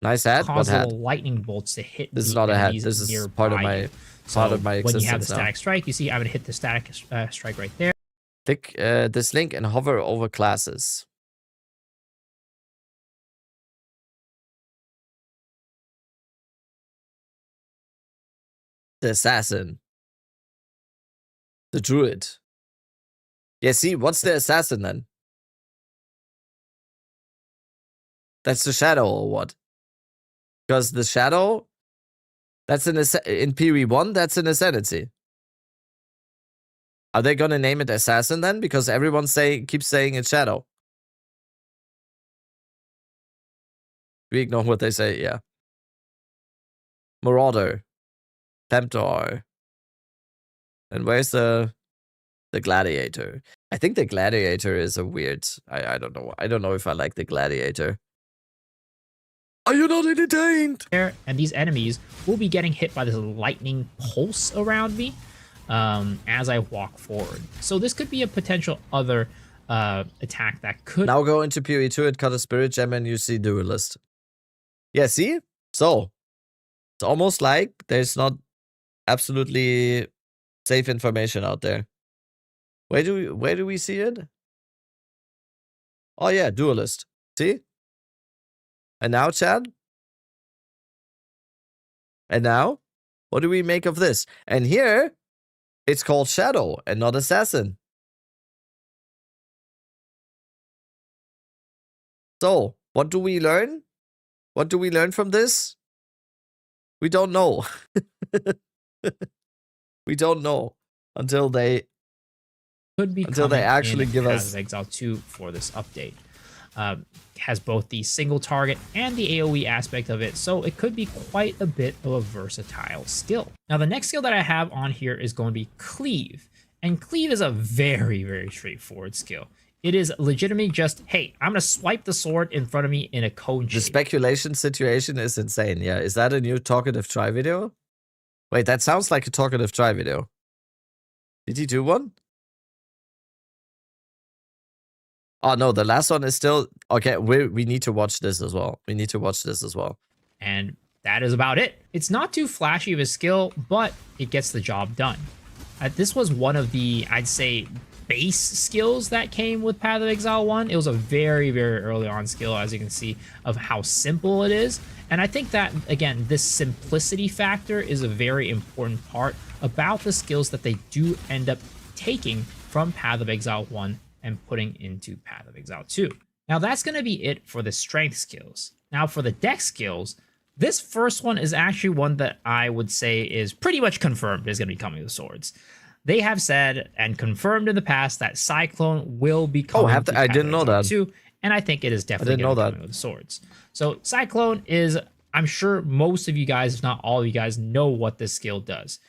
Speaker 1: Nice hat. What
Speaker 2: cause
Speaker 1: hat?
Speaker 2: little lightning bolts to hit
Speaker 1: This is
Speaker 2: the
Speaker 1: not a hat.
Speaker 2: enemies
Speaker 1: This is
Speaker 2: nearby
Speaker 1: part of
Speaker 2: you.
Speaker 1: my
Speaker 2: So
Speaker 1: part of my
Speaker 2: when you have the
Speaker 1: existence now.
Speaker 2: static strike, you see I'm gonna hit the static strike right there.
Speaker 1: Click this link and hover over classes. The assassin. The druid. Yeah, see, what's the assassin then? That's the shadow or what? Because the shadow, that's in PV1, that's an Ascendancy. Are they gonna name it assassin then? Because everyone keeps saying it's shadow. We ignore what they say, yeah. Marauder. Temptor. And where's the gladiator? I think the gladiator is a weird. I don't know. I don't know if I like the gladiator. Are you not entertained?
Speaker 2: And these enemies will be getting hit by this lightning pulse around me as I walk forward. So this could be a potential other attack that could.
Speaker 1: Now go into PoE2 and cut a spirit gem and you see Duelist. Yeah, see? So, it's almost like there's not absolutely safe information out there. Where do we see it? Oh yeah, Duelist. See? And now, Chad? And now? What do we make of this? And here, it's called Shadow and not Assassin. So, what do we learn? What do we learn from this? We don't know. We don't know until they actually give us
Speaker 2: Path of Exile 2 for this update. Has both the single target and the AoE aspect of it, so it could be quite a bit of a versatile skill. Now, the next skill that I have on here is going to be Cleave, and Cleave is a very, very straightforward skill. It is legitimately just, hey, I'm going to swipe the sword in front of me in a cone shape.
Speaker 1: The speculation situation is insane. Yeah, is that a new talkative try video? Wait, that sounds like a talkative try video. Did he do one? Oh no, the last one is still okay. We need to watch this as well. We need to watch this as well.
Speaker 2: And that is about it. It's not too flashy of a skill, but it gets the job done. This was one of the, I'd say, base skills that came with Path of Exile 1. It was a very, very early on skill, as you can see, of how simple it is. And I think that, again, this simplicity factor is a very important part about the skills that they do end up taking from Path of Exile 1 and putting into Path of Exile 2. Now, that's going to be it for the strength skills. Now, for the dex skills, this first one is actually one that I would say is pretty much confirmed is going to be coming with swords. They have said and confirmed in the past that Cyclone will be coming.
Speaker 1: Oh, I didn't know that.
Speaker 2: Too, and I think it is definitely going to be coming with swords. So Cyclone is, I'm sure most of you guys, if not all of you guys, know what this skill does.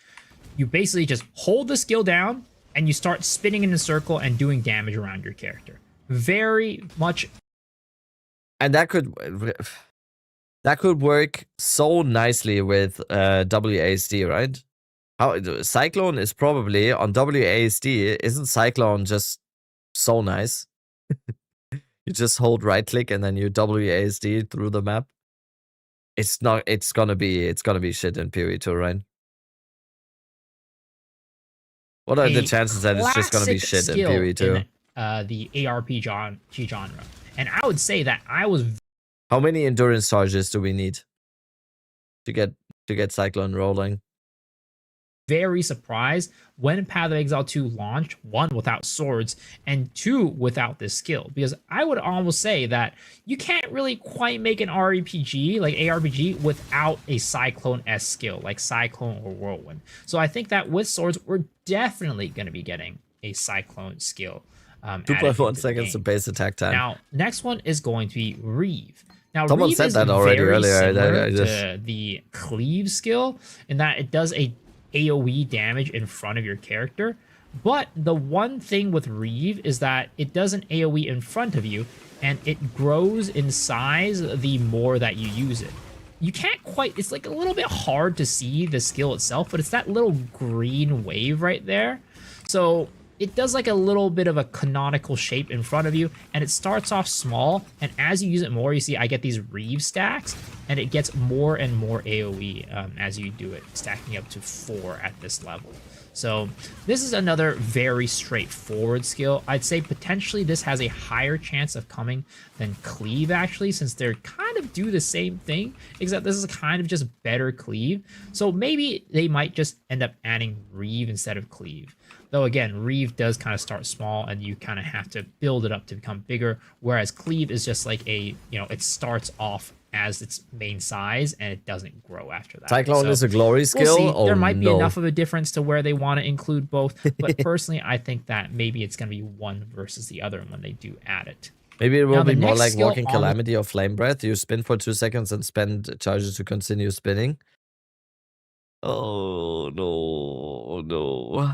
Speaker 2: You basically just hold the skill down and you start spinning in a circle and doing damage around your character. Very much.
Speaker 1: And that could work so nicely with WASD, right? How Cyclone is probably on WASD. Isn't Cyclone just so nice? You just hold right click and then you WASD through the map. It's not. It's gonna be shit in PoE2, right? What are the chances that it's just gonna be shit in PoE2?
Speaker 2: The ARP genre, and I would say that I was.
Speaker 1: How many endurance charges do we need to get Cyclone rolling?
Speaker 2: Very surprised when Path of Exile 2 launched, 1 without swords and 2 without this skill, because I would almost say that you can't really quite make an RPG like ARPG without a Cyclone-esque skill like Cyclone or Whirlwind. So I think that with swords we're definitely going to be getting a Cyclone skill.
Speaker 1: 2.1 seconds of base attack time.
Speaker 2: Now, next one is going to be Reeve. Now,
Speaker 1: someone
Speaker 2: Reeve
Speaker 1: said that already earlier.
Speaker 2: To the Cleave skill in that it does a AoE damage in front of your character, but the one thing with Reeve is that it does an AoE in front of you and it grows in size the more that you use it. You can't quite, it's like a little bit hard to see the skill itself, but it's that little green wave right there. So it does like a little bit of a canonical shape in front of you, and it starts off small, and as you use it more, you see I get these Reeve stacks, and it gets more and more AoE as you do it, stacking up to 4 at this level. So this is another very straightforward skill. I'd say potentially this has a higher chance of coming than Cleave, actually, since they're kind of do the same thing, except this is kind of just better Cleave. So maybe they might just end up adding Reeve instead of Cleave. Though again, Reeve does kind of start small and you kind of have to build it up to become bigger, whereas Cleave is just like a, it starts off as its main size and it doesn't grow after that.
Speaker 1: Cyclone is a glory skill.
Speaker 2: We'll see.
Speaker 1: Oh,
Speaker 2: there might be
Speaker 1: no.
Speaker 2: enough of a difference to where they want to include both, but personally, I think that maybe it's going to be one versus the other when they do add it.
Speaker 1: Maybe it will
Speaker 2: Now, the
Speaker 1: be more
Speaker 2: next
Speaker 1: like
Speaker 2: skill
Speaker 1: Walking
Speaker 2: on
Speaker 1: Calamity or Flame Breath. You spin for 2 seconds and spend charges to continue spinning. Oh, no. No.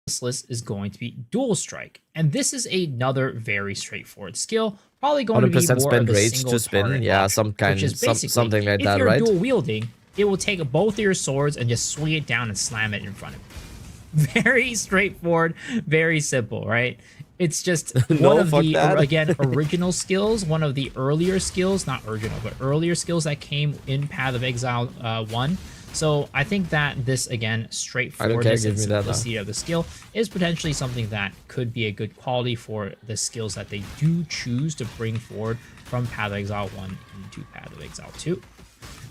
Speaker 2: This list is going to be Dual Strike, and this is another very straightforward skill, probably going to be
Speaker 1: 100%
Speaker 2: more
Speaker 1: spend
Speaker 2: of a
Speaker 1: rage
Speaker 2: single
Speaker 1: to spin.
Speaker 2: target
Speaker 1: Yeah,
Speaker 2: option,
Speaker 1: some kind,
Speaker 2: which is basically,
Speaker 1: something like
Speaker 2: if
Speaker 1: that,
Speaker 2: you're
Speaker 1: right?
Speaker 2: dual wielding, it will take both of your swords and just swing it down and slam it in front of you. Very straightforward, very simple, right? It's just
Speaker 1: No,
Speaker 2: one of
Speaker 1: fuck
Speaker 2: the,
Speaker 1: that.
Speaker 2: again, original skills, one of the earlier skills, not original, but earlier skills that came in Path of Exile 1. So I think that this, again, straightforwardness and simplicity of the skill is potentially something that could be a good quality for the skills that they do choose to bring forward from Path of Exile 1 into Path of Exile 2.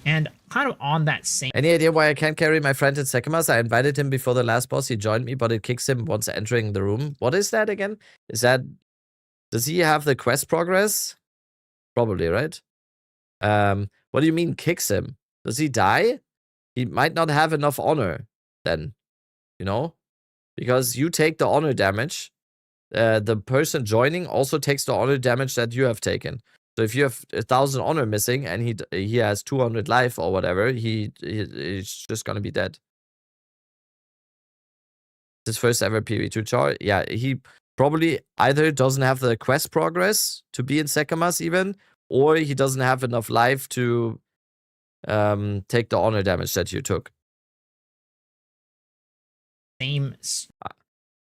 Speaker 2: And kind of on that same...
Speaker 1: Any idea why I can't carry my friend in Sekimas? I invited him before the last boss. He joined me, but it kicks him once entering the room. What is that again? Is that... Does he have the quest progress? Probably, right? What do you mean kicks him? Does he die? He might not have enough honor then, because you take the honor damage. The person joining also takes the honor damage that you have taken. So if you have 1,000 honor missing and he has 200 life or whatever, he's just gonna be dead. His first ever PV2 char. Yeah, he probably either doesn't have the quest progress to be in Sekimas even, or he doesn't have enough life to take the honor damage that you took.
Speaker 2: Same...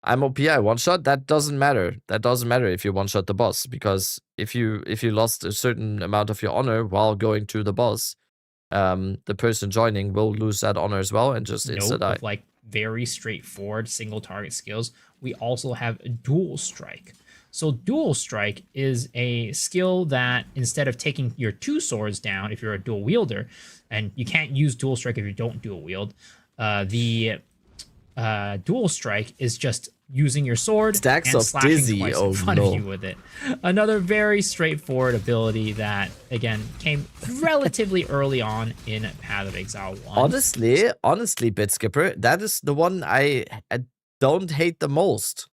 Speaker 1: I'm OP, I one-shot. That doesn't matter. That doesn't matter if you one-shot the boss, because if you lost a certain amount of your honor while going to the boss, the person joining will lose that honor as well and just insta die.
Speaker 2: Of like very straightforward single target skills, we also have Dual Strike. So Dual Strike is a skill that instead of taking your 2 swords down if you're a dual wielder, and you can't use Dual Strike if you don't dual wield, the Dual Strike is just using your sword
Speaker 1: Stacks
Speaker 2: and
Speaker 1: of
Speaker 2: slashing
Speaker 1: Dizzy.
Speaker 2: twice
Speaker 1: Oh,
Speaker 2: in front
Speaker 1: no.
Speaker 2: of you with it. Another very straightforward ability that, again, came relatively early on in Path of Exile 1.
Speaker 1: Honestly, Bit Skipper, that is the one I don't hate the most.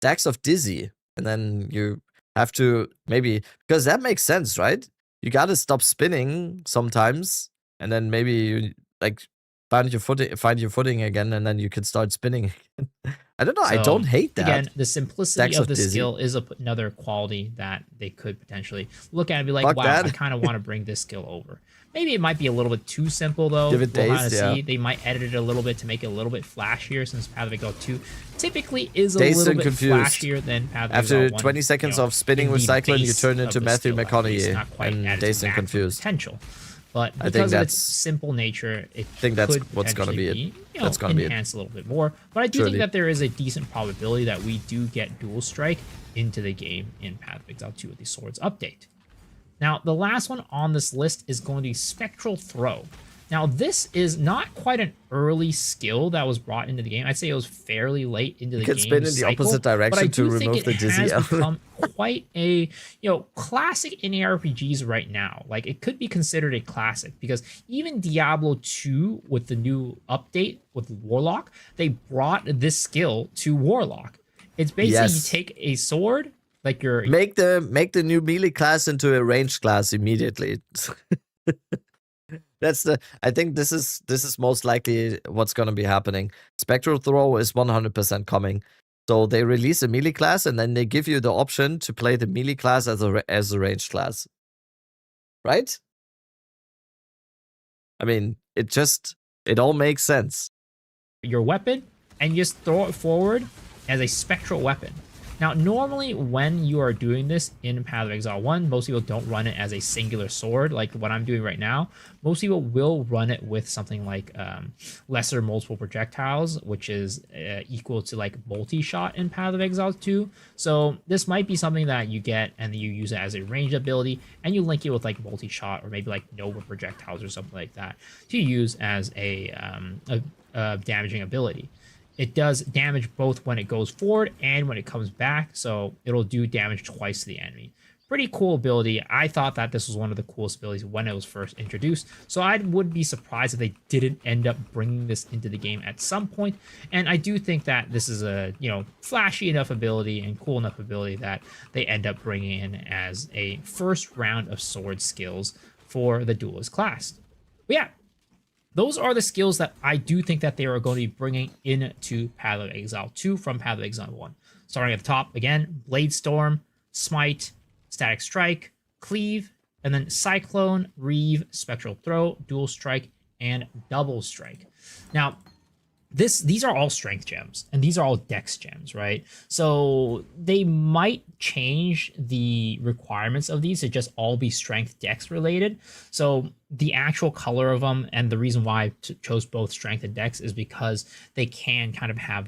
Speaker 1: Stacks of Dizzy. And then you have to maybe... Because that makes sense, right? You gotta stop spinning sometimes. And then maybe you... like find your footing again, and then you can start spinning again. I don't know.
Speaker 2: So,
Speaker 1: I don't hate that.
Speaker 2: Again, the simplicity
Speaker 1: Stacks
Speaker 2: of
Speaker 1: of
Speaker 2: the
Speaker 1: Dizzy.
Speaker 2: skill is another quality that they could potentially look at and be like,
Speaker 1: Fuck
Speaker 2: wow,
Speaker 1: that.
Speaker 2: I kind of want to bring this skill over. Maybe it might be a little bit too simple, though.
Speaker 1: Give it
Speaker 2: We'll
Speaker 1: days,
Speaker 2: kind of
Speaker 1: yeah.
Speaker 2: see. They might edit it a little bit to make it a little bit flashier, since Path of Exile 2 typically is a
Speaker 1: Dazed
Speaker 2: little
Speaker 1: and
Speaker 2: bit
Speaker 1: confused.
Speaker 2: flashier than Path of Exile
Speaker 1: After
Speaker 2: 1.
Speaker 1: 20 seconds
Speaker 2: You know,
Speaker 1: of spinning
Speaker 2: in
Speaker 1: with
Speaker 2: the
Speaker 1: Cyclone, you
Speaker 2: base
Speaker 1: turn
Speaker 2: of
Speaker 1: into
Speaker 2: the
Speaker 1: Matthew
Speaker 2: skill, at least,
Speaker 1: McConaughey
Speaker 2: not quite
Speaker 1: and
Speaker 2: at its
Speaker 1: Dazed and
Speaker 2: maximum
Speaker 1: Confused.
Speaker 2: potential. But
Speaker 1: I think
Speaker 2: because of
Speaker 1: that's-
Speaker 2: its simple nature, it
Speaker 1: think that's
Speaker 2: could
Speaker 1: what's gonna be
Speaker 2: potentially
Speaker 1: it. That's gonna be it.
Speaker 2: enhanced a little bit more. But I do
Speaker 1: Surely.
Speaker 2: think that there is a decent probability that we do get Dual Strike into the game in Path of Exile 2 with the Swords update. Now, the last one on this list is going to be Spectral Throw. Now, this is not quite an early skill that was brought into the game. I'd say it was fairly late into the game.
Speaker 1: can spin in the
Speaker 2: cycle,
Speaker 1: opposite direction
Speaker 2: but I
Speaker 1: to
Speaker 2: do think
Speaker 1: remove the
Speaker 2: it
Speaker 1: dizzy
Speaker 2: has
Speaker 1: element.
Speaker 2: become quite a classic in ARPGs right now. Like, it could be considered a classic, because even Diablo 2 with the new update with Warlock, they brought this skill to Warlock. It's basically you take a sword, like your
Speaker 1: Make the new melee class into a ranged class immediately. I think this is most likely what's gonna be happening. Spectral Throw is 100% coming. So they release a melee class, and then they give you the option to play the melee class as a ranged class. Right? I mean, it all makes sense.
Speaker 2: your weapon and you just throw it forward as a spectral weapon. Now, normally when you are doing this in Path of Exile 1, most people don't run it as a singular sword like what I'm doing right now. Most people will run it with something like lesser multiple projectiles, which is equal to like multi-shot in Path of Exile 2. So this might be something that you get and you use it as a ranged ability, and you link it with like multi-shot or maybe like Nova projectiles or something like that to use as a damaging ability. It does damage both when it goes forward and when it comes back, so it'll do damage twice to the enemy. Pretty cool ability. I thought that this was one of the coolest abilities when it was first introduced, so I would be surprised if they didn't end up bringing this into the game at some point. And I do think that this is a, you know, flashy enough ability and cool enough ability that they end up bringing in as a first round of sword skills for the Duelist class. But yeah, those are the skills that I do think that they are going to be bringing into Path of Exile 2 from Path of Exile 1. Starting at the top, again, Blade Storm, Smite, Static Strike, Cleave, and then Cyclone, Reave, Spectral Throw, Dual Strike, and Double Strike. Now, these are all strength gems, and these are all dex gems, right? So they might change the requirements of these to just all be strength dex related. So the actual color of them, and the reason why I chose both strength and dex, is because they can kind of have